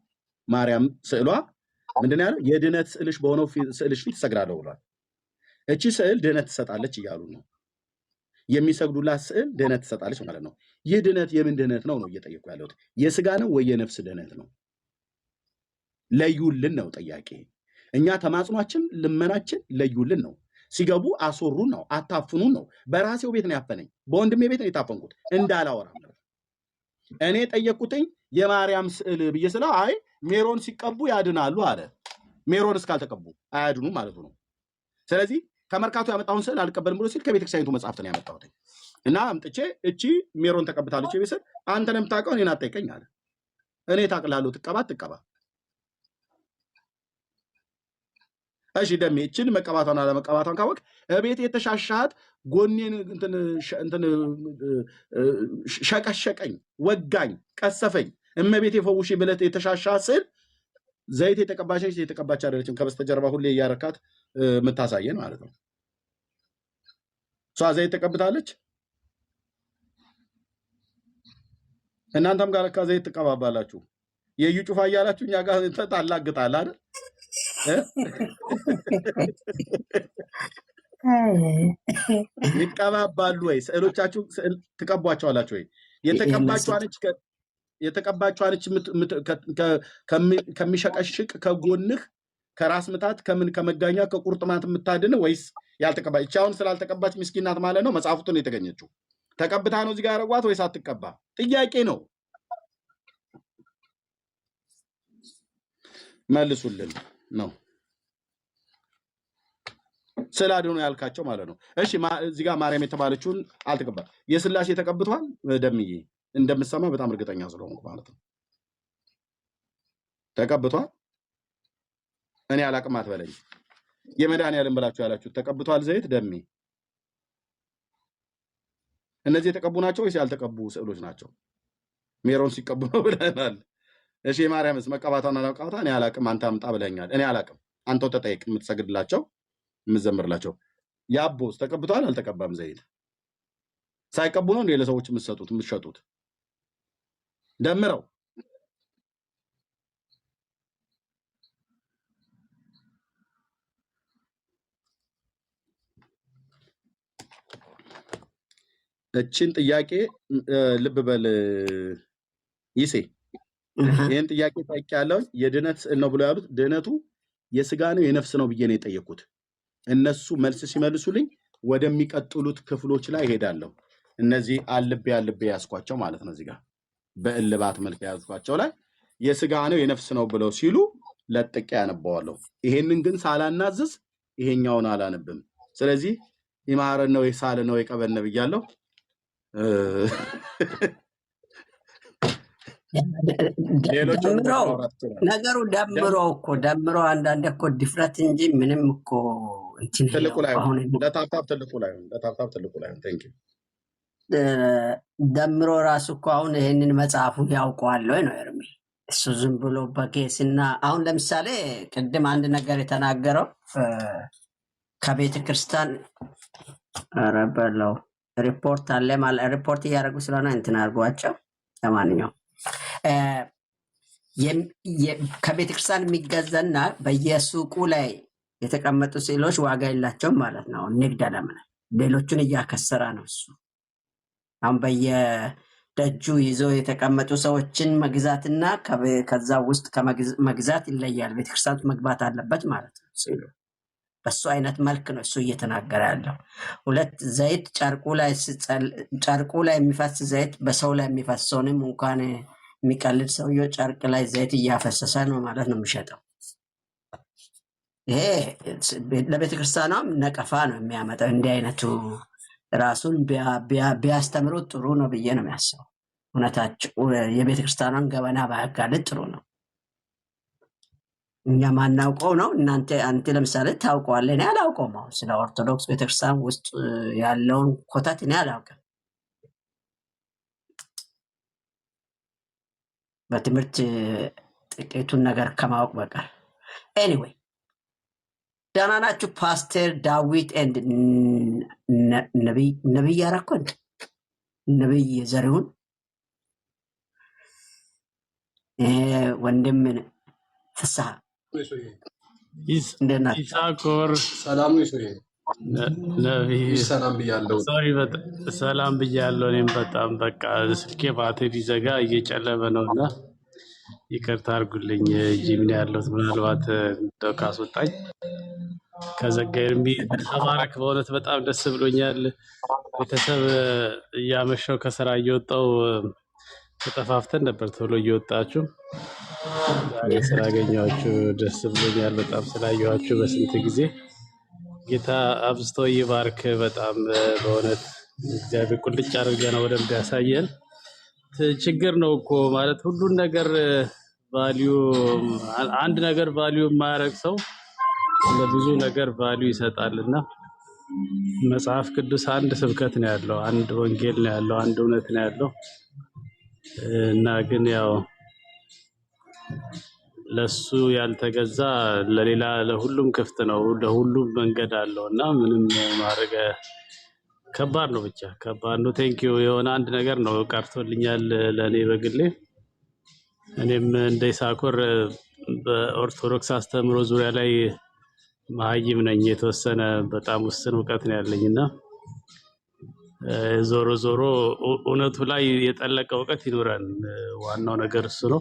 ማርያም ስዕሏ ምንድን ያለው? የድነት ስዕልሽ በሆነው ስዕልሽ ፊት እሰግዳለሁ ብሏል። እቺ ስዕል ድነት ትሰጣለች እያሉ ነው። የሚሰግዱላት ስዕል ድነት ትሰጣለች ማለት ነው። ይህ ድነት የምን ድነት ነው እየጠየቁ ያለሁት። የስጋ ነው ወይ የነፍስ ድነት ነው? ለዩልን ነው ጥያቄ። እኛ ተማጽኗችን ልመናችን ለዩልን ነው። ሲገቡ አስወሩን ነው፣ አታፍኑን ነው። በራሴው ቤት ነው ያፈነኝ፣ በወንድሜ ቤት ነው የታፈንኩት እንዳላወራ ነው። እኔ ጠየቅኩትኝ የማርያም ስዕል ብዬ ስለው አይ ሜሮን ሲቀቡ ያድናሉ አለ። ሜሮን እስካልተቀቡ አያድኑ ማለቱ ነው። ስለዚህ ከመርካቶ ያመጣውን ስዕል አልቀበልም ብሎ ሲል ከቤተክርስቲያኒቱ መጽሐፍት ነው ያመጣሁት እና አምጥቼ እቺ ሜሮን ተቀብታለች ቤተሰብ አንተ ነው የምታውቀው እኔን አትጠይቀኝ አለ። እኔ ታቅላለሁ፣ ትቀባ። እሺ ደሜ እችን መቀባቷን አለመቀባቷን ካወቅ እቤት የተሻሻት ጎኔን እንትን ሸቀሸቀኝ፣ ወጋኝ፣ ቀሰፈኝ፣ እመቤት የፈውሽ ብለት የተሻሻት ስዕል ዘይት የተቀባች አይደለችም። ከበስተጀርባ ሁሌ እያረካት የምታሳየን ማለት ነው። እሷ ዘይት ተቀብታለች። እናንተም ጋር ለካ ዘይት ትቀባባላችሁ። የዩ ጩፋ እያላችሁ እኛ ጋር ታላግጣል አይደል? ይቀባባሉ ወይ? ስዕሎቻችሁ ስዕል ትቀቧቸዋላችሁ ወይ? የተቀባችኋለች ከሚሸቀሽቅ ከጎንህ ከራስ ምታት ከመጋኛ ከቁርጥማት የምታድን ወይስ ያልተቀባች? እቺ አሁን ስላልተቀባች ምስኪናት ማለት ነው። መጽሐፍቱን የተገኘችው ተቀብታ ነው እዚህ ጋር ያደረጓት ወይስ አትቀባ? ጥያቄ ነው። መልሱልን ነው ስላድኑ ያልካቸው ማለት ነው። እሺ እዚህ ጋር ማርያም የተባለችውን አልተቀባ። የስላሴ ተቀብቷል ደምዬ እንደምሰማ በጣም እርግጠኛ ስለሆንኩ ማለት ነው። ተቀብቷል። እኔ አላቅም አትበለኝ። የመድኃኒዓለም ብላችሁ ያላችሁት ተቀብቷል ዘይት ደሜ። እነዚህ የተቀቡ ናቸው ወይስ ያልተቀቡ ስዕሎች ናቸው? ሜሮን ሲቀቡ ነው ብለናል። እሺ የማርያምስ መቀባቷን አላውቃታ እኔ አላቅም አንተ አምጣ ብለኛል። እኔ አላቅም አንተው ተጠይቅ። የምትሰግድላቸው የምትዘምርላቸው ያቦስ ተቀብቷል አልተቀባም? ዘይት ሳይቀቡ ነው እንዴ ለሰዎች የምትሸጡት? ደምረው እችን ጥያቄ ልብ በል ይሴ። ይህን ጥያቄ ጠይቅ ያለው የድነት ስዕል ነው ብሎ ያሉት ድነቱ የስጋ ነው የነፍስ ነው ብዬ ነው የጠየቁት። እነሱ መልስ ሲመልሱልኝ ወደሚቀጥሉት ክፍሎች ላይ ሄዳለሁ። እነዚህ አልቤ ያስኳቸው ማለት ነው። እዚህ ጋር በእልባት መልክ ያስኳቸው ላይ የስጋ ነው የነፍስ ነው ብለው ሲሉ ለጥቄ ያነባዋለሁ። ይሄንን ግን ሳላናዝዝ ይሄኛውን አላነብም። ስለዚህ ይማረን ነው የሳለ ነው የቀበነ ብያለሁ። ሌሎች ደግሞ ደምሮ ማውራት ይችላል። ነገሩ ደምሮ አንዳንድ እኮ ድፍረት እንጂ ምንም እኮ እንትን ትልቁ ላይ አሁን ለታፕታፕ ትልቁ ላይ ለታፕታፕ ትልቁ ላይ ቴንክ ዩ ደምሮ ራሱ እኮ አሁን ይሄንን መጽሐፉን ያውቀዋል ወይ ነው ኤርሚ? እሱ ዝም ብሎ በኬስና አሁን ለምሳሌ ቅድም አንድ ነገር የተናገረው ከቤተ ክርስቲያን ኧረ በለው ሪፖርት አለ ማለት ሪፖርት እያደረጉ ስለሆነ እንትን አድርጓቸው። ለማንኛውም ከቤተ ክርስቲያን የሚገዛና በየሱቁ ላይ የተቀመጡ ስዕሎች ዋጋ የላቸውም ማለት ነው። ንግድ ዓለም ላይ ሌሎቹን እያከሰራ ነው እሱ። አሁን በየደጁ ይዞ የተቀመጡ ሰዎችን መግዛትና ከዛ ውስጥ ከመግዛት ይለያል። ቤተክርስቲያን መግባት አለበት ማለት ነው ስዕሉ። በሱ አይነት መልክ ነው እሱ እየተናገረ ያለው። ሁለት ዘይት ጨርቁ ላይ የሚፈስ ዘይት በሰው ላይ የሚፈሰውንም እንኳን የሚቀልድ ሰውየው ጨርቅ ላይ ዘይት እያፈሰሰ ነው ማለት ነው የሚሸጠው። ይሄ ለቤተክርስቲያኗም ነቀፋ ነው የሚያመጣው። እንዲህ አይነቱ ራሱን ቢያስተምሩት ጥሩ ነው ብዬ ነው የሚያስበው። እውነታቸው የቤተክርስቲያኗን ገበና ባያጋልጥ ጥሩ ነው። እኛ ማናውቀው ነው። አንተ ለምሳሌ ታውቀዋለህ፣ እኔ አላውቀውም። አሁን ስለ ኦርቶዶክስ ቤተክርስቲያን ውስጥ ያለውን ኮታት እኔ አላውቅም በትምህርት ጥቂቱን ነገር ከማወቅ በቀር። ኤኒዌይ ደህና ናችሁ? ፓስተር ዳዊት ኤንድ ነቢይ ያረኮን ነቢይ ዘሪሁን ወንድም ፍስሐ ይሳኮር ሰላም ነው። ሰው ነቢይ ሰላም ብያለሁ። ሶሪ ሰላም ብያለሁ። እኔም በጣም በቃ ስልኬ ባትሪ ዘጋ እየጨለመ ነውና ይቅርታ አድርጉልኝ። ጂምን ያለሁት ምናልባት እንደው ካስወጣኝ ከዘጋ ኤርሚ ተባረክ። በእውነት በጣም ደስ ብሎኛል። ቤተሰብ እያመሸው ከስራ እየወጣው ተጠፋፍተን ነበር። ቶሎ እየወጣችሁ ዛሬ ስላገኘኋችሁ ደስ ብሎኛል። በጣም ስላየኋችሁ በስንት ጊዜ ጌታ አብዝቶ ይባርክ። በጣም በእውነት እግዚአብሔር ቁልጭ አድርገ ነው ወደም ያሳየን። ችግር ነው እኮ ማለት ሁሉን ነገር ቫልዩ አንድ ነገር ቫልዩ የማያደርግ ሰው ለብዙ ነገር ቫልዩ ይሰጣልና መጽሐፍ ቅዱስ አንድ ስብከት ነው ያለው፣ አንድ ወንጌል ነው ያለው፣ አንድ እውነት ነው ያለው እና ግን ያው ለሱ ያልተገዛ ለሌላ ለሁሉም ክፍት ነው፣ ለሁሉም መንገድ አለውና ምንም ማድረግ ከባድ ነው። ብቻ ከባድ ነው። ቴንኪዩ የሆነ አንድ ነገር ነው ቀርቶልኛል ለኔ በግሌ። እኔም እንደ ይሳኮር በኦርቶዶክስ አስተምሮ ዙሪያ ላይ መሀይም ነኝ። የተወሰነ በጣም ውስን እውቀት ነው ያለኝና ዞሮ ዞሮ እውነቱ ላይ የጠለቀ እውቀት ይኖረን። ዋናው ነገር እሱ ነው።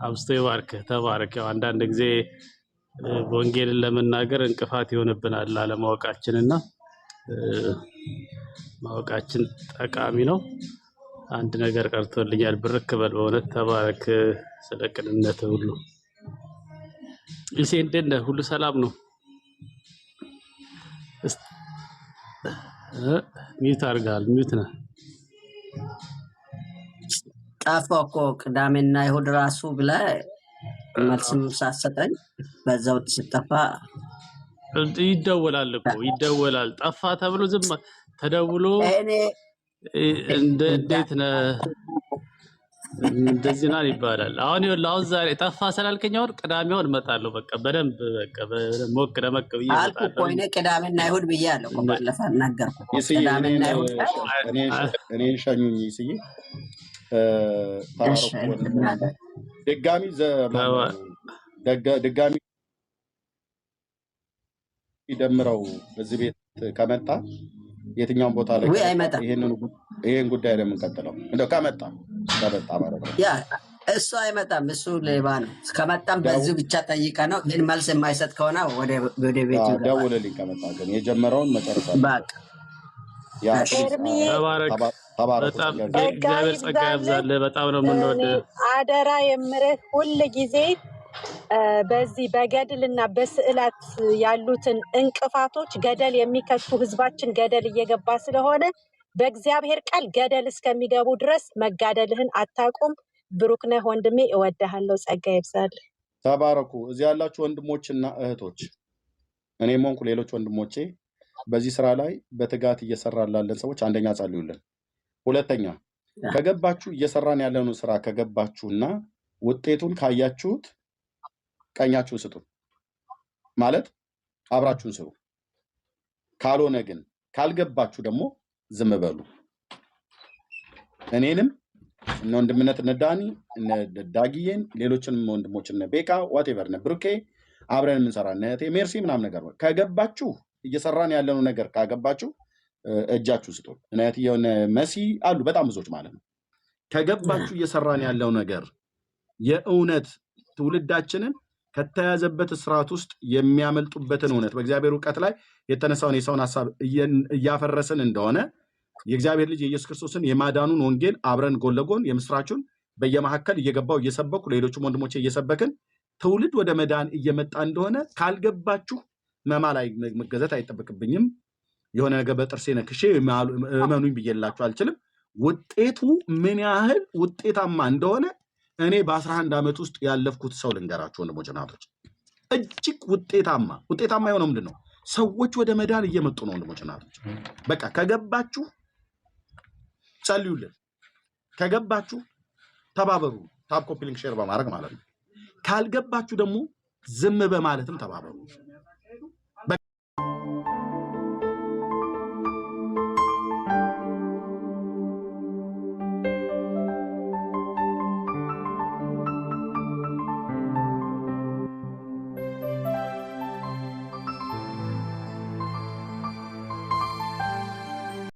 አብስቶ ይባርክ። ተባረክ። ያው አንዳንድ ጊዜ ወንጌልን ለመናገር እንቅፋት ይሆንብናል አለማወቃችንና ማወቃችን ጠቃሚ ነው። አንድ ነገር ቀርቶልኛል። ብርክ በል በእውነት ተባረክ። ስለ ቅንነት ሁሉ እሺ። እንዴት ነህ? ሁሉ ሰላም ነው? ሚዩት አድርጋል። ሚዩት ነህ? ጠፋሁ እኮ ቅዳሜና ይሁድ ራሱ ብለህ መልስም ሳትሰጠኝ በዛው ስጠፋ ይደወላል እኮ ይደወላል። ጠፋ ተብሎ ዝም ተደውሎ እንዴት ነህ እንደዚህ ነው ይባላል። አሁን ዛሬ ጠፋ ስላልከኝ አሁን ቅዳሜውን እመጣለሁ። በቃ በደንብ ሞቅ ደመቅ ብዬ አልኩ እኮ እኔ ቅዳሜና ይሁድ ብያለሁ እኮ ባለፈው ነገርኩህ። ቅዳሜና ይሁድ እኔን ሸኙኝ ይስዬ ድጋሚ ደምረው እዚህ ቤት ከመጣ የትኛውን ቦታ ላይ ይሄን ጉዳይ ነው የምንቀጥለው። እንደው ከመጣ ማለት ነው። ያ እሱ አይመጣም። እሱ ሌባ ነው። ከመጣም በዚሁ ብቻ ጠይቀ ነው። ግን መልስ የማይሰጥ ከሆነ ወደ ቤቱ ደውልልኝ። ከመጣ ግን የጀመረውን መጨረሻ ተባረክ። በጣም እግዚአብሔር ጸጋ ያብዛልህ። በጣም ነው የምንወድህ። አደራ የምርህ ሁል ጊዜ በዚህ በገድልና በስዕላት ያሉትን እንቅፋቶች ገደል የሚከቱ ህዝባችን ገደል እየገባ ስለሆነ በእግዚአብሔር ቃል ገደል እስከሚገቡ ድረስ መጋደልህን አታቁም። ብሩክ ነህ ወንድሜ፣ እወድሃለሁ። ጸጋ ይብዛል። ተባረኩ። እዚህ ያላችሁ ወንድሞችና እህቶች እኔም ሆንኩ ሌሎች ወንድሞቼ በዚህ ስራ ላይ በትጋት እየሰራን ላለን ሰዎች አንደኛ ጸልዩልን። ሁለተኛ ከገባችሁ እየሰራን ያለውን ስራ ከገባችሁና ውጤቱን ካያችሁት ቀኛችሁን ስጡ ማለት አብራችሁን ስሩ። ካልሆነ ግን ካልገባችሁ ደግሞ ዝም በሉ። እኔንም እነ ወንድምነት እነ ዳኒ እነ ዳጊዬን ሌሎችንም ወንድሞች እነ ቤካ ዋቴቨር እነ ብሩኬ አብረን የምንሰራ እነ እህቴ ሜርሲ ምናምን ነገር ከገባችሁ እየሰራን ያለነው ነገር ካገባችሁ እጃችሁ ስጡ። እነዚህ የሆነ መሲ አሉ በጣም ብዙዎች ማለት ነው። ከገባችሁ እየሰራን ያለው ነገር የእውነት ትውልዳችንን ከተያዘበት ስርዓት ውስጥ የሚያመልጡበትን እውነት በእግዚአብሔር ዕውቀት ላይ የተነሳውን የሰውን ሐሳብ እያፈረስን እንደሆነ የእግዚአብሔር ልጅ የኢየሱስ ክርስቶስን የማዳኑን ወንጌል አብረን ጎን ለጎን የምስራቹን በየመሐከል እየገባው እየሰበኩ ሌሎችም ወንድሞቼ እየሰበክን ትውልድ ወደ መዳን እየመጣ እንደሆነ ካልገባችሁ መማ ላይ መገዘት አይጠበቅብኝም። የሆነ ነገር በጥርሴ ነክሼ እመኑኝ ብዬላችሁ አልችልም። ውጤቱ ምን ያህል ውጤታማ እንደሆነ እኔ በ11 ዓመት ውስጥ ያለፍኩት ሰው ልንገራችሁ ወንድሞች እናቶች። እጅግ ውጤታማ የሆነው ምንድን ነው? ሰዎች ወደ መዳን እየመጡ ነው ወንድሞች እናቶች። በቃ ከገባችሁ ጸልዩልን፣ ከገባችሁ ተባበሩ። ታፕ ኮፒ ሊንክ ሼር በማድረግ ማለት ነው። ካልገባችሁ ደግሞ ዝም በማለትም ተባበሩ።